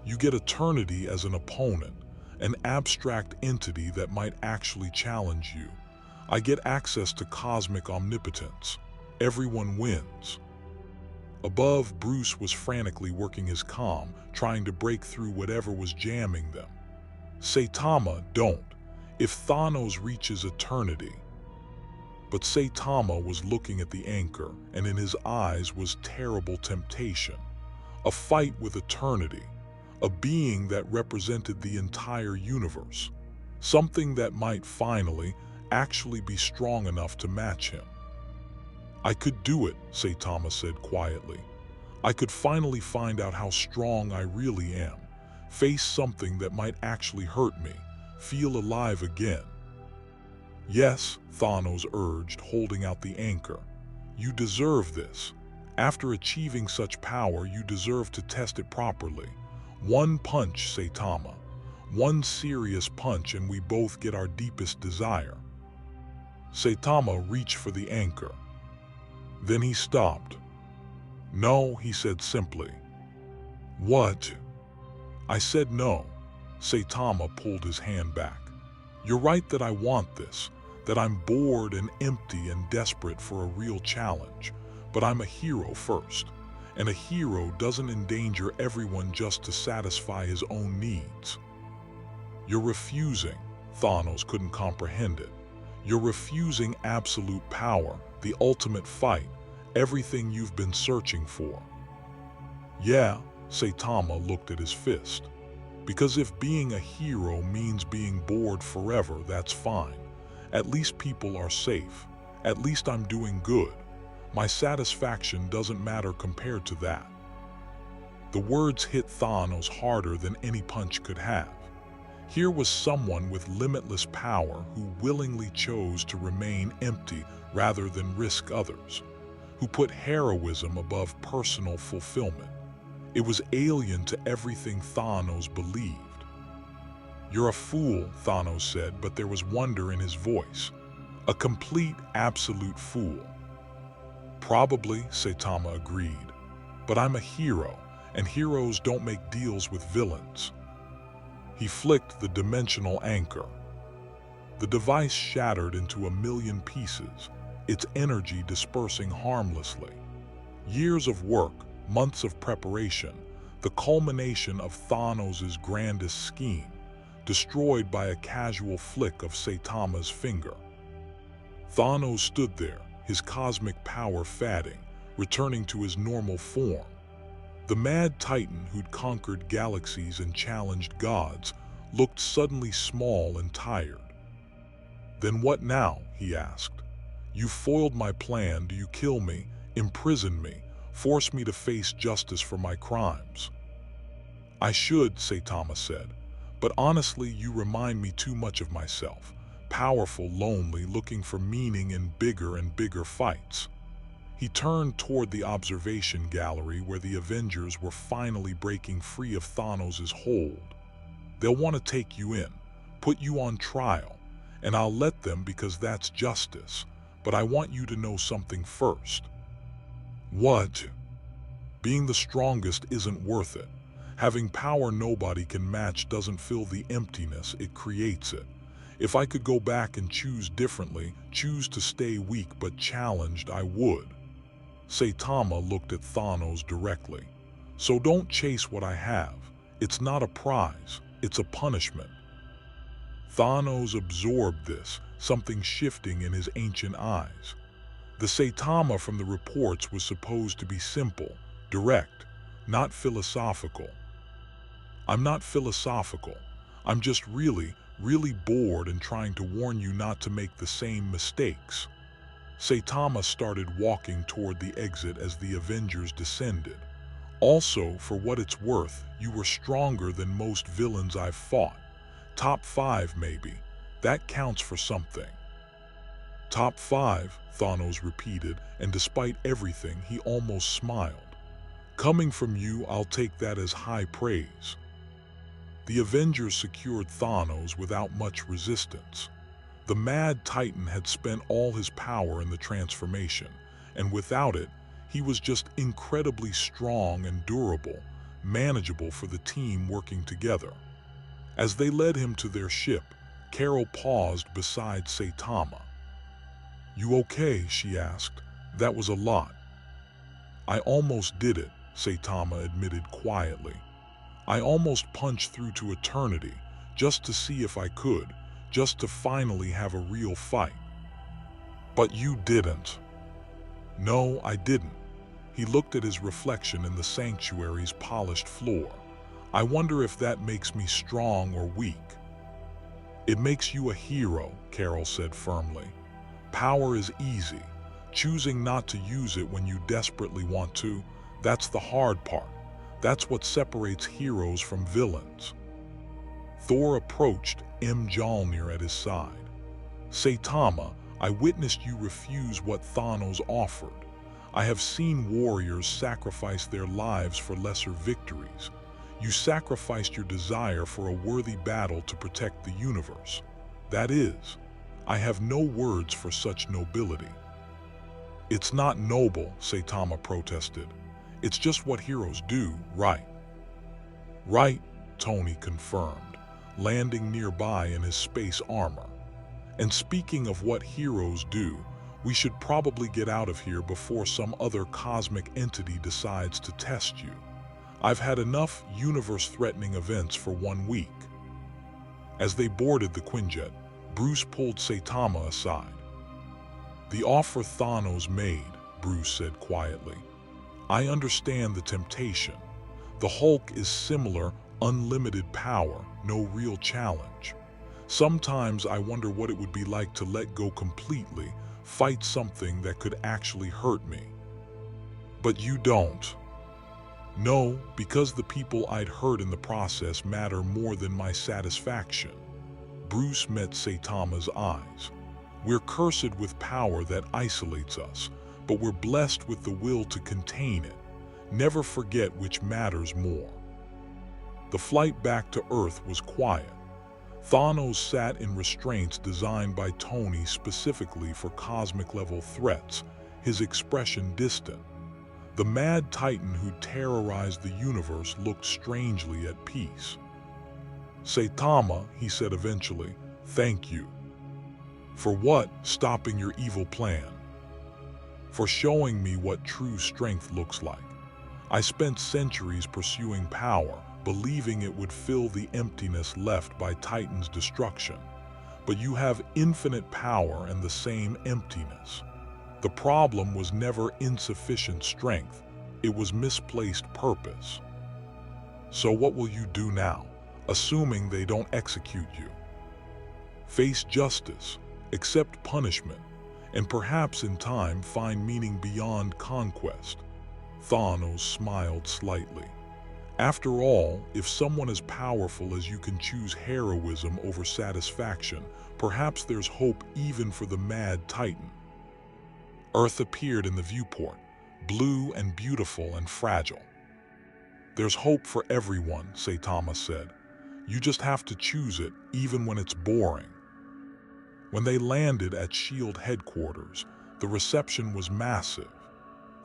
You get eternity as an opponent, an abstract entity that might actually challenge you. I get access to cosmic omnipotence. Everyone wins. Above, Bruce was frantically working his comm, trying to break through whatever was jamming them. Saitama, don't. If Thanos reaches eternity. But Saitama was looking at the anchor, and in his eyes was terrible temptation. A fight with eternity. A being that represented the entire universe. Something that might finally, actually be strong enough to match him. I could do it, Saitama said quietly. I could finally find out how strong I really am. Face something that might actually hurt me. Feel alive again. Yes, Thanos urged, holding out the anchor. You deserve this. After achieving such power, you deserve to test it properly. One punch, Saitama. One serious punch and we both get our deepest desire. Saitama reached for the anchor. Then he stopped. No, he said simply. What? I said no. Saitama pulled his hand back. You're right that I want this, that I'm bored and empty and desperate for a real challenge, but I'm a hero first, and a hero doesn't endanger everyone just to satisfy his own needs. You're refusing. Thanos couldn't comprehend it. You're refusing absolute power, the ultimate fight, everything you've been searching for. Yeah, Saitama looked at his fist. Because if being a hero means being bored forever, that's fine. At least people are safe. At least I'm doing good. My satisfaction doesn't matter compared to that. The words hit Thanos harder than any punch could have. Here was someone with limitless power who willingly chose to remain empty rather than risk others, who put heroism above personal fulfillment. It was alien to everything Thanos believed. You're a fool, Thanos said, but there was wonder in his voice. A complete, absolute fool. Probably, Saitama agreed. But I'm a hero, and heroes don't make deals with villains. He flicked the dimensional anchor. The device shattered into a million pieces, its energy dispersing harmlessly. Years of work, months of preparation, the culmination of Thanos' grandest scheme, destroyed by a casual flick of Saitama's finger. Thanos stood there, his cosmic power fading, returning to his normal form. The mad titan who'd conquered galaxies and challenged gods looked suddenly small and tired. Then what now? He asked. You foiled my plan. Do you kill me, imprison me, force me to face justice for my crimes? I should, Saitama said, but honestly you remind me too much of myself, powerful, lonely, looking for meaning in bigger and bigger fights. He turned toward the observation gallery where the Avengers were finally breaking free of Thanos' hold. They'll want to take you in, put you on trial, and I'll let them because that's justice. But I want you to know something first. What? Being the strongest isn't worth it. Having power nobody can match doesn't fill the emptiness, it creates it. If I could go back and choose differently, choose to stay weak but challenged, I would. Saitama looked at Thanos directly. So don't chase what I have. It's not a prize, it's a punishment. Thanos absorbed this, something shifting in his ancient eyes. The Saitama from the reports was supposed to be simple, direct, not philosophical. I'm not philosophical. I'm just really bored and trying to warn you not to make the same mistakes. Saitama started walking toward the exit as the Avengers descended. Also, for what it's worth, you were stronger than most villains I've fought. Top 5 maybe. That counts for something. Top 5, Thanos repeated, and despite everything, he almost smiled. Coming from you, I'll take that as high praise. The Avengers secured Thanos without much resistance. The Mad Titan had spent all his power in the transformation, and without it, he was just incredibly strong and durable, manageable for the team working together. As they led him to their ship, Carol paused beside Saitama. You okay? She asked. That was a lot. I almost did it, Saitama admitted quietly. I almost punched through to eternity, just to see if I could, just to finally have a real fight. But you didn't. No, I didn't. He looked at his reflection in the sanctuary's polished floor. I wonder if that makes me strong or weak. It makes you a hero, Carol said firmly. Power is easy. Choosing not to use it when you desperately want to, that's the hard part. That's what separates heroes from villains. Thor approached Mjolnir at his side. Saitama, I witnessed you refuse what Thanos offered. I have seen warriors sacrifice their lives for lesser victories. You sacrificed your desire for a worthy battle to protect the universe. That is, I have no words for such nobility. It's not noble, Saitama protested. It's just what heroes do, right? Right, Tony confirmed, landing nearby in his space armor. And speaking of what heroes do, we should probably get out of here before some other cosmic entity decides to test you. I've had enough universe-threatening events for 1 week. As they boarded the Quinjet, Bruce pulled Saitama aside. The offer Thanos made, Bruce said quietly. I understand the temptation. The Hulk is similar, unlimited power, no real challenge. Sometimes I wonder what it would be like to let go completely, fight something that could actually hurt me. But you don't. No, because the people I'd hurt in the process matter more than my satisfaction. Bruce met Saitama's eyes. We're cursed with power that isolates us, but we're blessed with the will to contain it. Never forget which matters more. The flight back to Earth was quiet. Thanos sat in restraints designed by Tony specifically for cosmic-level threats, his expression distant. The mad titan who terrorized the universe looked strangely at peace. Saitama, he said eventually, thank you. For what? Stopping your evil plan. For showing me what true strength looks like. I spent centuries pursuing power, believing it would fill the emptiness left by Titan's destruction. But you have infinite power and the same emptiness. The problem was never insufficient strength, it was misplaced purpose. So what will you do now, assuming they don't execute you? Face justice, accept punishment, and perhaps in time find meaning beyond conquest. Thanos smiled slightly. After all, if someone as powerful as you can choose heroism over satisfaction, perhaps there's hope even for the mad titan. Earth appeared in the viewport, blue and beautiful and fragile. There's hope for everyone, Saitama said. You just have to choose it, even when it's boring. When they landed at S.H.I.E.L.D. headquarters, the reception was massive.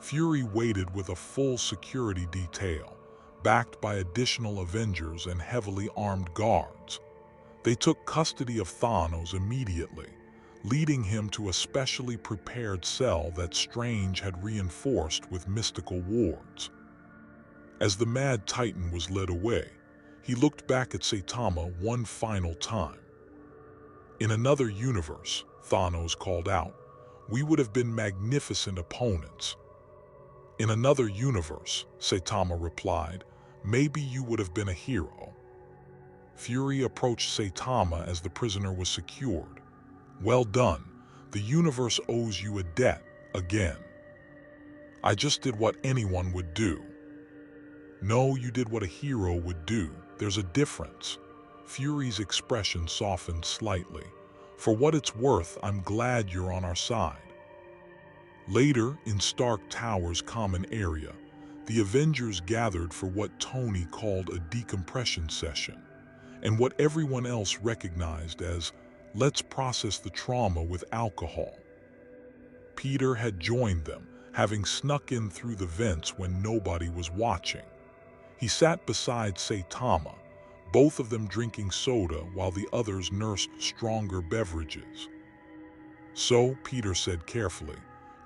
Fury waited with a full security detail, backed by additional Avengers and heavily armed guards. They took custody of Thanos immediately, leading him to a specially prepared cell that Strange had reinforced with mystical wards. As the mad titan was led away, he looked back at Saitama one final time. In another universe, Thanos called out, we would have been magnificent opponents. In another universe, Saitama replied, maybe you would have been a hero. Fury approached Saitama as the prisoner was secured. Well done. The universe owes you a debt, again. I just did what anyone would do. No, you did what a hero would do. There's a difference. Fury's expression softened slightly. For what it's worth, I'm glad you're on our side. Later, in Stark Tower's common area, the Avengers gathered for what Tony called a decompression session, and what everyone else recognized as, let's process the trauma with alcohol. Peter had joined them, having snuck in through the vents when nobody was watching. He sat beside Saitama, both of them drinking soda while the others nursed stronger beverages. So, Peter said carefully,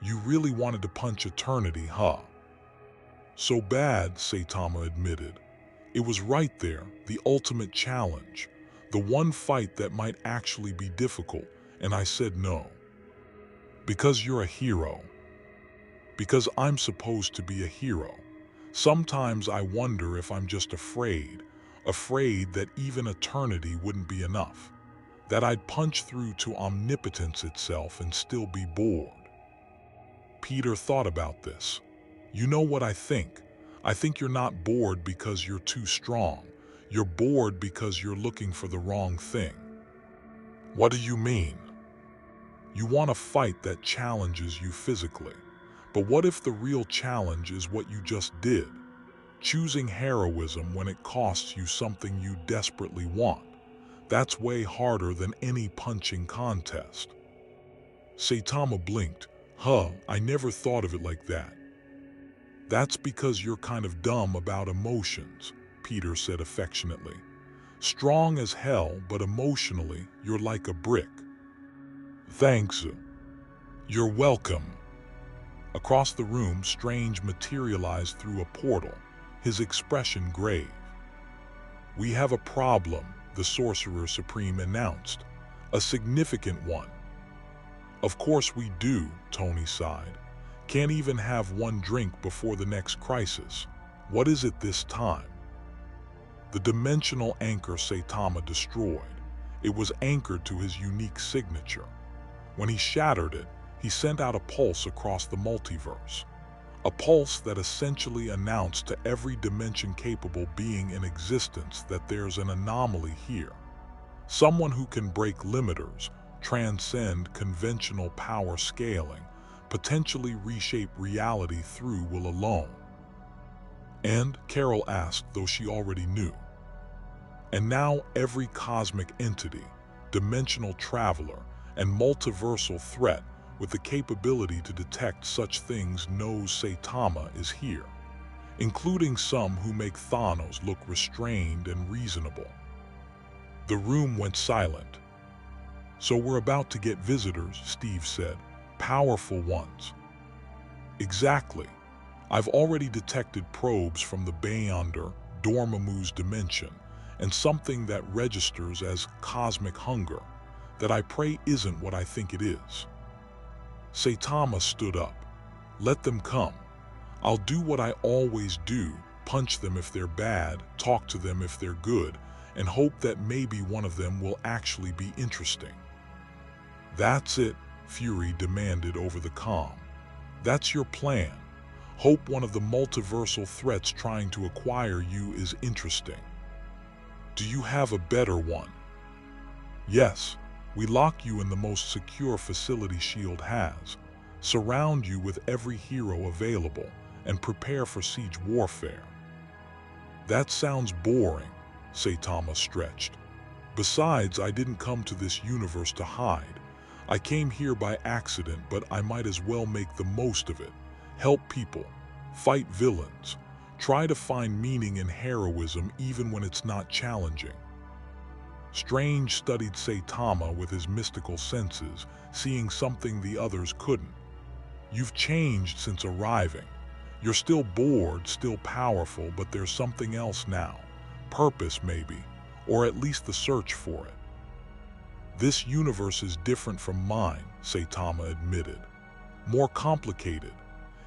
you really wanted to punch eternity, huh? So bad, Saitama admitted. It was right there, the ultimate challenge, the one fight that might actually be difficult, and I said no. Because you're a hero. Because I'm supposed to be a hero. Sometimes I wonder if I'm just afraid that even eternity wouldn't be enough, that I'd punch through to omnipotence itself and still be bored. Peter thought about this. You know what I think? I think you're not bored because you're too strong. You're bored because you're looking for the wrong thing. What do you mean? You want a fight that challenges you physically. But what if the real challenge is what you just did? Choosing heroism when it costs you something you desperately want. That's way harder than any punching contest. Saitama blinked. I never thought of it like that. That's because you're kind of dumb about emotions, Peter said affectionately. Strong as hell, but emotionally, you're like a brick. Thanks. You're welcome. Across the room, Strange materialized through a portal, his expression grave. We have a problem, the Sorcerer Supreme announced. A significant one. Of course we do, Tony sighed. Can't even have one drink before the next crisis. What is it this time? The dimensional anchor Saitama destroyed. It was anchored to his unique signature. When he shattered it, he sent out a pulse across the multiverse. A pulse that essentially announced to every dimension-capable being in existence that there's an anomaly here. Someone who can break limiters, transcend conventional power scaling, potentially reshape reality through will alone. And, Carol asked, though she already knew. And now every cosmic entity, dimensional traveler, and multiversal threat with the capability to detect such things knows Saitama is here, including some who make Thanos look restrained and reasonable. The room went silent. So we're about to get visitors, Steve said. Powerful ones. Exactly. I've already detected probes from the Beyonder, Dormammu's dimension, and something that registers as cosmic hunger, that I pray isn't what I think it is. Saitama stood up. Let them come. I'll do what I always do, punch them if they're bad, talk to them if they're good, and hope that maybe one of them will actually be interesting. That's it, Fury demanded over the comm. That's your plan. Hope one of the multiversal threats trying to acquire you is interesting. Do you have a better one? Yes. We lock you in the most secure facility S.H.I.E.L.D. has, surround you with every hero available, and prepare for siege warfare. That sounds boring, Saitama stretched. Besides, I didn't come to this universe to hide. I came here by accident, but I might as well make the most of it. Help people, fight villains, try to find meaning in heroism even when it's not challenging. Strange studied Saitama with his mystical senses, seeing something the others couldn't. You've changed since arriving. You're still bored, still powerful, but there's something else now. Purpose, maybe, or at least the search for it. This universe is different from mine, Saitama admitted. More complicated.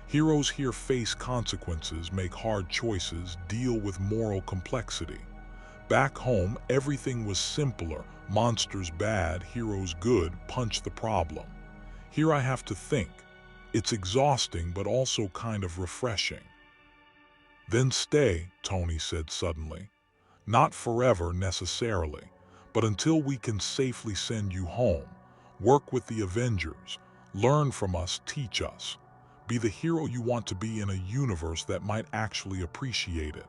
Heroes here face consequences, make hard choices, deal with moral complexity. Back home, everything was simpler. Monsters bad, heroes good, punch the problem. Here I have to think. It's exhausting, but also kind of refreshing. Then stay, Tony said suddenly. Not forever necessarily, but until we can safely send you home. Work with the Avengers. Learn from us, teach us. Be the hero you want to be in a universe that might actually appreciate it.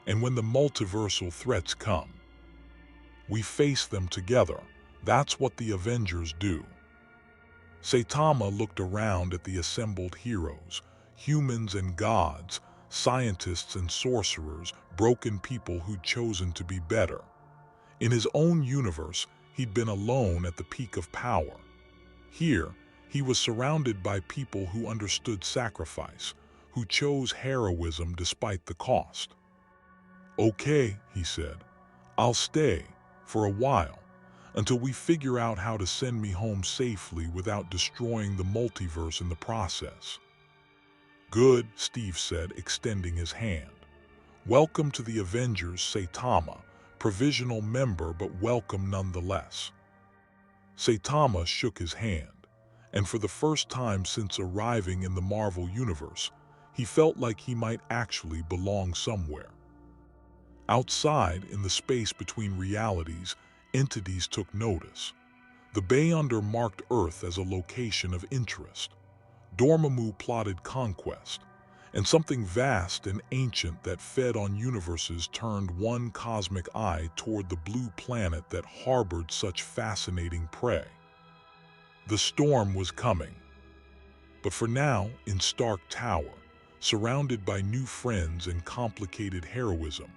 And when the multiversal threats come, we face them together. That's what the Avengers do. Saitama looked around at the assembled heroes, humans and gods, scientists and sorcerers, broken people who'd chosen to be better. In his own universe, he'd been alone at the peak of power. Here, he was surrounded by people who understood sacrifice, who chose heroism despite the cost. "Okay," he said, "I'll stay for a while until we figure out how to send me home safely without destroying the multiverse in the process." "Good," Steve said, extending his hand. "Welcome to the Avengers, Saitama, provisional member but welcome nonetheless." Saitama shook his hand, and for the first time since arriving in the Marvel Universe, he felt like he might actually belong somewhere. Outside, in the space between realities, entities took notice. The Beyonder marked Earth as a location of interest. Dormammu plotted conquest, and something vast and ancient that fed on universes turned one cosmic eye toward the blue planet that harbored such fascinating prey. The storm was coming. But for now, in Stark Tower, surrounded by new friends and complicated heroism,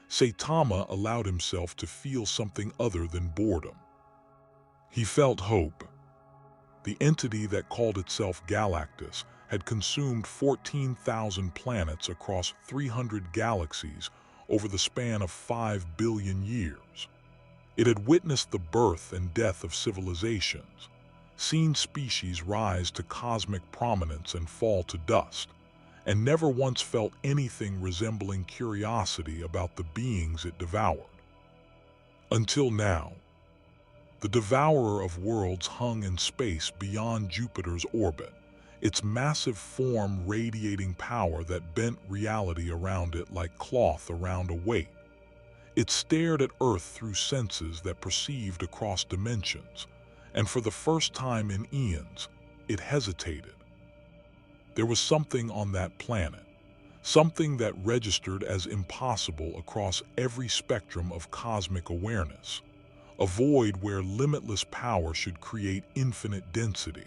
Saitama allowed himself to feel something other than boredom. He felt hope. The entity that called itself Galactus had consumed 14,000 planets across 300 galaxies over the span of 5 billion years. It had witnessed the birth and death of civilizations, seen species rise to cosmic prominence and fall to dust, and never once felt anything resembling curiosity about the beings it devoured. Until now. The devourer of worlds hung in space beyond Jupiter's orbit, its massive form radiating power that bent reality around it like cloth around a weight. It stared at Earth through senses that perceived across dimensions, and for the first time in eons, it hesitated. There was something on that planet, something that registered as impossible across every spectrum of cosmic awareness. A void where limitless power should create infinite density,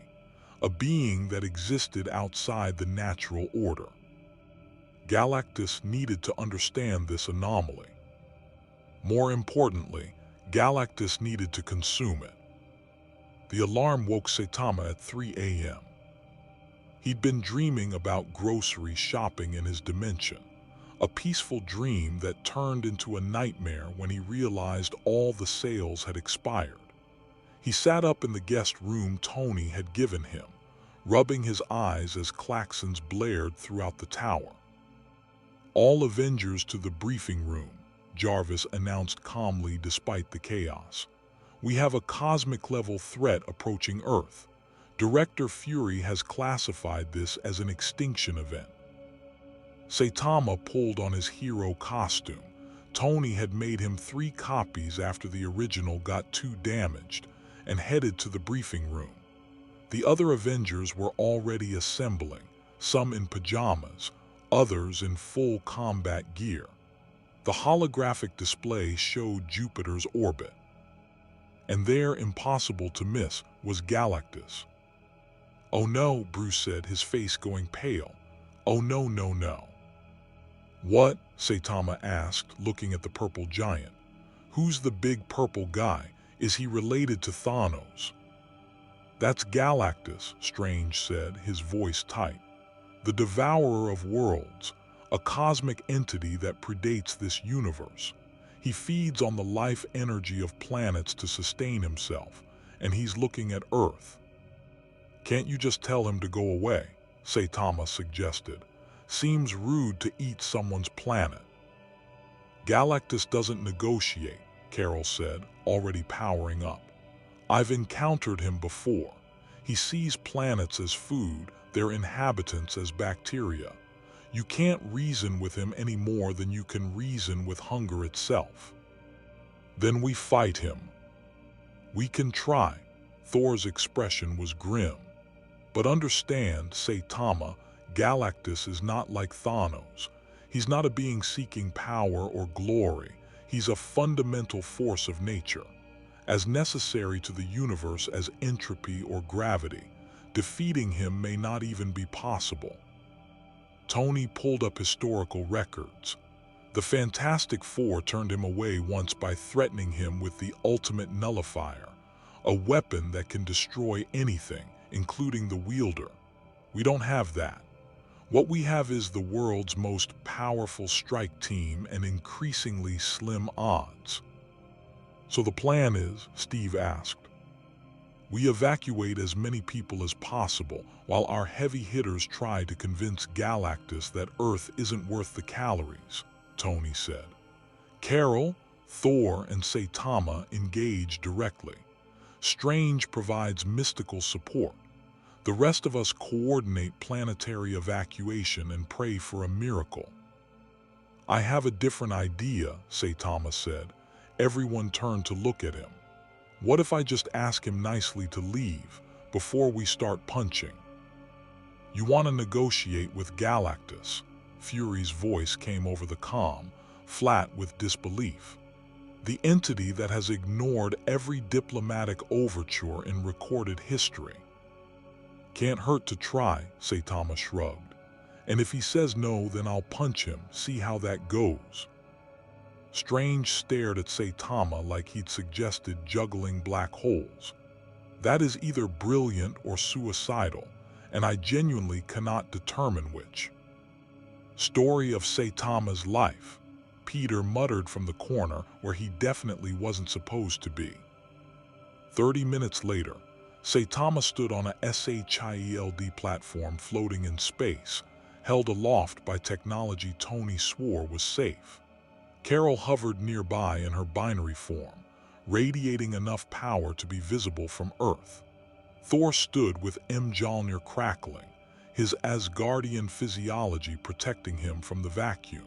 a being that existed outside the natural order. Galactus needed to understand this anomaly. More importantly, Galactus needed to consume it. The alarm woke Saitama at 3 a.m. He'd been dreaming about grocery shopping in his dimension, a peaceful dream that turned into a nightmare when he realized all the sales had expired. He sat up in the guest room Tony had given him, rubbing his eyes as klaxons blared throughout the tower. "All Avengers to the briefing room," Jarvis announced calmly despite the chaos. "We have a cosmic-level threat approaching Earth. Director Fury has classified this as an extinction event." Saitama pulled on his hero costume. Tony had made him 3 copies after the original got too damaged, and headed to the briefing room. The other Avengers were already assembling, some in pajamas, others in full combat gear. The holographic display showed Jupiter's orbit. And there, impossible to miss, was Galactus. "Oh no," Bruce said, his face going pale. "Oh no, no, no." "What?" Saitama asked, looking at the purple giant. "Who's the big purple guy? Is he related to Thanos?" "That's Galactus," Strange said, his voice tight. "The devourer of worlds, a cosmic entity that predates this universe. He feeds on the life energy of planets to sustain himself, and he's looking at Earth." "Can't you just tell him to go away?" Saitama suggested. "Seems rude to eat someone's planet." "Galactus doesn't negotiate," Carol said, already powering up. "I've encountered him before. He sees planets as food, their inhabitants as bacteria. You can't reason with him any more than you can reason with hunger itself." "Then we fight him." "We can try." Thor's expression was grim. "But understand, Saitama, Galactus is not like Thanos. He's not a being seeking power or glory. He's a fundamental force of nature, as necessary to the universe as entropy or gravity. Defeating him may not even be possible." Tony pulled up historical records. The Fantastic Four turned him away once by threatening him with the ultimate nullifier, a weapon that can destroy anything, including the wielder. We don't have that. What we have is the world's most powerful strike team and increasingly slim odds. So the plan is, Steve asked, we evacuate as many people as possible while our heavy hitters try to convince Galactus that Earth isn't worth the calories, Tony said. Carol, Thor, and Saitama engage directly. Strange provides mystical support. The rest of us coordinate planetary evacuation and pray for a miracle. I have a different idea, Saitama said. Everyone turned to look at him. What if I just ask him nicely to leave before we start punching? You want to negotiate with Galactus? Fury's voice came over the comm, flat with disbelief. The entity that has ignored every diplomatic overture in recorded history. Can't hurt to try, Saitama shrugged. And if he says no, then I'll punch him, see how that goes. Strange stared at Saitama like he'd suggested juggling black holes. That is either brilliant or suicidal, and I genuinely cannot determine which. Story of Saitama's life, Peter muttered from the corner where he definitely wasn't supposed to be. 30 minutes later, Saitama stood on a S.H.I.E.L.D. platform floating in space, held aloft by technology Tony swore was safe. Carol hovered nearby in her binary form, radiating enough power to be visible from Earth. Thor stood with Mjolnir crackling, his Asgardian physiology protecting him from the vacuum.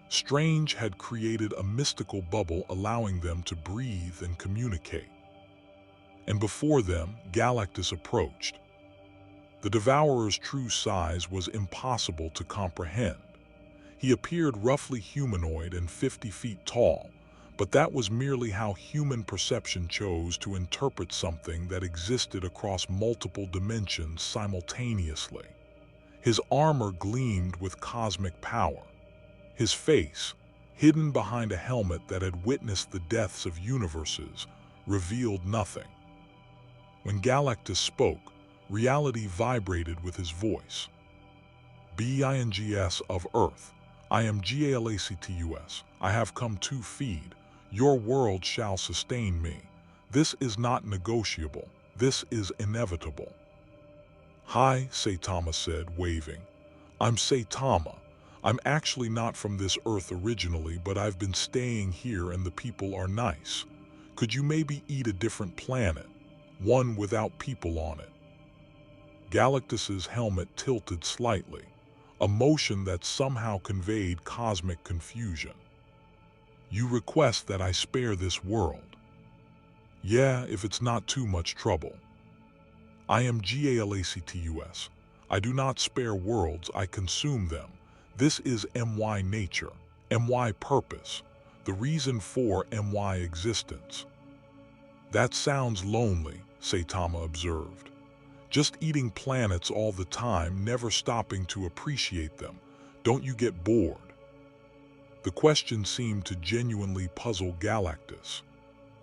Strange had created a mystical bubble allowing them to breathe and communicate. And before them, Galactus approached. The Devourer's true size was impossible to comprehend. He appeared roughly humanoid and 50 feet tall, but that was merely how human perception chose to interpret something that existed across multiple dimensions simultaneously. His armor gleamed with cosmic power. His face, hidden behind a helmet that had witnessed the deaths of universes, revealed nothing. When Galactus spoke, reality vibrated with his voice. Bings of Earth, I am Galactus. I have come to feed. Your world shall sustain me. This is not negotiable. This is inevitable. Hi, Saitama said, waving. I'm Saitama. I'm actually not from this Earth originally, but I've been staying here and the people are nice. Could you maybe eat a different planet? One without people on it. Galactus's helmet tilted slightly, a motion that somehow conveyed cosmic confusion. You request that I spare this world. Yeah, if it's not too much trouble. I am Galactus. I do not spare worlds, I consume them. This is my nature, my purpose, the reason for my existence. That sounds lonely, Saitama observed. Just eating planets all the time, never stopping to appreciate them. Don't you get bored? The question seemed to genuinely puzzle Galactus.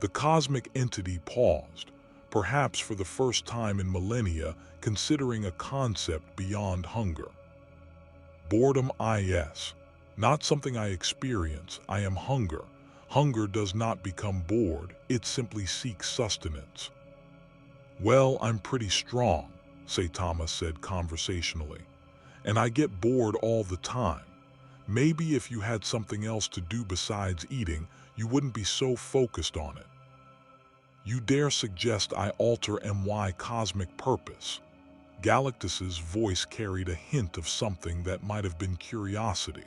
The cosmic entity paused, perhaps for the first time in millennia, considering a concept beyond hunger. Boredom is not something I experience, I am hunger. Hunger does not become bored, it simply seeks sustenance. Well, I'm pretty strong, Saitama said conversationally, and I get bored all the time. Maybe if you had something else to do besides eating, you wouldn't be so focused on it. You dare suggest I alter my cosmic purpose? Galactus's voice carried a hint of something that might have been curiosity.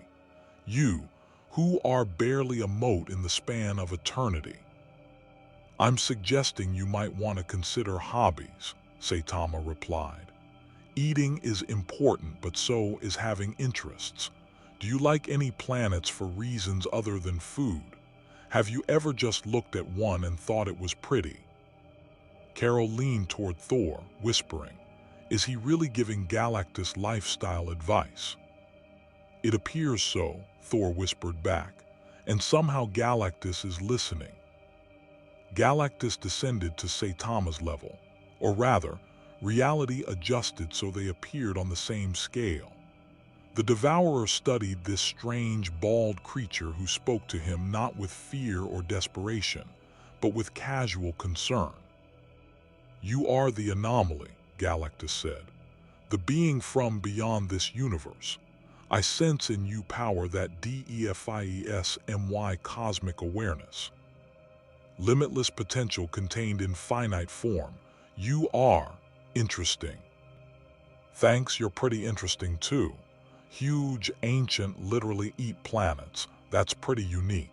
You, who are barely a mote in the span of eternity. I'm suggesting you might want to consider hobbies, Saitama replied. Eating is important, but so is having interests. Do you like any planets for reasons other than food? Have you ever just looked at one and thought it was pretty? Carol leaned toward Thor, whispering, is he really giving Galactus lifestyle advice? It appears so, Thor whispered back, and somehow Galactus is listening. Galactus descended to Saitama's level, or rather, reality adjusted so they appeared on the same scale. The devourer studied this strange, bald creature who spoke to him not with fear or desperation, but with casual concern. "You are the anomaly," Galactus said, "the being from beyond this universe. I sense in you power that defiesmy cosmic awareness. Limitless potential contained in finite form. You are interesting." "Thanks, you're pretty interesting too. Huge, ancient, literally eat planets. That's pretty unique.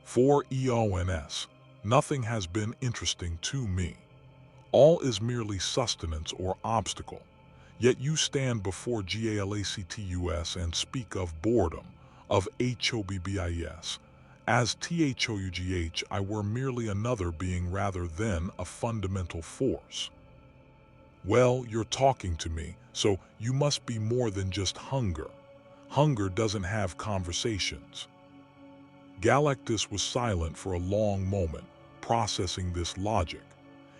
For EONS, nothing has been interesting to me. All is merely sustenance or obstacle. Yet you stand before Galactus and speak of boredom, of HOBBIS. As THOUGH, I were merely another being rather than a fundamental force." "Well, you're talking to me, so you must be more than just hunger. Hunger doesn't have conversations." Galactus was silent for a long moment, processing this logic.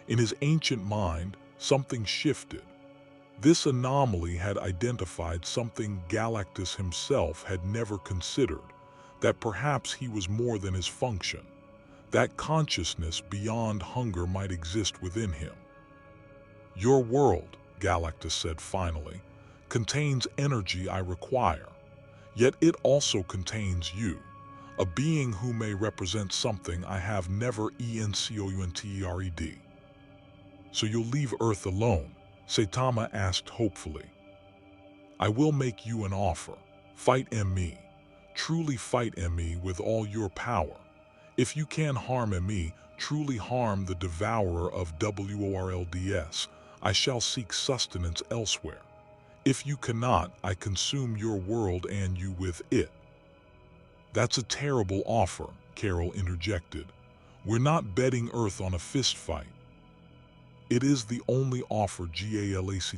In his ancient mind, something shifted. This anomaly had identified something Galactus himself had never considered, that perhaps he was more than his function, that consciousness beyond hunger might exist within him. "Your world," Galactus said finally, "contains energy I require, yet it also contains you, a being who may represent something I have never encountered. So you'll leave Earth alone?" Saitama asked hopefully. "I will make you an offer. Fight me. Truly fight me with all your power. If you can harm me, truly harm the devourer of WORLDS, I shall seek sustenance elsewhere. If you cannot, I consume your world and you with it." "That's a terrible offer," Carol interjected. "We're not betting Earth on a fist fight." "It is the only offer, Galactus.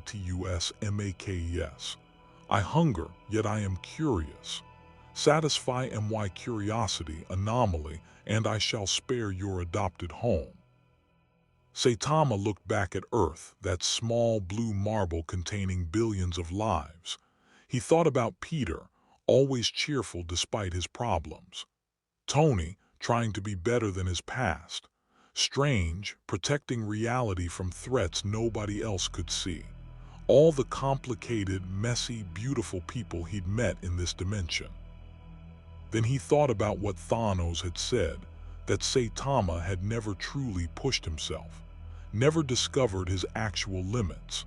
I hunger, yet I am curious. Satisfy my curiosity, anomaly, and I shall spare your adopted home." Saitama looked back at Earth, that small blue marble containing billions of lives. He thought about Peter, always cheerful despite his problems. Tony, trying to be better than his past. Strange, protecting reality from threats nobody else could see. All the complicated, messy, beautiful people he'd met in this dimension. Then he thought about what Thanos had said, that Saitama had never truly pushed himself, never discovered his actual limits.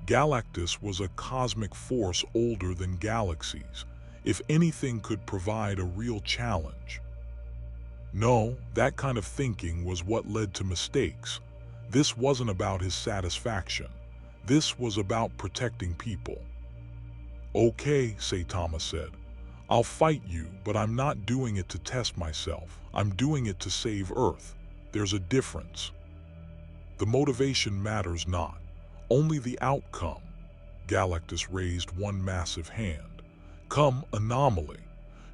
Galactus was a cosmic force older than galaxies, if anything could provide a real challenge. No, that kind of thinking was what led to mistakes. This wasn't about his satisfaction. This was about protecting people. "Okay," Saitama said. "I'll fight you, but I'm not doing it to test myself. I'm doing it to save Earth. There's a difference. The motivation matters not, only the outcome." Galactus raised one massive hand. "Come, anomaly.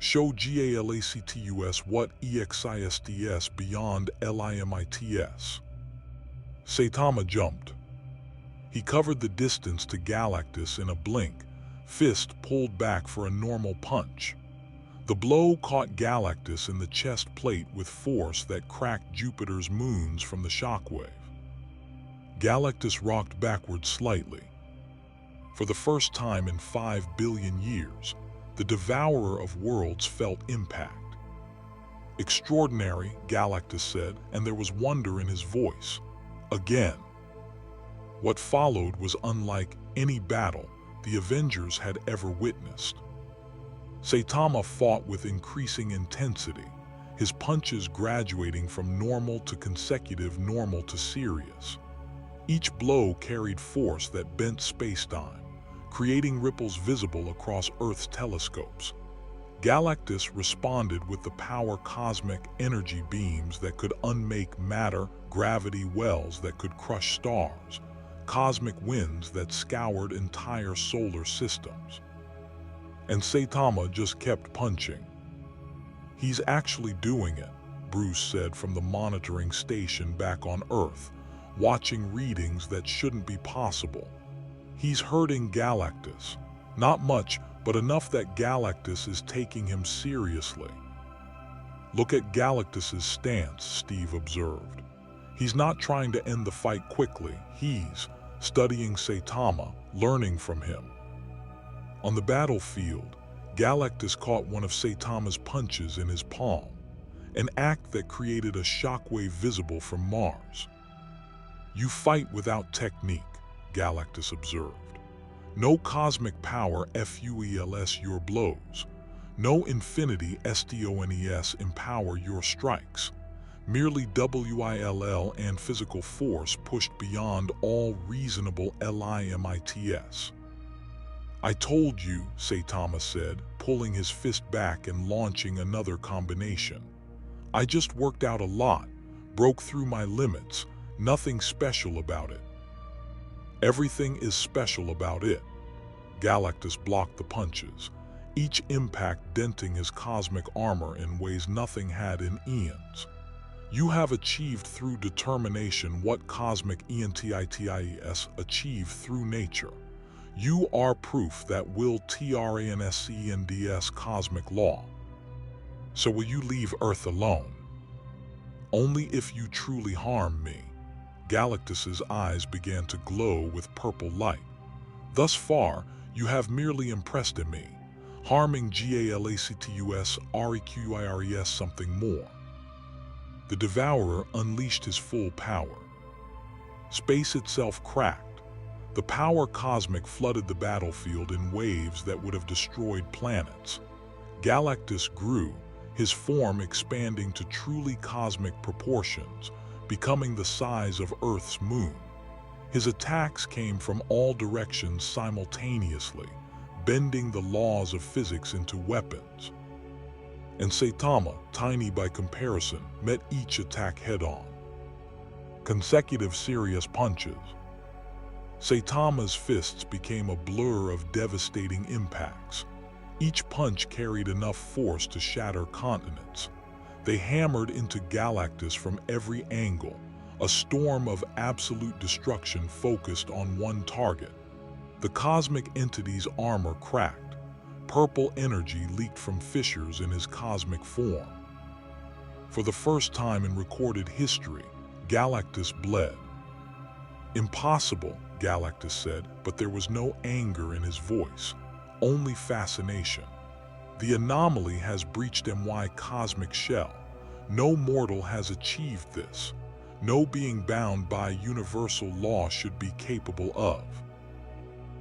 Show Galactus what exists beyond limits." Saitama jumped. He covered the distance to Galactus in a blink, fist pulled back for a normal punch. The blow caught Galactus in the chest plate with force that cracked Jupiter's moons from the shockwave. Galactus rocked backward slightly. For the first time in 5 billion years, the devourer of worlds felt impact. "Extraordinary," Galactus said, and there was wonder in his voice. Again. What followed was unlike any battle the Avengers had ever witnessed. Saitama fought with increasing intensity, his punches graduating from normal to consecutive, normal to serious. Each blow carried force that bent space-time, creating ripples visible across Earth's telescopes. Galactus responded with the power cosmic energy beams that could unmake matter, gravity wells that could crush stars, cosmic winds that scoured entire solar systems. And Saitama just kept punching. "He's actually doing it," Bruce said from the monitoring station back on Earth, watching readings that shouldn't be possible. "He's hurting Galactus. Not much, but enough that Galactus is taking him seriously. "Look at Galactus's stance," Steve observed. "He's not trying to end the fight quickly. He's studying Saitama, learning from him." On the battlefield, Galactus caught one of Saitama's punches in his palm, an act that created a shockwave visible from Mars. "You fight without technique," Galactus observed. "No cosmic power fuels your blows. No infinity STONES empower your strikes. Merely WILL and physical force pushed beyond all reasonable limits." "I told you," Saitama said, pulling his fist back and launching another combination. "I just worked out a lot, broke through my limits, nothing special about it." "Everything is special about it." Galactus blocked the punches, each impact denting his cosmic armor in ways nothing had in eons. "You have achieved through determination what cosmic entities achieve through nature. You are proof that will transcends cosmic law. So will you leave Earth alone?" "Only if you truly harm me." Galactus's eyes began to glow with purple light. "Thus far, you have merely impressed me. Harming Galactus requires something more." The Devourer unleashed his full power. Space itself cracked. The power cosmic flooded the battlefield in waves that would have destroyed planets. Galactus grew, his form expanding to truly cosmic proportions, becoming the size of Earth's moon. His attacks came from all directions simultaneously, bending the laws of physics into weapons. And Saitama, tiny by comparison, met each attack head-on. Consecutive serious punches. Saitama's fists became a blur of devastating impacts. Each punch carried enough force to shatter continents. They hammered into Galactus from every angle, a storm of absolute destruction focused on one target. The cosmic entity's armor cracked. Purple energy leaked from fissures in his cosmic form. For the first time in recorded history, Galactus bled. "Impossible," Galactus said, but there was no anger in his voice, only fascination. "The anomaly has breached my cosmic shell. No mortal has achieved this. No being bound by universal law should be capable of."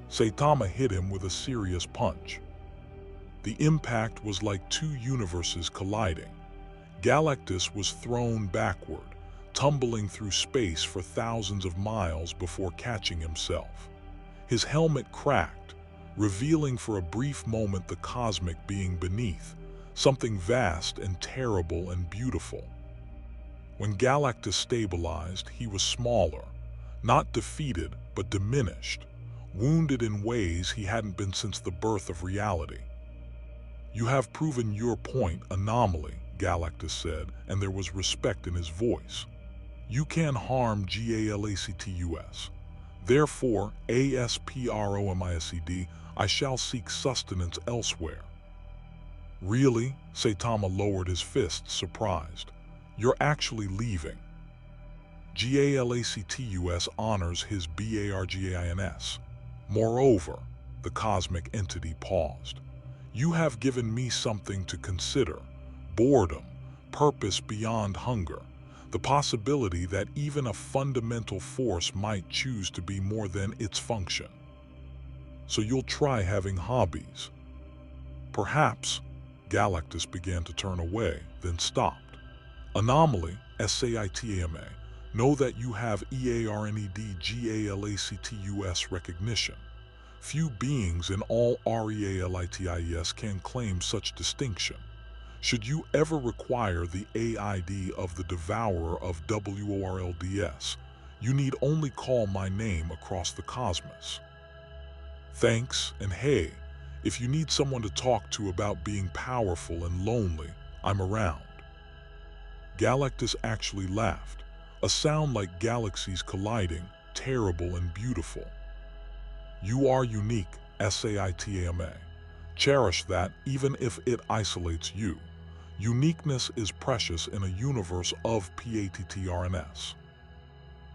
Saitama hit him with a serious punch. The impact was like two universes colliding. Galactus was thrown backward, tumbling through space for thousands of miles before catching himself. His helmet cracked, revealing for a brief moment the cosmic being beneath, something vast and terrible and beautiful. When Galactus stabilized, he was smaller, not defeated but diminished, wounded in ways he hadn't been since the birth of reality. "You have proven your point, anomaly," Galactus said, and there was respect in his voice. "You can harm Galactus. Therefore, ASPROMISED, I shall seek sustenance elsewhere." "Really?" Saitama lowered his fist, surprised. "You're actually leaving?" "Galactus honors his bargains. Moreover," the cosmic entity paused, "you have given me something to consider. Boredom, purpose beyond hunger, the possibility that even a fundamental force might choose to be more than its function. So you'll try having hobbies?" "Perhaps." Galactus began to turn away, then stopped. "Anomaly, Saitama, know that you have Galactus recognition. Few beings in all realities can claim such distinction. Should you ever require the aid of the Devourer of WORLDS, you need only call my name across the cosmos. Thanks, and hey, if you need someone to talk to about being powerful and lonely, I'm around." Galactus actually laughed, a sound like galaxies colliding, terrible and beautiful. "You are unique, Saitama. Cherish that even if it isolates you. Uniqueness is precious in a universe of patterns.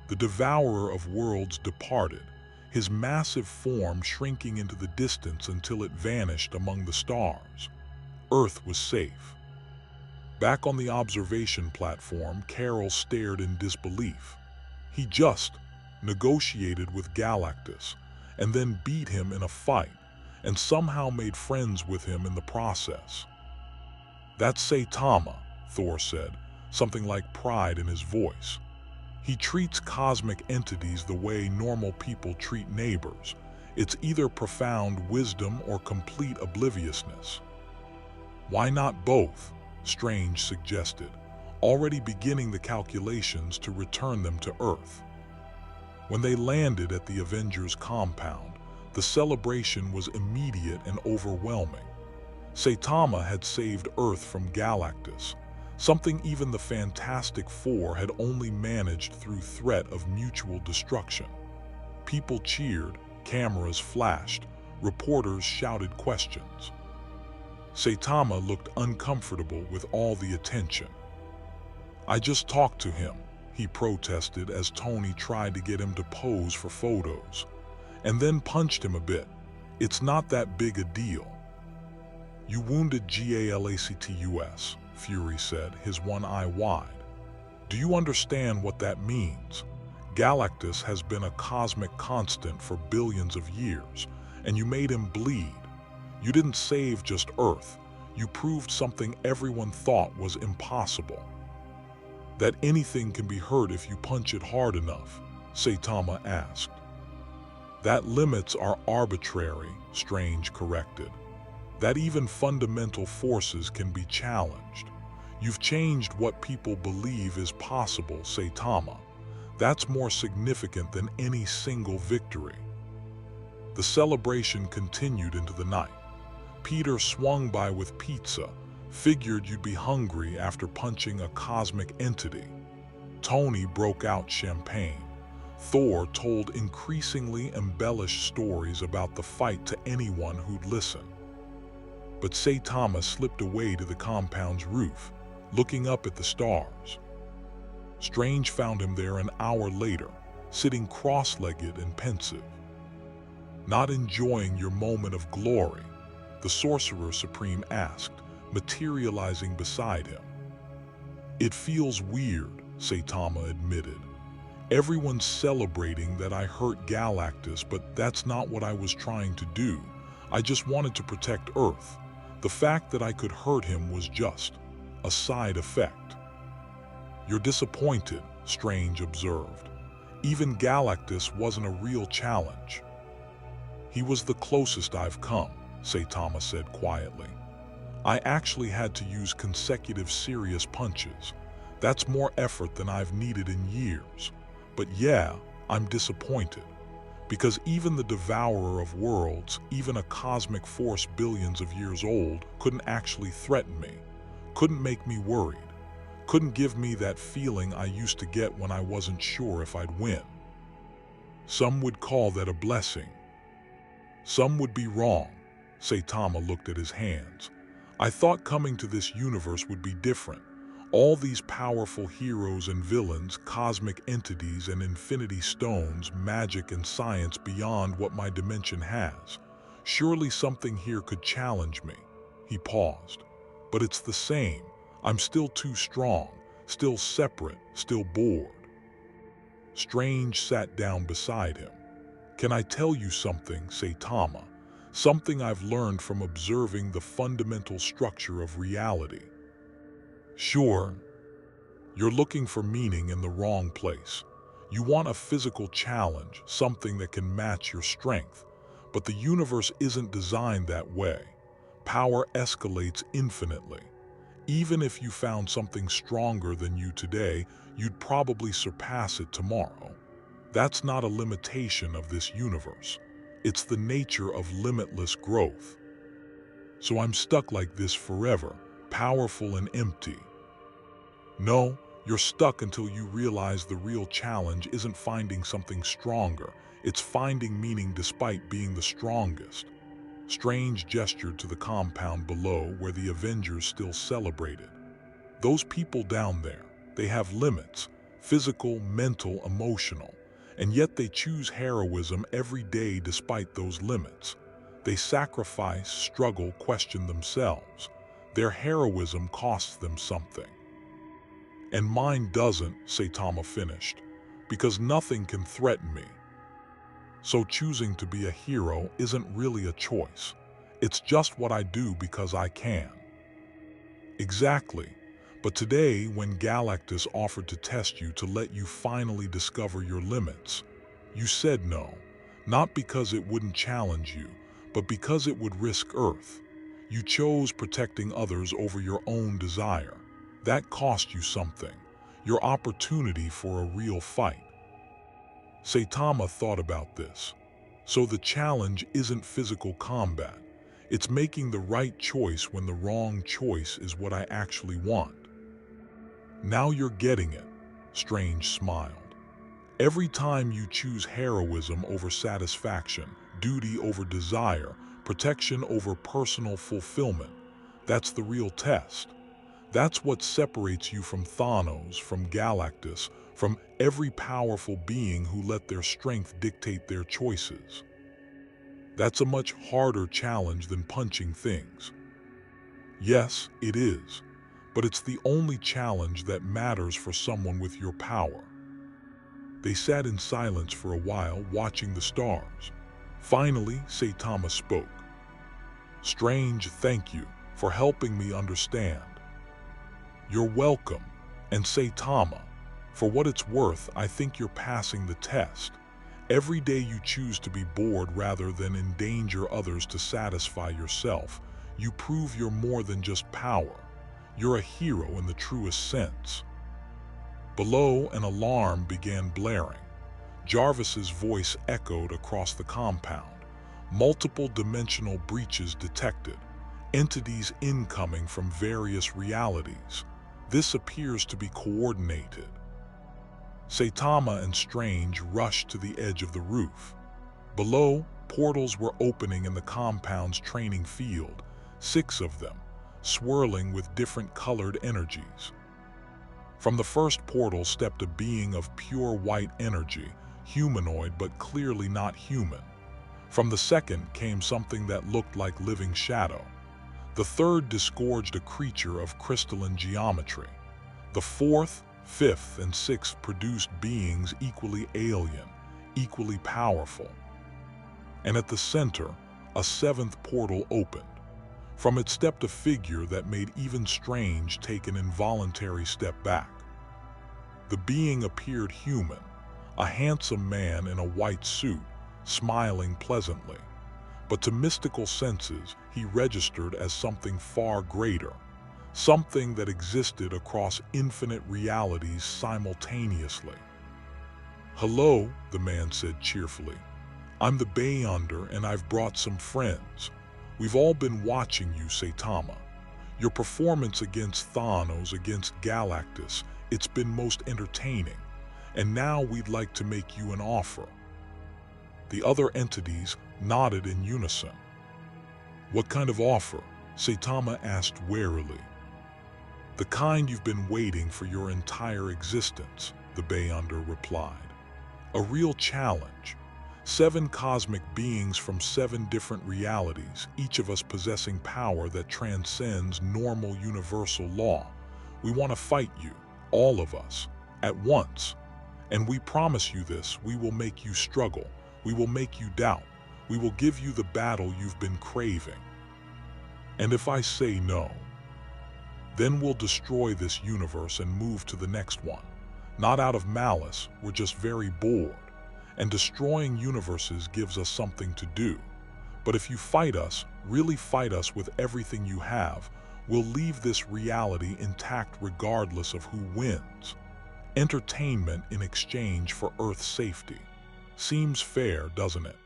The devourer of worlds departed, his massive form shrinking into the distance until it vanished among the stars. Earth was safe. Back on the observation platform, Carol stared in disbelief. He just negotiated with Galactus and then beat him in a fight and somehow made friends with him in the process. "That's Saitama," Thor said, something like pride in his voice. "He treats cosmic entities the way normal people treat neighbors. It's either profound wisdom or complete obliviousness." "Why not both?" Strange suggested, already beginning the calculations to return them to Earth. When they landed at the Avengers compound, the celebration was immediate and overwhelming. Saitama had saved Earth from Galactus, something even the Fantastic Four had only managed through threat of mutual destruction. People cheered, cameras flashed, reporters shouted questions. Saitama looked uncomfortable with all the attention. "I just talked to him," he protested as Tony tried to get him to pose for photos, and then punched him a bit. "It's not that big a deal." "You wounded Galactus," Fury said, his one eye wide. "Do you understand what that means? Galactus has been a cosmic constant for billions of years, and you made him bleed. You didn't save just Earth, you proved something everyone thought was impossible. That anything can be hurt if you punch it hard enough," Saitama asked. "That limits are arbitrary," Strange corrected. "That even fundamental forces can be challenged. You've changed what people believe is possible, Saitama. That's more significant than any single victory." The celebration continued into the night. Peter swung by with pizza, figured you'd be hungry after punching a cosmic entity. Tony broke out champagne. Thor told increasingly embellished stories about the fight to anyone who'd listen. But Saitama slipped away to the compound's roof, looking up at the stars. Strange found him there an hour later, sitting cross-legged and pensive. "Not enjoying your moment of glory?" the Sorcerer Supreme asked, materializing beside him. "It feels weird," Saitama admitted. "Everyone's celebrating that I hurt Galactus, but that's not what I was trying to do. I just wanted to protect Earth. The fact that I could hurt him was just a side effect." "You're disappointed," Strange observed. "Even Galactus wasn't a real challenge." "He was the closest I've come," Saitama said quietly. "I actually had to use consecutive serious punches. That's more effort than I've needed in years. But yeah, I'm disappointed. Because even the devourer of worlds, even a cosmic force billions of years old, couldn't actually threaten me. Couldn't make me worried. Couldn't give me that feeling I used to get when I wasn't sure if I'd win. Some would call that a blessing. Some would be wrong." Saitama looked at his hands. "I thought coming to this universe would be different. All these powerful heroes and villains, cosmic entities and infinity stones, magic and science beyond what my dimension has. Surely something here could challenge me." He paused. "But it's the same. I'm still too strong, still separate, still bored." Strange sat down beside him. "Can I tell you something, Saitama? Something I've learned from observing the fundamental structure of reality." "Sure." "You're looking for meaning in the wrong place. You want a physical challenge, something that can match your strength. But the universe isn't designed that way. Power escalates infinitely. Even if you found something stronger than you today, you'd probably surpass it tomorrow. That's not a limitation of this universe. It's the nature of limitless growth. So I'm stuck like this forever, powerful and empty." "No, you're stuck until you realize the real challenge isn't finding something stronger. It's finding meaning despite being the strongest." Strange gestured to the compound below where the Avengers still celebrated. Those people down there, they have limits, physical, mental, emotional, and yet they choose heroism every day despite those limits. They sacrifice, struggle, question themselves. Their heroism costs them something. And mine doesn't, Saitama finished, because nothing can threaten me. So choosing to be a hero isn't really a choice. It's just what I do because I can. Exactly. But today, when Galactus offered to test you to let you finally discover your limits, you said no, not because it wouldn't challenge you, but because it would risk Earth. You chose protecting others over your own desire. That cost you something, your opportunity for a real fight. Saitama thought about this. So the challenge isn't physical combat. It's making the right choice when the wrong choice is what I actually want. Now you're getting it, Strange smiled. Every time you choose heroism over satisfaction, duty over desire, protection over personal fulfillment, that's the real test. That's what separates you from Thanos, from Galactus, from every powerful being who let their strength dictate their choices. That's a much harder challenge than punching things. Yes, it is, but it's the only challenge that matters for someone with your power. They sat in silence for a while, watching the stars. Finally, Saitama spoke. Strange, thank you for helping me understand. You're welcome, and Saitama, for what it's worth, I think you're passing the test. Every day you choose to be bored rather than endanger others to satisfy yourself, you prove you're more than just power. You're a hero in the truest sense. Below, an alarm began blaring. Jarvis's voice echoed across the compound. Multiple dimensional breaches detected. Entities incoming from various realities. This appears to be coordinated. Saitama and Strange rushed to the edge of the roof. Below, portals were opening in the compound's training field, 6 of them, swirling with different colored energies. From the first portal stepped a being of pure white energy, humanoid but clearly not human. From the second came something that looked like living shadow. The third disgorged a creature of crystalline geometry. The fourth, fifth, and sixth produced beings equally alien, equally powerful. And at the center, a seventh portal opened. From it stepped a figure that made even Strange take an involuntary step back. The being appeared human, a handsome man in a white suit, smiling pleasantly. But to mystical senses, he registered as something far greater, something that existed across infinite realities simultaneously. "Hello," the man said cheerfully. "I'm the Beyonder and I've brought some friends. We've all been watching you, Saitama. Your performance against Thanos, against Galactus, it's been most entertaining. And now we'd like to make you an offer." The other entities nodded in unison. "What kind of offer?" Saitama asked warily. "The kind you've been waiting for your entire existence," the Beyonder replied. "A real challenge. 7 cosmic beings from 7 different realities, each of us possessing power that transcends normal universal law. We want to fight you, all of us, at once. And we promise you this, we will make you struggle. We will make you doubt. We will give you the battle you've been craving. And if I say no, then we'll destroy this universe and move to the next one. Not out of malice, we're just very bored. And destroying universes gives us something to do. But if you fight us, really fight us with everything you have, we'll leave this reality intact regardless of who wins. Entertainment in exchange for Earth's safety. Seems fair, doesn't it?"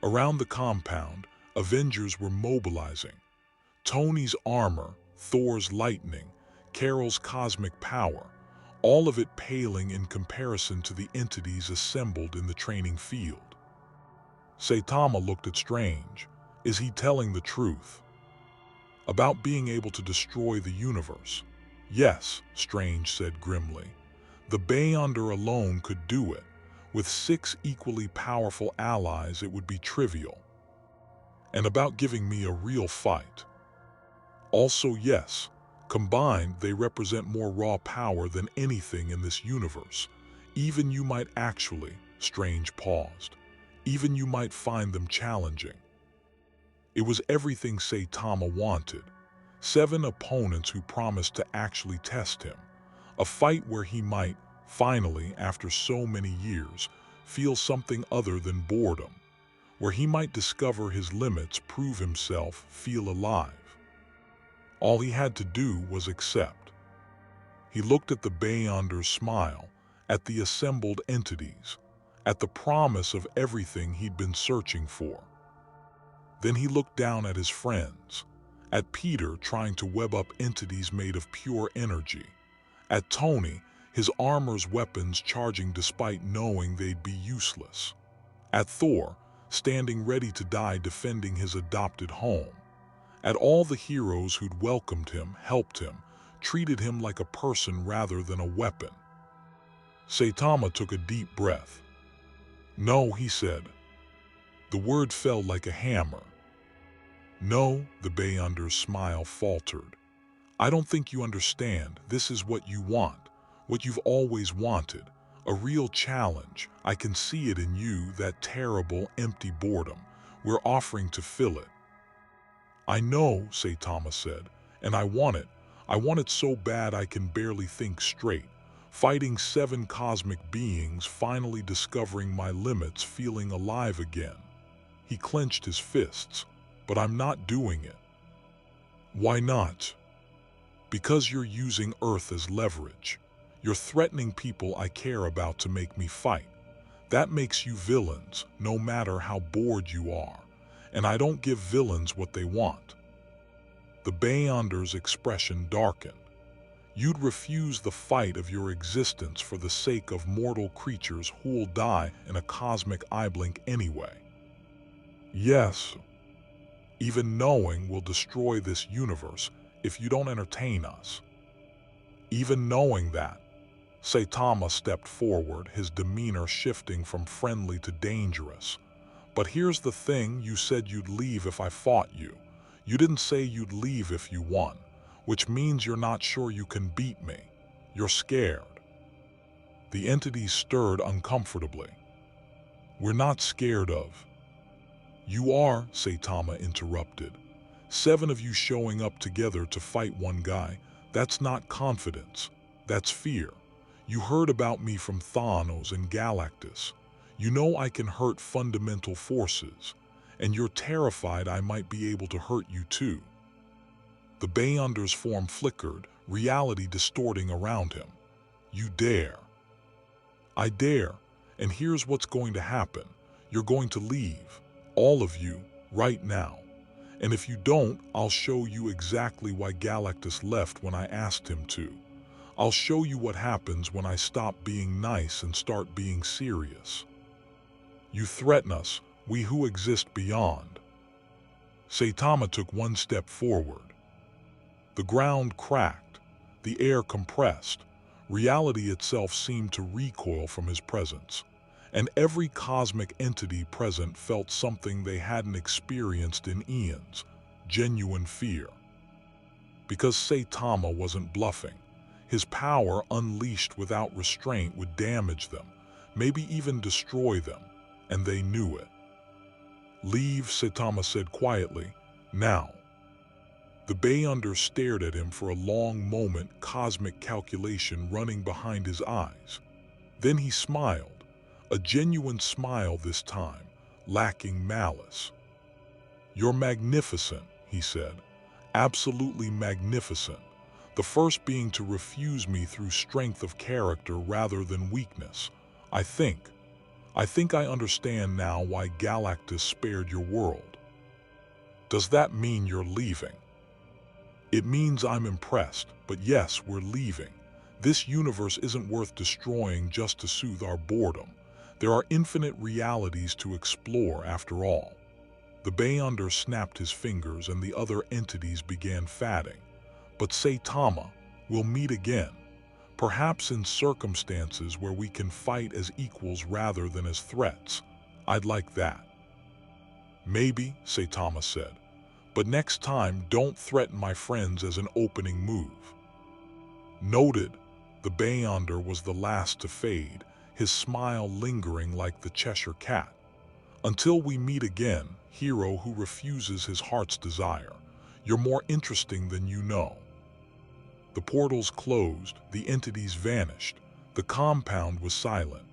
Around the compound, Avengers were mobilizing. Tony's armor, Thor's lightning, Carol's cosmic power, all of it paling in comparison to the entities assembled in the training field. Saitama looked at Strange. Is he telling the truth about being able to destroy the universe? Yes, Strange said grimly. The Beyonder alone could do it. With 6 equally powerful allies, it would be trivial. And about giving me a real fight. Also, yes, combined, they represent more raw power than anything in this universe. Even you might actually, Strange paused, even you might find them challenging. It was everything Saitama wanted. 7 opponents who promised to actually test him. A fight where he might, finally, after so many years, feel something other than boredom. Where he might discover his limits, prove himself, feel alive. All he had to do was accept. He looked at the Beyonder's smile, at the assembled entities, at the promise of everything he'd been searching for. Then he looked down at his friends, at Peter trying to web up entities made of pure energy, at Tony, his armor's weapons charging despite knowing they'd be useless, at Thor, standing ready to die defending his adopted home, at all the heroes who'd welcomed him, helped him, treated him like a person rather than a weapon. Saitama took a deep breath. No, he said. The word fell like a hammer. No, the Beyonder's smile faltered. I don't think you understand. This is what you want, what you've always wanted. A real challenge. I can see it in you, that terrible, empty boredom. We're offering to fill it. I know, Saitama said, and I want it. I want it so bad I can barely think straight. Fighting 7 cosmic beings, finally discovering my limits, feeling alive again. He clenched his fists. But I'm not doing it. Why not? Because you're using Earth as leverage. You're threatening people I care about to make me fight. That makes you villains, no matter how bored you are. And I don't give villains what they want. The Beyonder's expression darkened. You'd refuse the fight of your existence for the sake of mortal creatures who'll die in a cosmic eye blink anyway. Yes. Even knowing we'll destroy this universe if you don't entertain us. Even knowing that. Saitama stepped forward, his demeanor shifting from friendly to dangerous. But here's the thing, you said you'd leave if I fought you. You didn't say you'd leave if you won, which means you're not sure you can beat me. You're scared. The entities stirred uncomfortably. We're not scared of. You are, Saitama interrupted. 7 of you showing up together to fight one guy, that's not confidence, that's fear. You heard about me from Thanos and Galactus. You know I can hurt fundamental forces, and you're terrified I might be able to hurt you too. The Beyonder's form flickered, reality distorting around him. You dare. I dare, and here's what's going to happen. You're going to leave. All of you, right now. And if you don't, I'll show you exactly why Galactus left when I asked him to. I'll show you what happens when I stop being nice and start being serious. You threaten us, we who exist beyond. Saitama took 1 step forward. The ground cracked, the air compressed. Reality itself seemed to recoil from his presence. And every cosmic entity present felt something they hadn't experienced in eons, genuine fear. Because Saitama wasn't bluffing. His power, unleashed without restraint, would damage them, maybe even destroy them, and they knew it. Leave, Saitama said quietly, now. The Beyonder stared at him for a long moment, cosmic calculation running behind his eyes. Then he smiled. A genuine smile this time, lacking malice. You're magnificent, he said. Absolutely magnificent. The first being to refuse me through strength of character rather than weakness. I think I understand now why Galactus spared your world. Does that mean you're leaving? It means I'm impressed, but yes, we're leaving. This universe isn't worth destroying just to soothe our boredom. There are infinite realities to explore after all. The Beyonder snapped his fingers and the other entities began fatting. But Saitama, we'll meet again. Perhaps in circumstances where we can fight as equals rather than as threats. I'd like that. Maybe, Saitama said. But next time, don't threaten my friends as an opening move. Noted, the Beyonder was the last to fade, his smile lingering like the Cheshire Cat. Until we meet again, hero who refuses his heart's desire. You're more interesting than you know. The portals closed, the entities vanished, the compound was silent.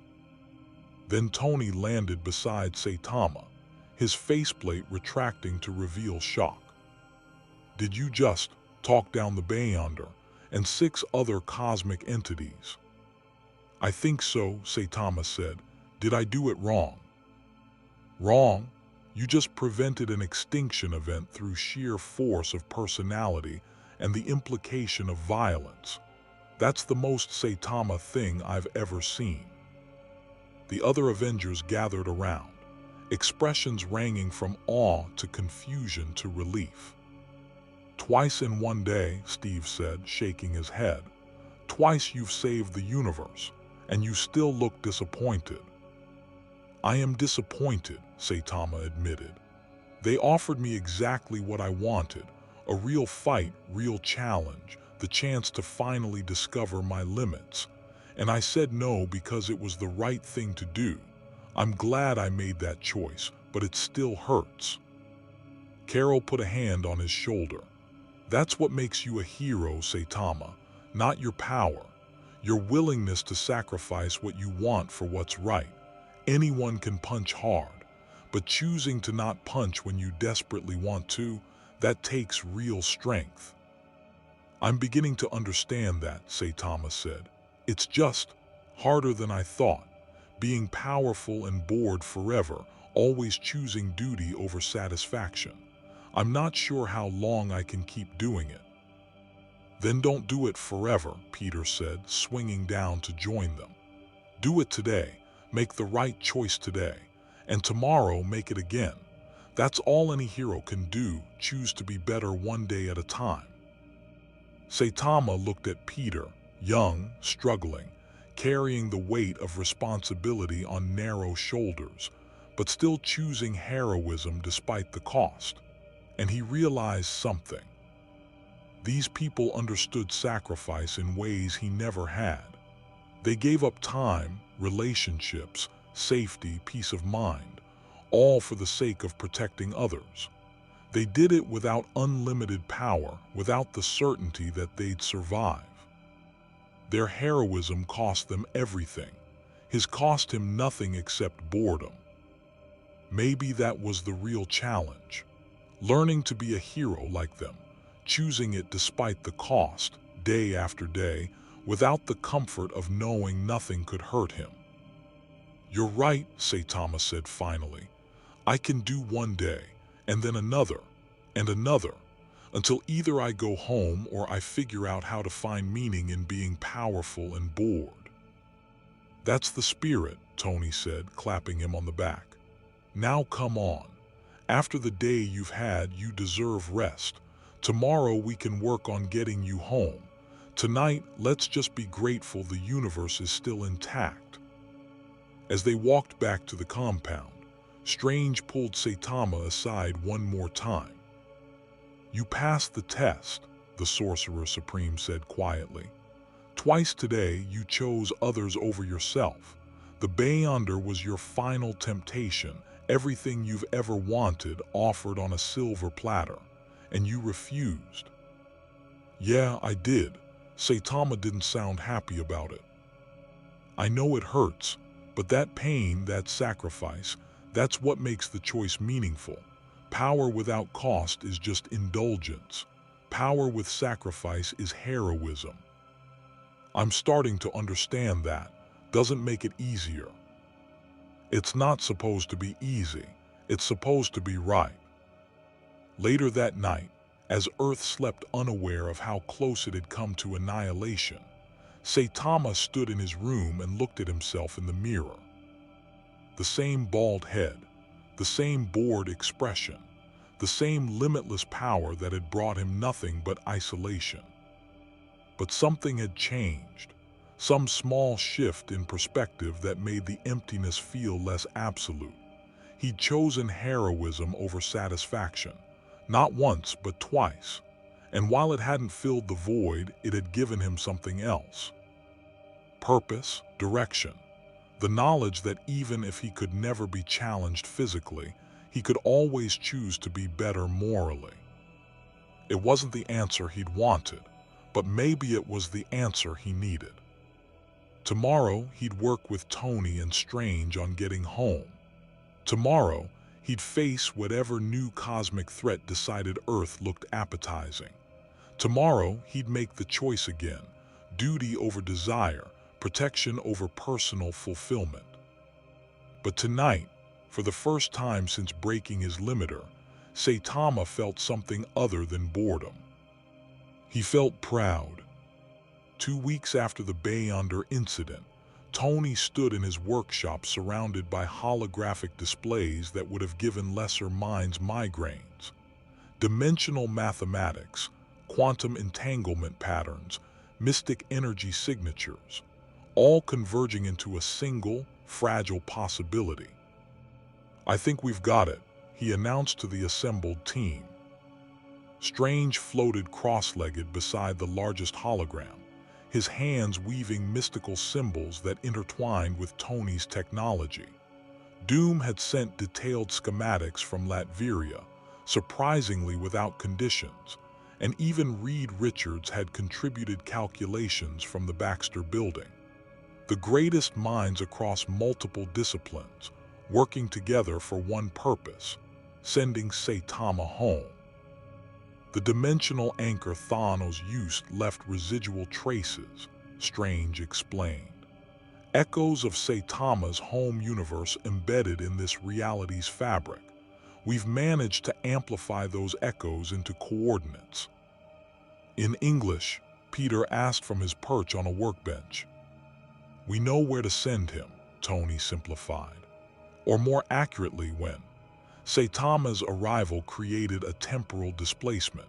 Then Tony landed beside Saitama, his faceplate retracting to reveal shock. Did you just talk down the Beyonder and 6 other cosmic entities? I think so, Saitama said. Did I do it wrong? Wrong? You just prevented an extinction event through sheer force of personality and the implication of violence. That's the most Saitama thing I've ever seen. The other Avengers gathered around, expressions ranging from awe to confusion to relief. Twice in one day, Steve said, shaking his head. Twice you've saved the universe, and you still look disappointed. I am disappointed, Saitama admitted. They offered me exactly what I wanted, a real fight, real challenge, the chance to finally discover my limits. And I said no because it was the right thing to do. I'm glad I made that choice, but it still hurts. Carol put a hand on his shoulder. That's what makes you a hero, Saitama, not your power. Your willingness to sacrifice what you want for what's right. Anyone can punch hard, but choosing to not punch when you desperately want to, that takes real strength. I'm beginning to understand that, Saitama said. It's just harder than I thought, being powerful and bored forever, always choosing duty over satisfaction. I'm not sure how long I can keep doing it. Then don't do it forever, Peter said, swinging down to join them. Do it today. Make the right choice today, and tomorrow make it again. That's all any hero can do, choose to be better one day at a time. Saitama looked at Peter, young, struggling, carrying the weight of responsibility on narrow shoulders, but still choosing heroism despite the cost. And he realized something. These people understood sacrifice in ways he never had. They gave up time, relationships, safety, peace of mind, all for the sake of protecting others. They did it without unlimited power, without the certainty that they'd survive. Their heroism cost them everything. His cost him nothing except boredom. Maybe that was the real challenge. Learning to be a hero like them, choosing it despite the cost, day after day, without the comfort of knowing nothing could hurt him. You're right, Saitama said finally. I can do one day, and then another, and another, until either I go home or I figure out how to find meaning in being powerful and bored. That's the spirit, Tony said, clapping him on the back. Now come on. After the day you've had, you deserve rest. Tomorrow we can work on getting you home. Tonight, let's just be grateful the universe is still intact. As they walked back to the compound, Strange pulled Saitama aside one more time. You passed the test, the Sorcerer Supreme said quietly. Twice today you chose others over yourself. The Beyonder was your final temptation, everything you've ever wanted offered on a silver platter, and you refused. Yeah, I did. Saitama didn't sound happy about it. I know it hurts, but that pain, that sacrifice, that's what makes the choice meaningful. Power without cost is just indulgence. Power with sacrifice is heroism. I'm starting to understand that. Doesn't make it easier. It's not supposed to be easy. It's supposed to be right. Later that night, as Earth slept unaware of how close it had come to annihilation, Saitama stood in his room and looked at himself in the mirror. The same bald head, the same bored expression, the same limitless power that had brought him nothing but isolation. But something had changed, some small shift in perspective that made the emptiness feel less absolute. He'd chosen heroism over satisfaction, not once but twice, and while it hadn't filled the void, it had given him something else. Purpose, direction, the knowledge that even if he could never be challenged physically, he could always choose to be better morally. It wasn't the answer he'd wanted, but maybe it was the answer he needed. Tomorrow, he'd work with Tony and Strange on getting home. Tomorrow, he'd face whatever new cosmic threat decided Earth looked appetizing. Tomorrow, he'd make the choice again, duty over desire, protection over personal fulfillment. But tonight, for the first time since breaking his limiter, Saitama felt something other than boredom. He felt proud. 2 weeks after the Beyonder incident, Tony stood in his workshop surrounded by holographic displays that would have given lesser minds migraines. Dimensional mathematics, quantum entanglement patterns, mystic energy signatures, all converging into a single, fragile possibility. "I think we've got it," he announced to the assembled team. Strange floated cross-legged beside the largest hologram, his hands weaving mystical symbols that intertwined with Tony's technology. Doom had sent detailed schematics from Latveria, surprisingly without conditions, and even Reed Richards had contributed calculations from the Baxter Building. The greatest minds across multiple disciplines, working together for one purpose, sending Saitama home. The dimensional anchor Thanos used left residual traces, Strange explained. Echoes of Saitama's home universe embedded in this reality's fabric. We've managed to amplify those echoes into coordinates. In English, Peter asked from his perch on a workbench. "We know where to send him," Tony simplified. Or more accurately, when Saitama's arrival created a temporal displacement.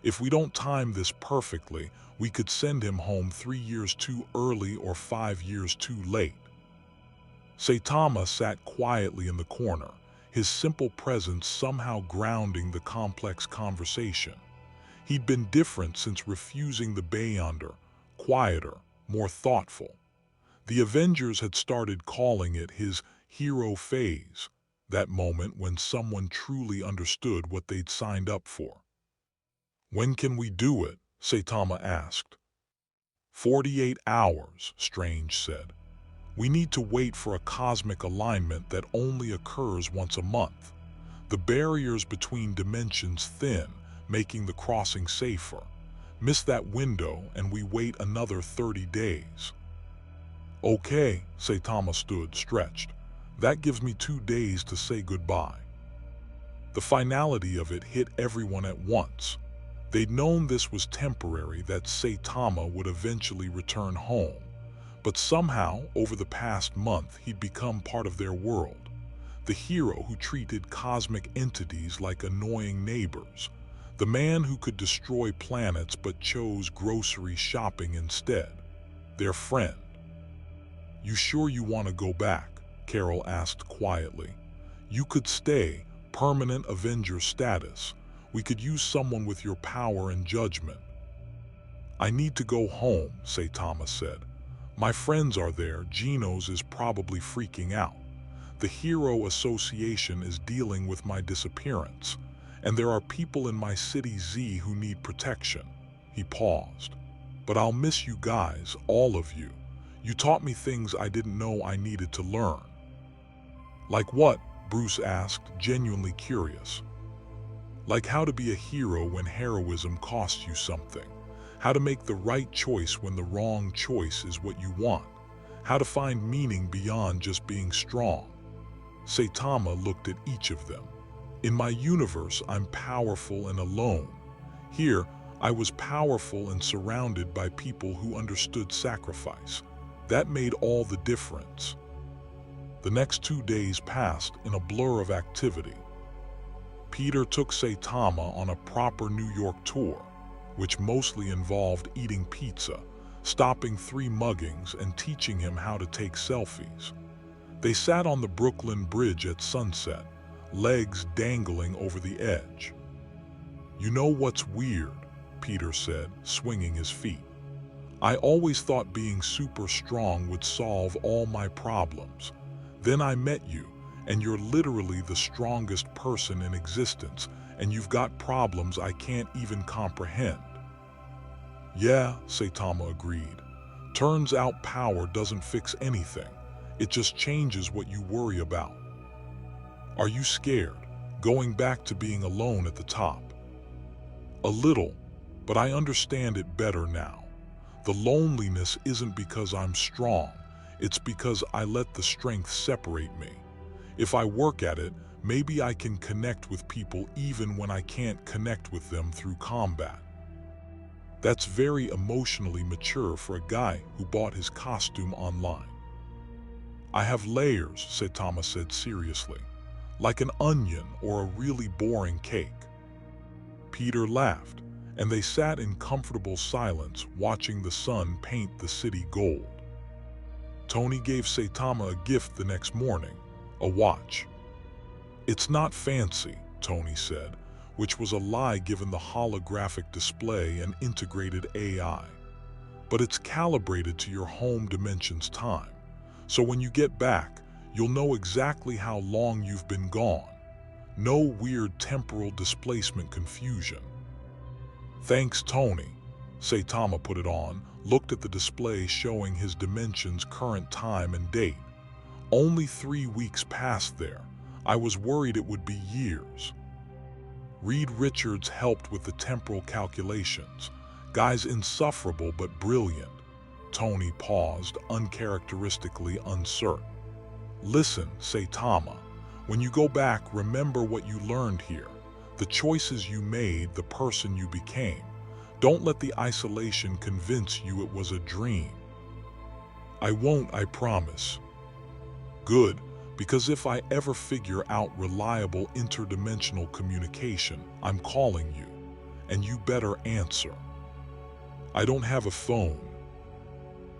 If we don't time this perfectly, we could send him home 3 years too early or 5 years too late. Saitama sat quietly in the corner, his simple presence somehow grounding the complex conversation. He'd been different since refusing the Beyonder, quieter, more thoughtful. The Avengers had started calling it his hero phase, that moment when someone truly understood what they'd signed up for. "When can we do it?" Saitama asked. 48 hours, Strange said. "We need to wait for a cosmic alignment that only occurs once a month. The barriers between dimensions thin, making the crossing safer. Miss that window and we wait another 30 days. "Okay," Saitama stood, stretched. "That gives me 2 days to say goodbye." The finality of it hit everyone at once. They'd known this was temporary, that Saitama would eventually return home. But somehow, over the past month, he'd become part of their world. The hero who treated cosmic entities like annoying neighbors. The man who could destroy planets but chose grocery shopping instead. Their friend. "You sure you want to go back?" Carol asked quietly. "You could stay, permanent Avenger status. We could use someone with your power and judgment." "I need to go home," Saitama said. "My friends are there. Genos is probably freaking out. The Hero Association is dealing with my disappearance. And there are people in my city Z who need protection." He paused. "But I'll miss you guys, all of you. You taught me things I didn't know I needed to learn." "Like what?" Bruce asked, genuinely curious. "Like how to be a hero when heroism costs you something. How to make the right choice when the wrong choice is what you want. How to find meaning beyond just being strong." Saitama looked at each of them. "In my universe, I'm powerful and alone. Here, I was powerful and surrounded by people who understood sacrifice. That made all the difference." The next 2 days passed in a blur of activity. Peter took Saitama on a proper New York tour, which mostly involved eating pizza, stopping 3 muggings, and teaching him how to take selfies. They sat on the Brooklyn Bridge at sunset, legs dangling over the edge. "You know what's weird?" Peter said, swinging his feet. "I always thought being super strong would solve all my problems. Then I met you, and you're literally the strongest person in existence, and you've got problems I can't even comprehend." "Yeah," Saitama agreed. "Turns out power doesn't fix anything. It just changes what you worry about." "Are you scared, going back to being alone at the top?" "A little, but I understand it better now. The loneliness isn't because I'm strong, it's because I let the strength separate me. If I work at it, maybe I can connect with people even when I can't connect with them through combat." "That's very emotionally mature for a guy who bought his costume online." "I have layers," Saitama said seriously, "like an onion or a really boring cake." Peter laughed, and they sat in comfortable silence watching the sun paint the city gold. Tony gave Saitama a gift the next morning, a watch. "It's not fancy," Tony said, which was a lie given the holographic display and integrated AI. "But it's calibrated to your home dimension's time. So when you get back, you'll know exactly how long you've been gone. No weird temporal displacement confusion." "Thanks, Tony." Saitama put it on, looked at the display showing his dimension's current time and date. "Only 3 weeks passed there. I was worried it would be years." Reed Richards helped with the temporal calculations. "Guy's insufferable but brilliant." Tony paused, uncharacteristically uncertain. "Listen, Saitama, when you go back, remember what you learned here. The choices you made, the person you became. Don't let the isolation convince you it was a dream." "I won't, I promise." "Good, because if I ever figure out reliable interdimensional communication, I'm calling you, and you better answer." "I don't have a phone."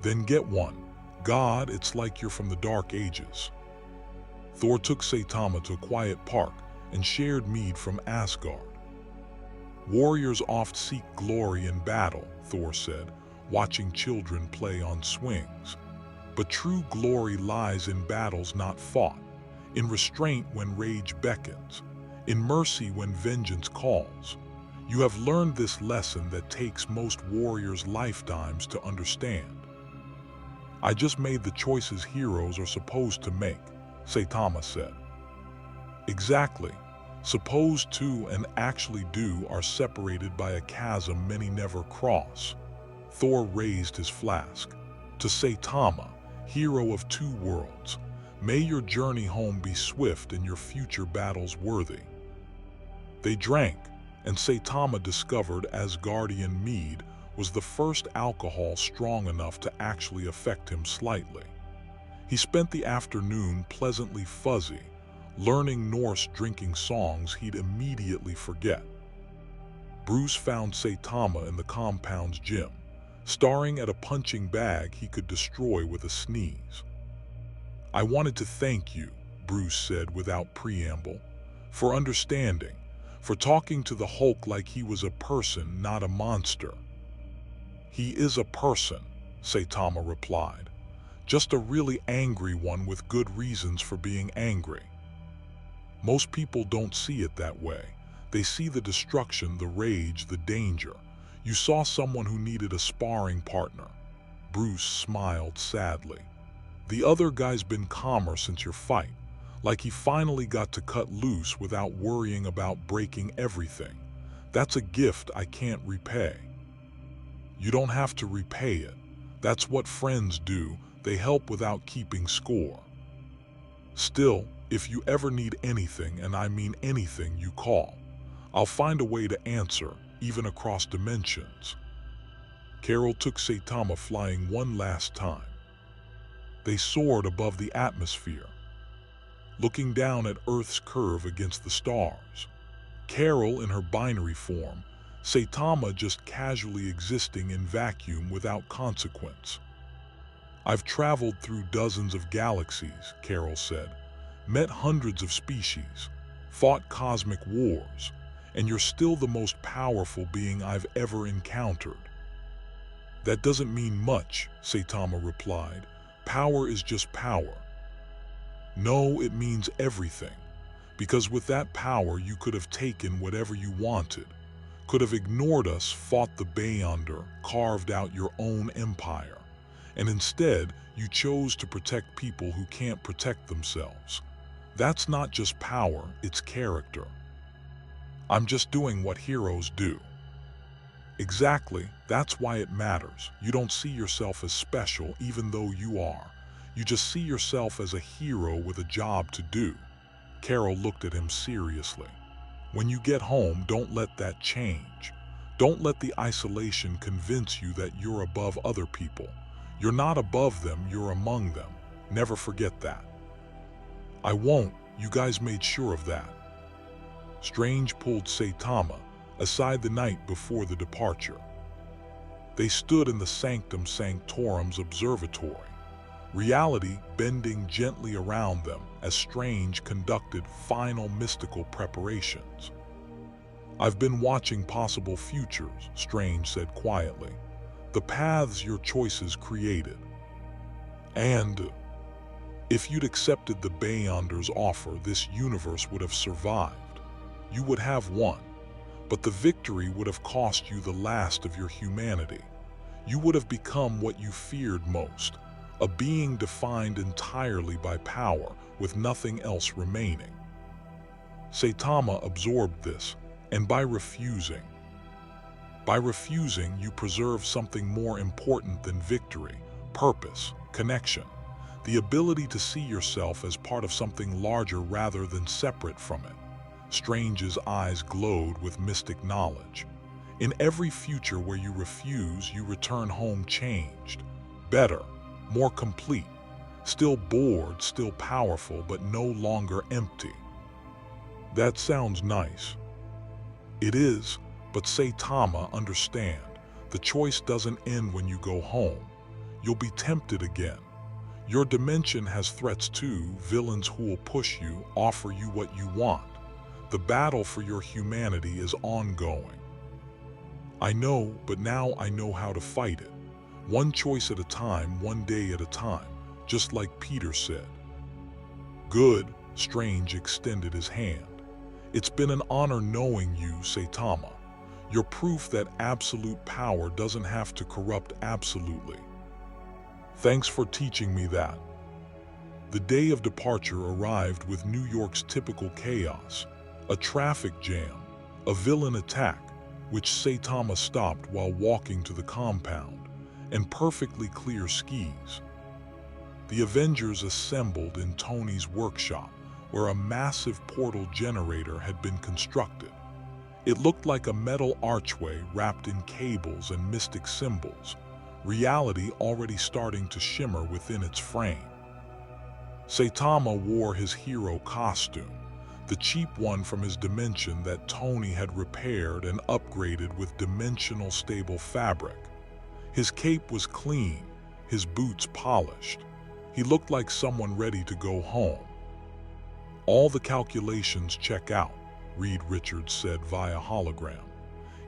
"Then get one. God, it's like you're from the Dark Ages." Thor took Saitama to a quiet park and shared mead from Asgard. "Warriors oft seek glory in battle," Thor said, watching children play on swings. "But true glory lies in battles not fought, in restraint when rage beckons, in mercy when vengeance calls. You have learned this lesson that takes most warriors' lifetimes to understand." "I just made the choices heroes are supposed to make," Saitama said. "Exactly. Supposed to and actually do are separated by a chasm many never cross." Thor raised his flask. "To Saitama, hero of 2 worlds, may your journey home be swift and your future battles worthy." They drank, and Saitama discovered Asgardian mead was the first alcohol strong enough to actually affect him slightly. He spent the afternoon pleasantly fuzzy, learning Norse drinking songs he'd immediately forget. Bruce found Saitama in the compound's gym, staring at a punching bag he could destroy with a sneeze. "I wanted to thank you," Bruce said without preamble, "for understanding, for talking to the Hulk like he was a person, not a monster." "He is a person," Saitama replied. "Just a really angry one with good reasons for being angry." "Most people don't see it that way. They see the destruction, the rage, the danger. You saw someone who needed a sparring partner." Bruce smiled sadly. "The other guy's been calmer since your fight, like he finally got to cut loose without worrying about breaking everything. That's a gift I can't repay." "You don't have to repay it. That's what friends do. They help without keeping score. Still, if you ever need anything, and I mean anything, you call. I'll find a way to answer, even across dimensions." Carol took Saitama flying one last time. They soared above the atmosphere, looking down at Earth's curve against the stars. Carol in her binary form, Saitama just casually existing in vacuum without consequence. "I've traveled through dozens of galaxies," Carol said, "met hundreds of species, fought cosmic wars, and you're still the most powerful being I've ever encountered." "That doesn't mean much," Saitama replied. "Power is just power." "No, it means everything. Because with that power you could have taken whatever you wanted, could have ignored us, fought the Beyonder, carved out your own empire. And instead, you chose to protect people who can't protect themselves. That's not just power, it's character." "I'm just doing what heroes do." "Exactly, that's why it matters. You don't see yourself as special even though you are. You just see yourself as a hero with a job to do." Carol looked at him seriously. "When you get home, don't let that change. Don't let the isolation convince you that you're above other people. You're not above them, you're among them. Never forget that." "I won't, you guys made sure of that." Strange pulled Saitama aside the night before the departure. They stood in the Sanctum Sanctorum's observatory, reality bending gently around them as Strange conducted final mystical preparations. "I've been watching possible futures," Strange said quietly. "The paths your choices created. And if you'd accepted the Beyonder's offer, this universe would have survived. You would have won. But the victory would have cost you the last of your humanity. You would have become what you feared most, a being defined entirely by power, with nothing else remaining." Saitama absorbed this, and by refusing, you preserve something more important than victory: purpose, connection, the ability to see yourself as part of something larger rather than separate from it. Strange's eyes glowed with mystic knowledge. "In every future where you refuse, you return home changed, better, more complete, still bored, still powerful, but no longer empty." "That sounds nice." "It is, but Saitama, understand, the choice doesn't end when you go home. You'll be tempted again. Your dimension has threats too, villains who will push you, offer you what you want. The battle for your humanity is ongoing." "I know, but now I know how to fight it. One choice at a time, one day at a time, just like Peter said." "Good," Strange extended his hand. "It's been an honor knowing you, Saitama. You're proof that absolute power doesn't have to corrupt absolutely." "Thanks for teaching me that." The day of departure arrived with New York's typical chaos: a traffic jam, a villain attack, which Saitama stopped while walking to the compound, and perfectly clear skis. The Avengers assembled in Tony's workshop, where a massive portal generator had been constructed. It looked like a metal archway wrapped in cables and mystic symbols, reality already starting to shimmer within its frame. Saitama wore his hero costume, the cheap one from his dimension that Tony had repaired and upgraded with dimensional stable fabric. His cape was clean, his boots polished. He looked like someone ready to go home. "All the calculations check out," Reed Richards said via hologram.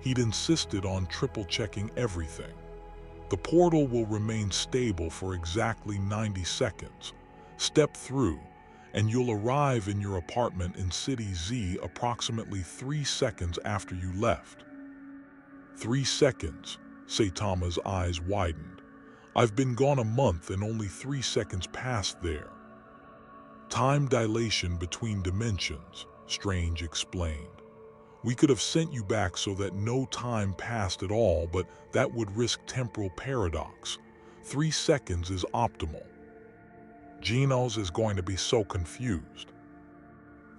He'd insisted on triple-checking everything. "The portal will remain stable for exactly 90 seconds. Step through, and you'll arrive in your apartment in City Z approximately 3 seconds after you left." 3 seconds, Saitama's eyes widened. "I've been gone a month and only 3 seconds passed there." "Time dilation between dimensions," Strange explained. "We could have sent you back so that no time passed at all, but that would risk temporal paradox. 3 seconds is optimal." "Genos is going to be so confused."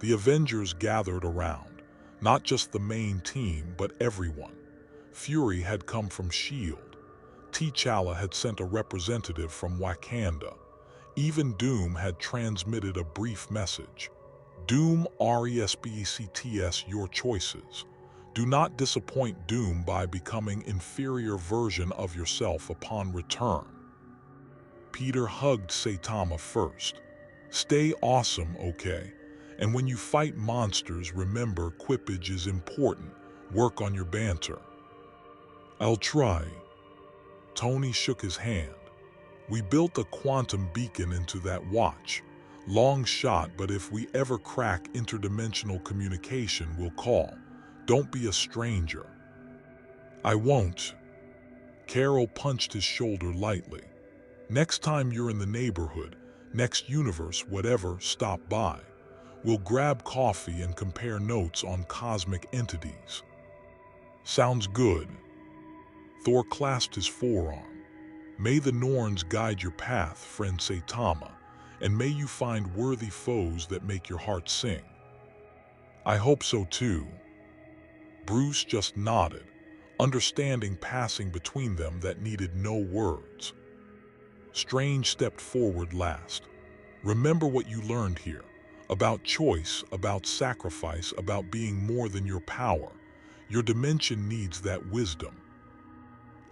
The Avengers gathered around, not just the main team, but everyone. Fury had come from S.H.I.E.L.D. T'Challa had sent a representative from Wakanda. Even Doom had transmitted a brief message. Doom respects your choices. Do not disappoint Doom by becoming inferior version of yourself upon return. Peter hugged Saitama first. Stay awesome, okay? And when you fight monsters, remember quippage is important. Work on your banter. I'll try. Tony shook his hand. We built a quantum beacon into that watch. Long shot, but if we ever crack interdimensional communication, we'll call. Don't be a stranger. I won't. Carol punched his shoulder lightly. Next time you're in the neighborhood, next universe, whatever, stop by. We'll grab coffee and compare notes on cosmic entities. Sounds good. Thor clasped his forearm. May the Norns guide your path, friend Saitama, and may you find worthy foes that make your heart sing. I hope so too. Bruce just nodded, understanding passing between them that needed no words. Strange stepped forward last. Remember what you learned here, about choice, about sacrifice, about being more than your power. Your dimension needs that wisdom.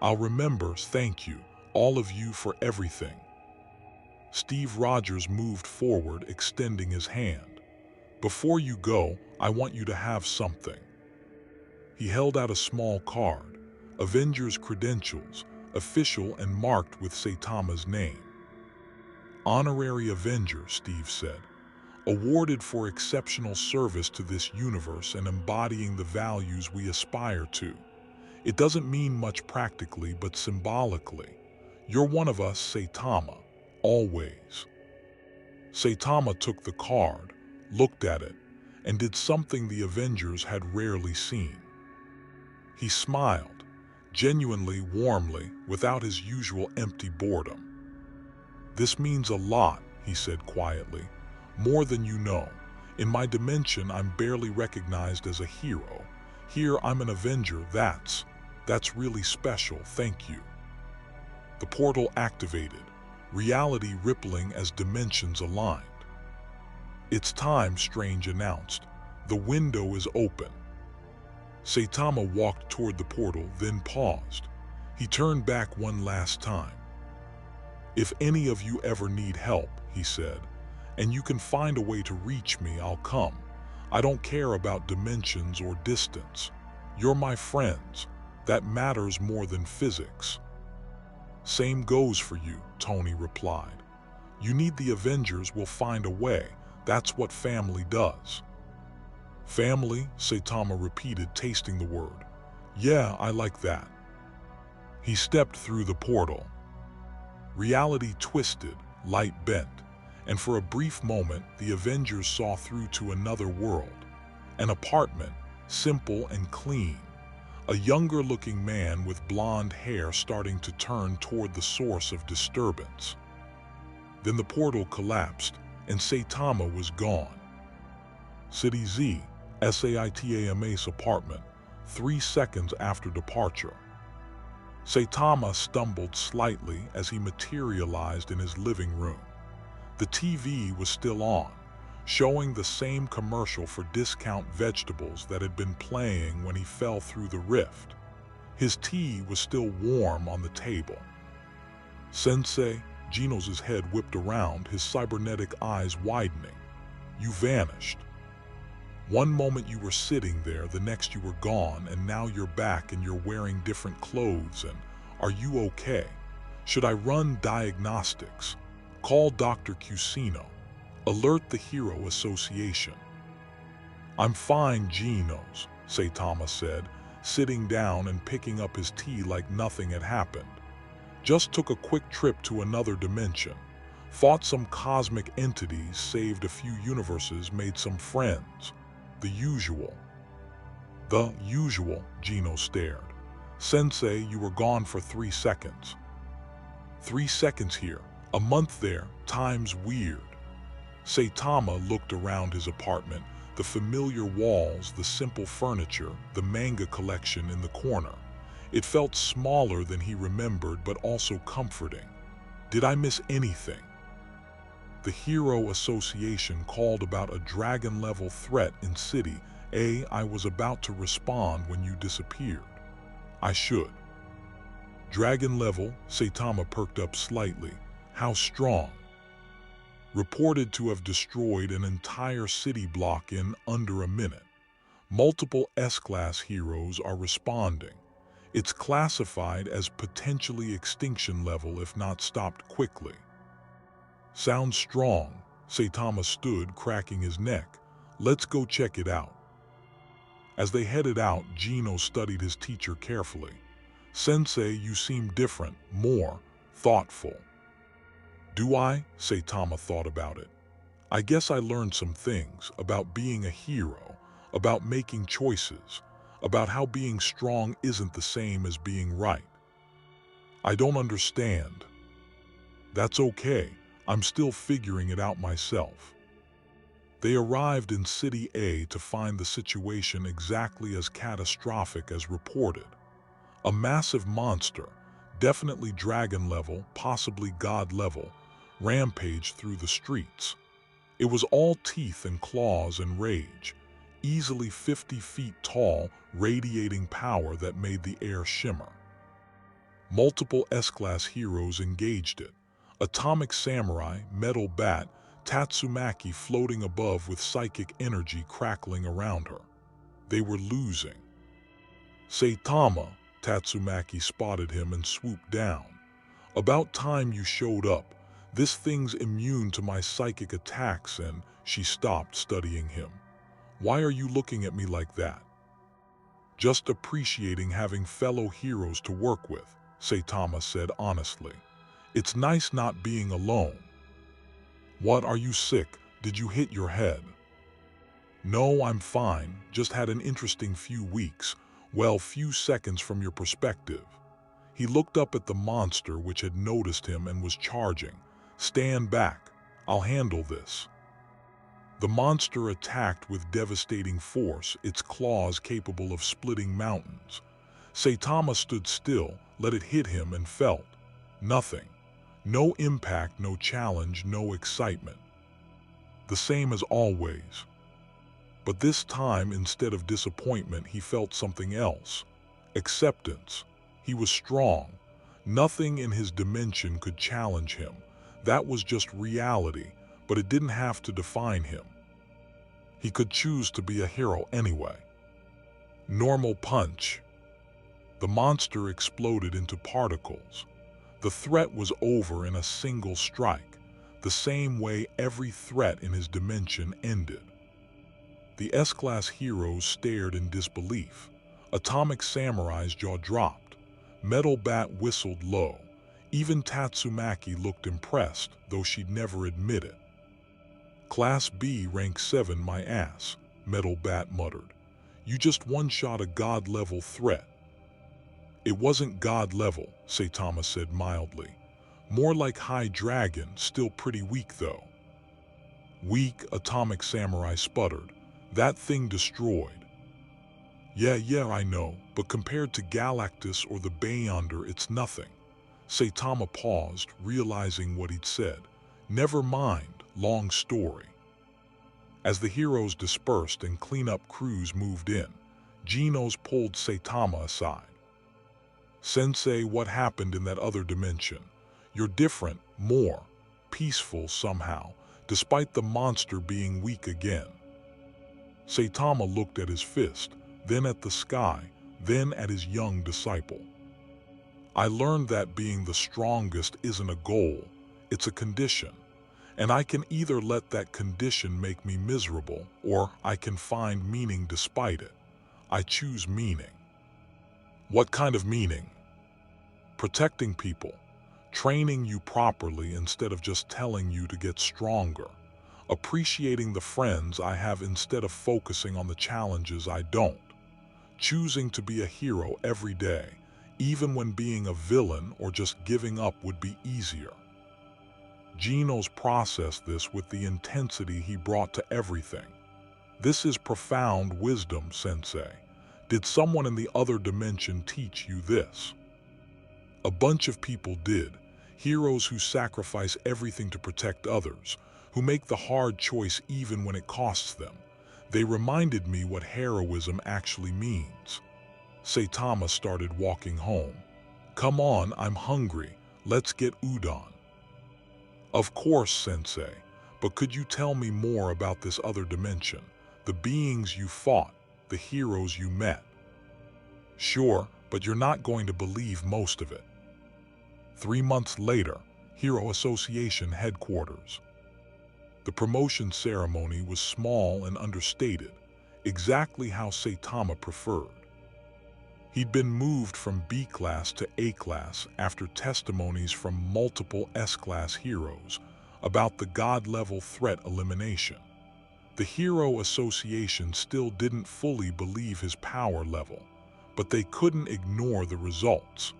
I'll remember, thank you, all of you for everything. Steve Rogers moved forward, extending his hand. Before you go, I want you to have something. He held out a small card, Avengers credentials, official and marked with Saitama's name. Honorary Avenger, Steve said, awarded for exceptional service to this universe and embodying the values we aspire to. It doesn't mean much practically, but symbolically. You're one of us, Saitama, always. Saitama took the card, looked at it, and did something the Avengers had rarely seen. He smiled, genuinely, warmly, without his usual empty boredom. This means a lot, he said quietly, more than you know. In my dimension, I'm barely recognized as a hero. Here, I'm an Avenger. That's really special, thank you. The portal activated, reality rippling as dimensions aligned. It's time, Strange announced. The window is open. Saitama walked toward the portal, then paused. He turned back one last time. If any of you ever need help, he said, and you can find a way to reach me, I'll come. I don't care about dimensions or distance. You're my friends. That matters more than physics. Same goes for you, Tony replied. You need the Avengers, we'll find a way. That's what family does. Family, Saitama repeated, tasting the word. Yeah, I like that. He stepped through the portal. Reality twisted, light bent, and for a brief moment, the Avengers saw through to another world. An apartment, simple and clean. A younger-looking man with blonde hair starting to turn toward the source of disturbance. Then the portal collapsed, and Saitama was gone. City Z, S.H.I.E.L.D's apartment, 3 seconds after departure. Saitama stumbled slightly as he materialized in his living room. The TV was still on, showing the same commercial for discount vegetables that had been playing when he fell through the rift. His tea was still warm on the table. Sensei, Genos' head whipped around, his cybernetic eyes widening. You vanished. One moment you were sitting there, the next you were gone, and now you're back and you're wearing different clothes. And are you okay? Should I run diagnostics? Call Dr. Cusino. Alert the Hero Association. I'm fine, Genos, Saitama said, sitting down and picking up his tea like nothing had happened. Just took a quick trip to another dimension. Fought some cosmic entities, saved a few universes, made some friends. The usual. The usual, Genos stared. Sensei, you were gone for 3 seconds. 3 seconds here, a month there, time's weird. Saitama looked around his apartment, the familiar walls, the simple furniture, the manga collection in the corner. It felt smaller than he remembered, but also comforting. Did I miss anything? The Hero Association called about a dragon-level threat in City A. I was about to respond when you disappeared. I should. Dragon level, Saitama perked up slightly. How strong? Reported to have destroyed an entire city block in under a minute. Multiple S-class heroes are responding. It's classified as potentially extinction level if not stopped quickly. Sounds strong. Saitama stood, cracking his neck. Let's go check it out. As they headed out, Gino studied his teacher carefully. Sensei, you seem different, more thoughtful. Do I? Saitama thought about it. I guess I learned some things about being a hero, about making choices, about how being strong isn't the same as being right. I don't understand. That's okay. I'm still figuring it out myself. They arrived in City A to find the situation exactly as catastrophic as reported. A massive monster, definitely dragon level, possibly god level, rampaged through the streets. It was all teeth and claws and rage, easily 50 feet tall, radiating power that made the air shimmer. Multiple S-class heroes engaged it. Atomic Samurai, Metal Bat, Tatsumaki floating above with psychic energy crackling around her. They were losing. Saitama, Tatsumaki spotted him and swooped down. About time you showed up. This thing's immune to my psychic attacks and she stopped studying him. Why are you looking at me like that? Just appreciating having fellow heroes to work with, Saitama said honestly. It's nice not being alone. What, are you sick? Did you hit your head? No, I'm fine. Just had an interesting few weeks. Well, few seconds from your perspective. He looked up at the monster which had noticed him and was charging. Stand back. I'll handle this. The monster attacked with devastating force, its claws capable of splitting mountains. Saitama stood still, let it hit him and felt nothing. No impact, no challenge, no excitement. The same as always. But this time, instead of disappointment, he felt something else. Acceptance. He was strong. Nothing in his dimension could challenge him. That was just reality, but it didn't have to define him. He could choose to be a hero anyway. Normal punch. The monster exploded into particles. The threat was over in a single strike, the same way every threat in his dimension ended. The S-class heroes stared in disbelief. Atomic Samurai's jaw dropped. Metal Bat whistled low. Even Tatsumaki looked impressed, though she'd never admit it. Class B, rank 7, my ass, Metal Bat muttered. You just one-shot a god-level threat. It wasn't god level, Saitama said mildly. More like high dragon, still pretty weak though. Weak, Atomic Samurai sputtered. That thing destroyed. Yeah, I know, but compared to Galactus or the Beyonder, it's nothing. Saitama paused, realizing what he'd said. Never mind, long story. As the heroes dispersed and cleanup crews moved in, Genos pulled Saitama aside. Sensei, what happened in that other dimension? You're different, more peaceful somehow, despite the monster being weak again. Saitama looked at his fist, then at the sky, then at his young disciple. I learned that being the strongest isn't a goal, it's a condition. And I can either let that condition make me miserable, or I can find meaning despite it. I choose meaning. What kind of meaning? Protecting people, training you properly instead of just telling you to get stronger, appreciating the friends I have instead of focusing on the challenges I don't, choosing to be a hero every day, even when being a villain or just giving up would be easier. Genos processed this with the intensity he brought to everything. This is profound wisdom, Sensei. Did someone in the other dimension teach you this? A bunch of people did. Heroes who sacrifice everything to protect others, who make the hard choice even when it costs them. They reminded me what heroism actually means. Saitama started walking home. "Come on, I'm hungry. Let's get udon." "Of course, Sensei, but could you tell me more about this other dimension? The beings you fought, the heroes you met?" "Sure, but you're not going to believe most of it." 3 months later, Hero Association headquarters. The promotion ceremony was small and understated, exactly how Saitama preferred. He'd been moved from B-class to A-class after testimonies from multiple S-class heroes about the god-level threat elimination. The Hero Association still didn't fully believe his power level, but they couldn't ignore the results.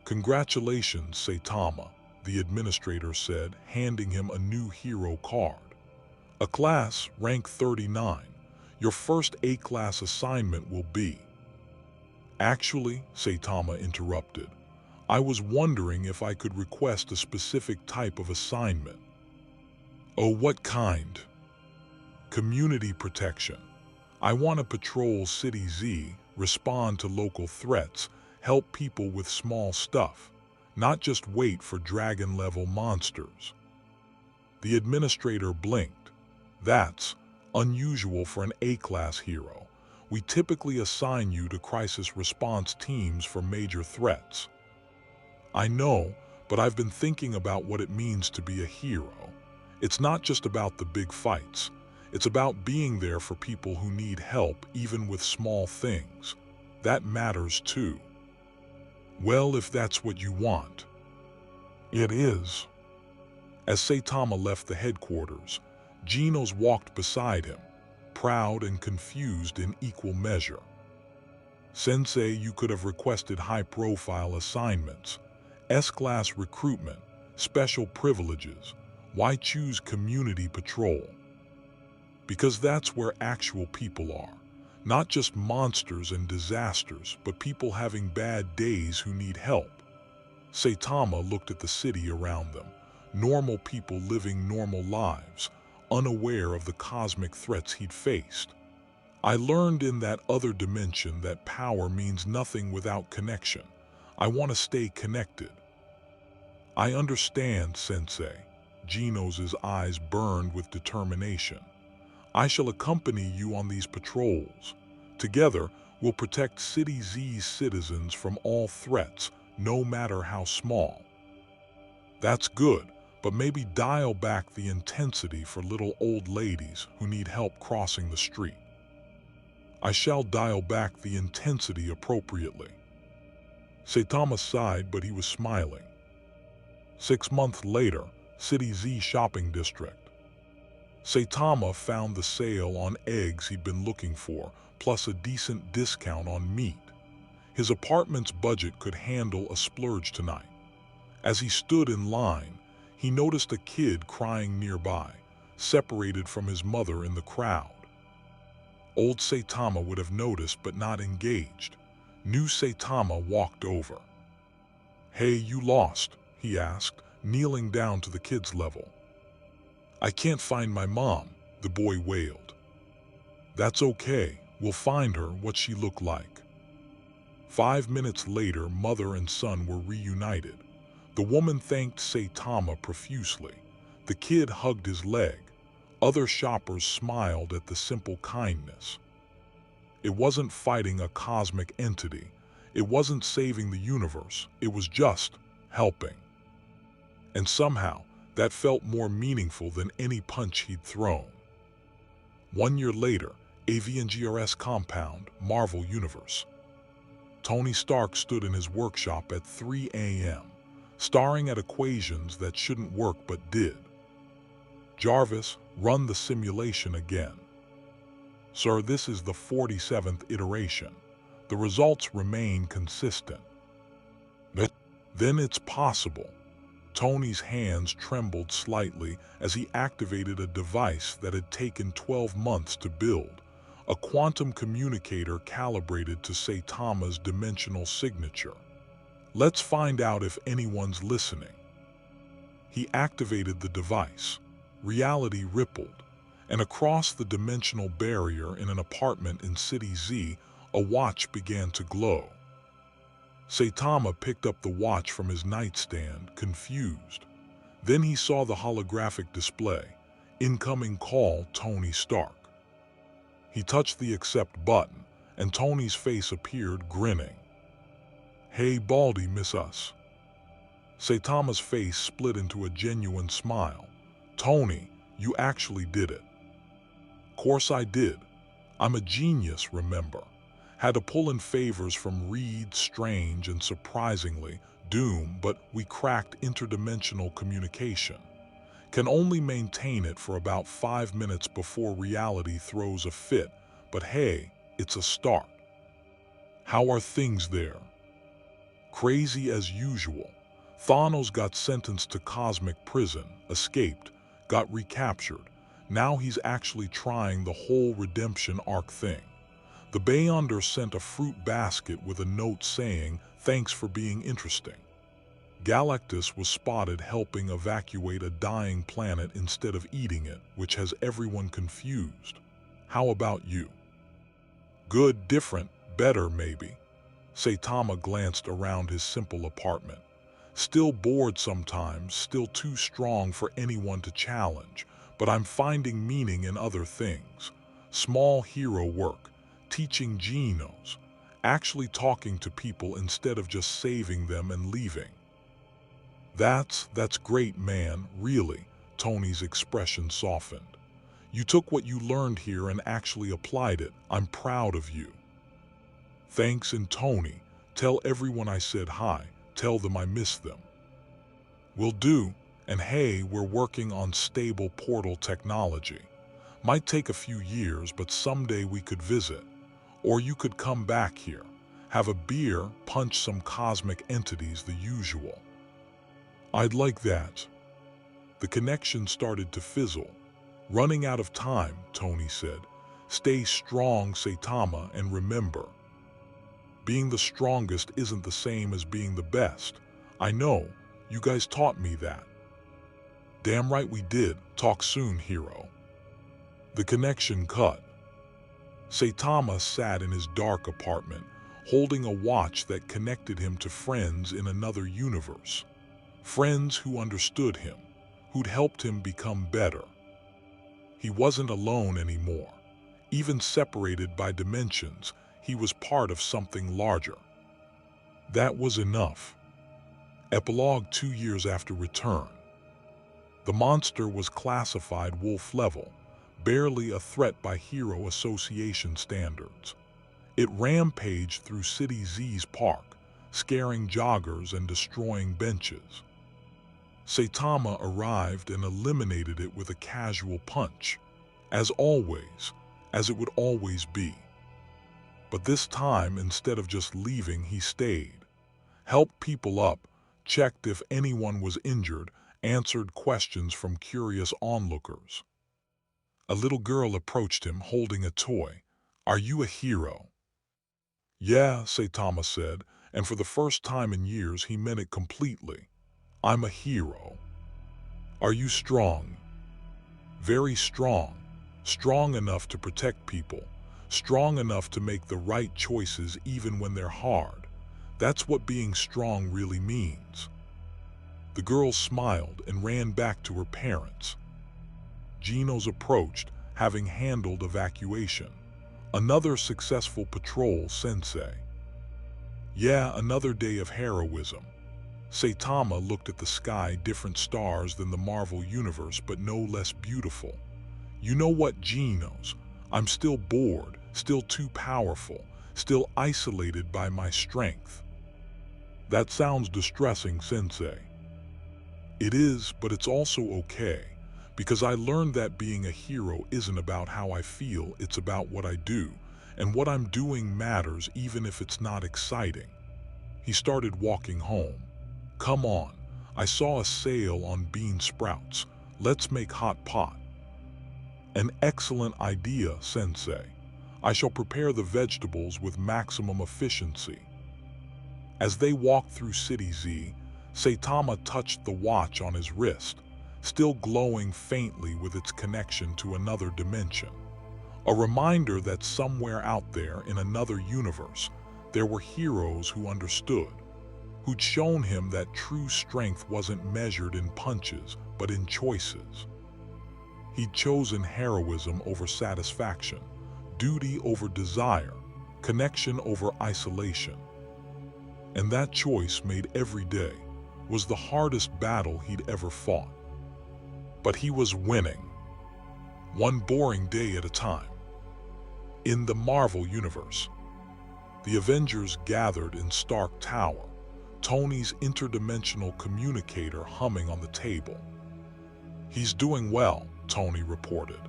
"Congratulations, Saitama," the administrator said, handing him a new hero card. "A class, rank 39. Your first A-class assignment will be—" "Actually," Saitama interrupted, "I was wondering if I could request a specific type of assignment." "Oh, what kind?" "Community protection. I want to patrol City Z, respond to local threats, help people with small stuff, not just wait for dragon-level monsters." The administrator blinked. "That's unusual for an A-class hero. We typically assign you to crisis response teams for major threats." "I know, but I've been thinking about what it means to be a hero. It's not just about the big fights. It's about being there for people who need help, even with small things. That matters too." "Well, if that's what you want." "It is." As Saitama left the headquarters, Genos walked beside him, proud and confused in equal measure. "Sensei, you could have requested high-profile assignments, S-class recruitment, special privileges. Why choose community patrol?" "Because that's where actual people are. Not just monsters and disasters, but people having bad days who need help." Saitama looked at the city around them, normal people living normal lives, unaware of the cosmic threats he'd faced. "I learned in that other dimension that power means nothing without connection. I want to stay connected." "I understand, Sensei." Genos' eyes burned with determination. "I shall accompany you on these patrols. Together, we'll protect City Z's citizens from all threats, no matter how small." "That's good, but maybe dial back the intensity for little old ladies who need help crossing the street." "I shall dial back the intensity appropriately." Saitama sighed, but he was smiling. 6 months later, City Z shopping district. Saitama found the sale on eggs he'd been looking for, plus a decent discount on meat. His apartment's budget could handle a splurge tonight. As he stood in line, he noticed a kid crying nearby, separated from his mother in the crowd. Old Saitama would have noticed but not engaged. New Saitama walked over. "Hey, you lost?" he asked, kneeling down to the kid's level. "I can't find my mom," the boy wailed. "That's okay. We'll find her. What's she look like?" 5 minutes later, mother and son were reunited. The woman thanked Saitama profusely. The kid hugged his leg. Other shoppers smiled at the simple kindness. It wasn't fighting a cosmic entity. It wasn't saving the universe. It was just helping. And somehow, that felt more meaningful than any punch he'd thrown. 1 year later, Avengers compound, Marvel Universe. Tony Stark stood in his workshop at 3 a.m., staring at equations that shouldn't work but did. "Jarvis, run the simulation again." "Sir, this is the 47th iteration. The results remain consistent." "Then it's possible." Tony's hands trembled slightly as he activated a device that had taken 12 months to build, a quantum communicator calibrated to Saitama's dimensional signature. "Let's find out if anyone's listening." He activated the device. reality rippled, and across the dimensional barrier in an apartment in City Z, a watch began to glow. Saitama picked up the watch from his nightstand, confused. Then he saw the holographic display, incoming call Tony Stark. He touched the accept button, and Tony's face appeared, grinning. "Hey Baldy, miss us?" Saitama's face split into a genuine smile. "Tony, you actually did it." "Course I did. I'm a genius, remember. Had to pull in favors from Reed, Strange, and surprisingly, Doom, but we cracked interdimensional communication. Can only maintain it for about 5 minutes before reality throws a fit, but hey, it's a start." "How are things there?" "Crazy as usual. Thanos got sentenced to cosmic prison, escaped, got recaptured. Now he's actually trying the whole redemption arc thing. The Beyonder sent a fruit basket with a note saying, 'Thanks for being interesting.' Galactus was spotted helping evacuate a dying planet instead of eating it, which has everyone confused. How about you?" "Good, different, better maybe." Saitama glanced around his simple apartment. "Still bored sometimes, still too strong for anyone to challenge, but I'm finding meaning in other things. Small hero work, teaching Genos, actually talking to people instead of just saving them and leaving." That's great, man, really." Tony's expression softened. "You took what you learned here and actually applied it. I'm proud of you." "Thanks, and Tony, tell everyone I said hi. Tell them I miss them." "Will do, and hey, we're working on stable portal technology. Might take a few years, but someday we could visit. Or you could come back here, have a beer, punch some cosmic entities, the usual." "I'd like that." The connection started to fizzle. "Running out of time," Tony said. "Stay strong, Saitama, and remember, being the strongest isn't the same as being the best. I know, you guys taught me that." "Damn right we did. Talk soon, hero." The connection cut. Saitama sat in his dark apartment, holding a watch that connected him to friends in another universe. Friends who understood him, who'd helped him become better. He wasn't alone anymore. Even separated by dimensions, he was part of something larger. That was enough. Epilogue 2 years after return. The monster was classified wolf level, barely a threat by Hero Association standards. It rampaged through City Z's park, scaring joggers and destroying benches. Saitama arrived and eliminated it with a casual punch, as always, as it would always be. But this time, instead of just leaving, he stayed, helped people up, checked if anyone was injured, answered questions from curious onlookers. A little girl approached him holding a toy. "Are you a hero?" "Yeah," Saitama said, and for the first time in years he meant it completely. "I'm a hero." "Are you strong?" "Very strong. Strong enough to protect people. Strong enough to make the right choices even when they're hard. That's what being strong really means." The girl smiled and ran back to her parents. Genos approached, having handled evacuation. "Another successful patrol, Sensei." "Yeah, another day of heroism." Saitama looked at the sky, different stars than the Marvel universe, but no less beautiful. "You know what, Genos? I'm still bored, still too powerful, still isolated by my strength." "That sounds distressing, Sensei." "It is, but it's also okay. Because I learned that being a hero isn't about how I feel, it's about what I do, and what I'm doing matters even if it's not exciting." He started walking home. "Come on, I saw a sale on bean sprouts. Let's make hot pot." "An excellent idea, Sensei. I shall prepare the vegetables with maximum efficiency." As they walked through City Z, Saitama touched the watch on his wrist. still glowing faintly with its connection to another dimension. A reminder that somewhere out there in another universe, there were heroes who understood, who'd shown him that true strength wasn't measured in punches, but in choices. He'd chosen heroism over satisfaction, duty over desire, connection over isolation. And that choice made every day was the hardest battle he'd ever fought. But he was winning, one boring day at a time. In the Marvel Universe, the Avengers gathered in Stark Tower, Tony's interdimensional communicator humming on the table. "He's doing well," Tony reported.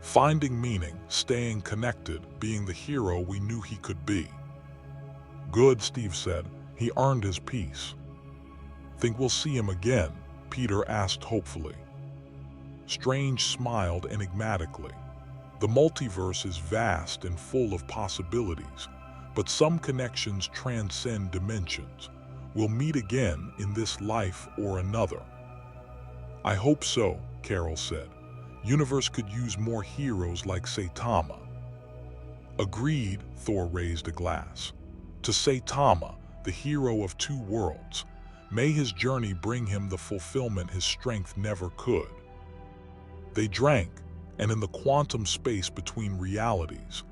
"Finding meaning, staying connected, being the hero we knew he could be." "Good," Steve said. "He earned his peace." "Think we'll see him again?" Peter asked hopefully. Strange smiled enigmatically. "The multiverse is vast and full of possibilities, but some connections transcend dimensions. We'll meet again in this life or another." "I hope so," Carol said. "Universe could use more heroes like Saitama." "Agreed," Thor raised a glass. "To Saitama, the hero of two worlds. May his journey bring him the fulfillment his strength never could." They drank, and in the quantum space between realities,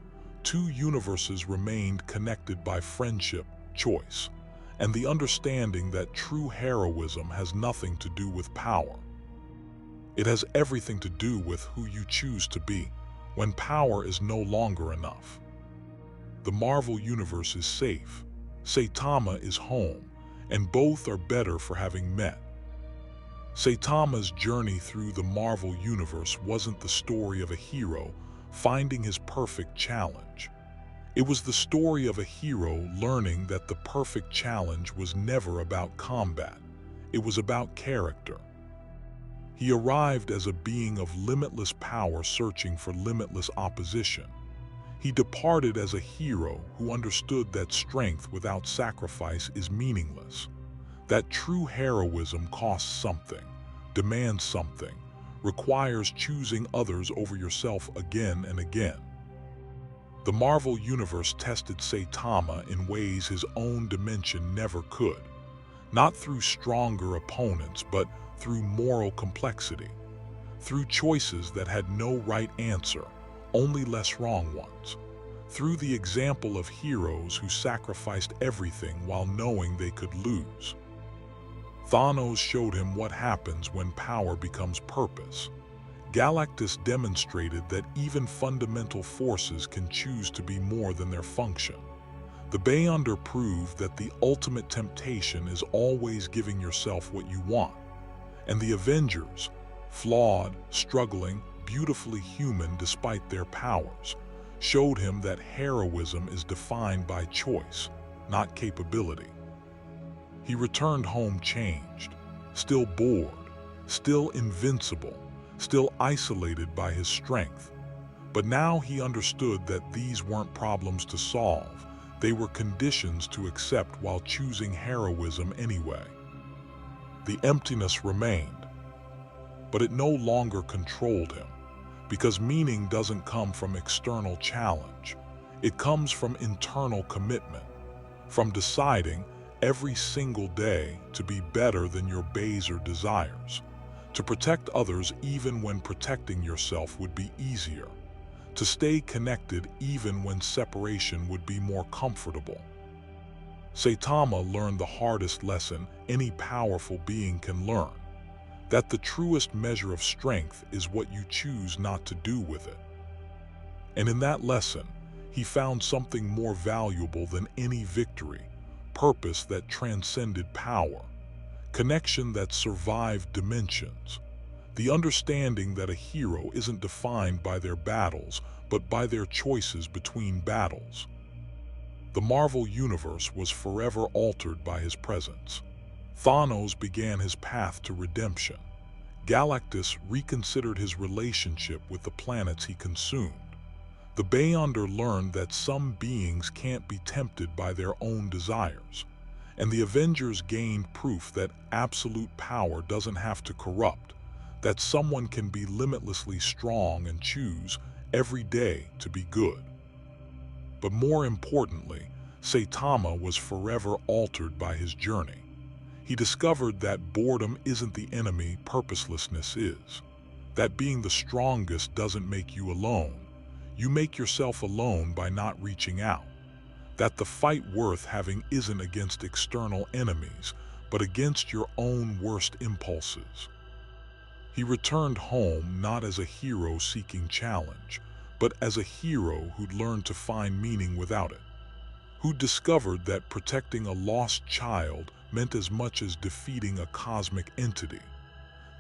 two universes remained connected by friendship, choice, and the understanding that true heroism has nothing to do with power. It has everything to do with who you choose to be when power is no longer enough. The Marvel Universe is safe, Saitama is home, and both are better for having met. Saitama's journey through the Marvel Universe wasn't the story of a hero finding his perfect challenge. It was the story of a hero learning that the perfect challenge was never about combat. It was about character. He arrived as a being of limitless power searching for limitless opposition. He departed as a hero who understood that strength without sacrifice is meaningless, that true heroism costs something, demands something, requires choosing others over yourself again and again. The Marvel Universe tested Saitama in ways his own dimension never could, not through stronger opponents, but through moral complexity, through choices that had no right answer, only less wrong ones, through the example of heroes who sacrificed everything while knowing they could lose. Thanos showed him what happens when power becomes purpose. Galactus demonstrated that even fundamental forces can choose to be more than their function. The Beyonder proved that the ultimate temptation is always giving yourself what you want. And the Avengers, flawed, struggling, beautifully human despite their powers, showed him that heroism is defined by choice, not capability. He returned home changed, still bored, still invincible, still isolated by his strength. But now he understood that these weren't problems to solve, they were conditions to accept while choosing heroism anyway. The emptiness remained, but it no longer controlled him, because meaning doesn't come from external challenge. It comes from internal commitment, from deciding every single day to be better than your baser desires, to protect others even when protecting yourself would be easier, to stay connected even when separation would be more comfortable. Saitama learned the hardest lesson any powerful being can learn, that the truest measure of strength is what you choose not to do with it. And in that lesson, he found something more valuable than any victory, purpose that transcended power, connection that survived dimensions, the understanding that a hero isn't defined by their battles, but by their choices between battles. The Marvel Universe was forever altered by his presence. Thanos began his path to redemption. Galactus reconsidered his relationship with the planets he consumed. The Beyonder learned that some beings can't be tempted by their own desires, and the Avengers gained proof that absolute power doesn't have to corrupt, that someone can be limitlessly strong and choose every day to be good. But more importantly, Saitama was forever altered by his journey. He discovered that boredom isn't the enemy purposelessness is. That being the strongest doesn't make you alone. You make yourself alone by not reaching out. That the fight worth having isn't against external enemies, but against your own worst impulses. He returned home not as a hero seeking challenge, but as a hero who'd learned to find meaning without it. Who discovered that protecting a lost child meant as much as defeating a cosmic entity.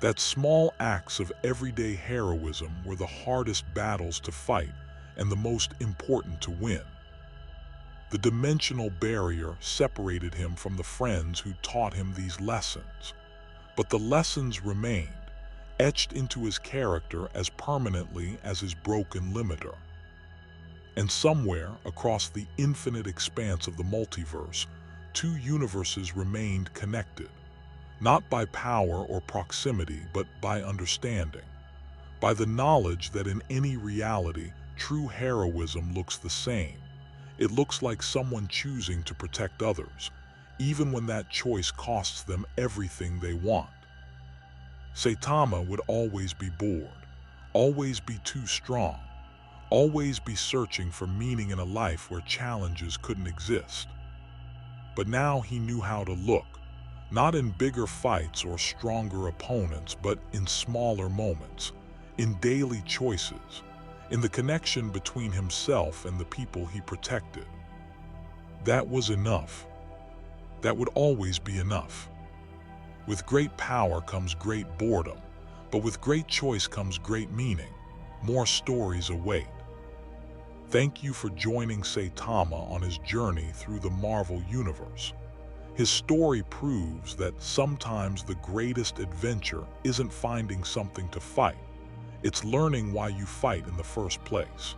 That small acts of everyday heroism were the hardest battles to fight and the most important to win. The dimensional barrier separated him from the friends who taught him these lessons. But the lessons remained, etched into his character as permanently as his broken limiter. And somewhere across the infinite expanse of the multiverse, two universes remained connected, not by power or proximity, but by understanding, by the knowledge that in any reality, true heroism looks the same. It looks like someone choosing to protect others, even when that choice costs them everything they want. Saitama would always be bored, always be too strong, always be searching for meaning in a life where challenges couldn't exist. But now he knew how to look, not in bigger fights or stronger opponents, but in smaller moments, in daily choices, in the connection between himself and the people he protected. That was enough. That would always be enough. With great power comes great boredom, but with great choice comes great meaning. More stories await. Thank you for joining Saitama on his journey through the Marvel Universe. His story proves that sometimes the greatest adventure isn't finding something to fight. It's learning why you fight in the first place.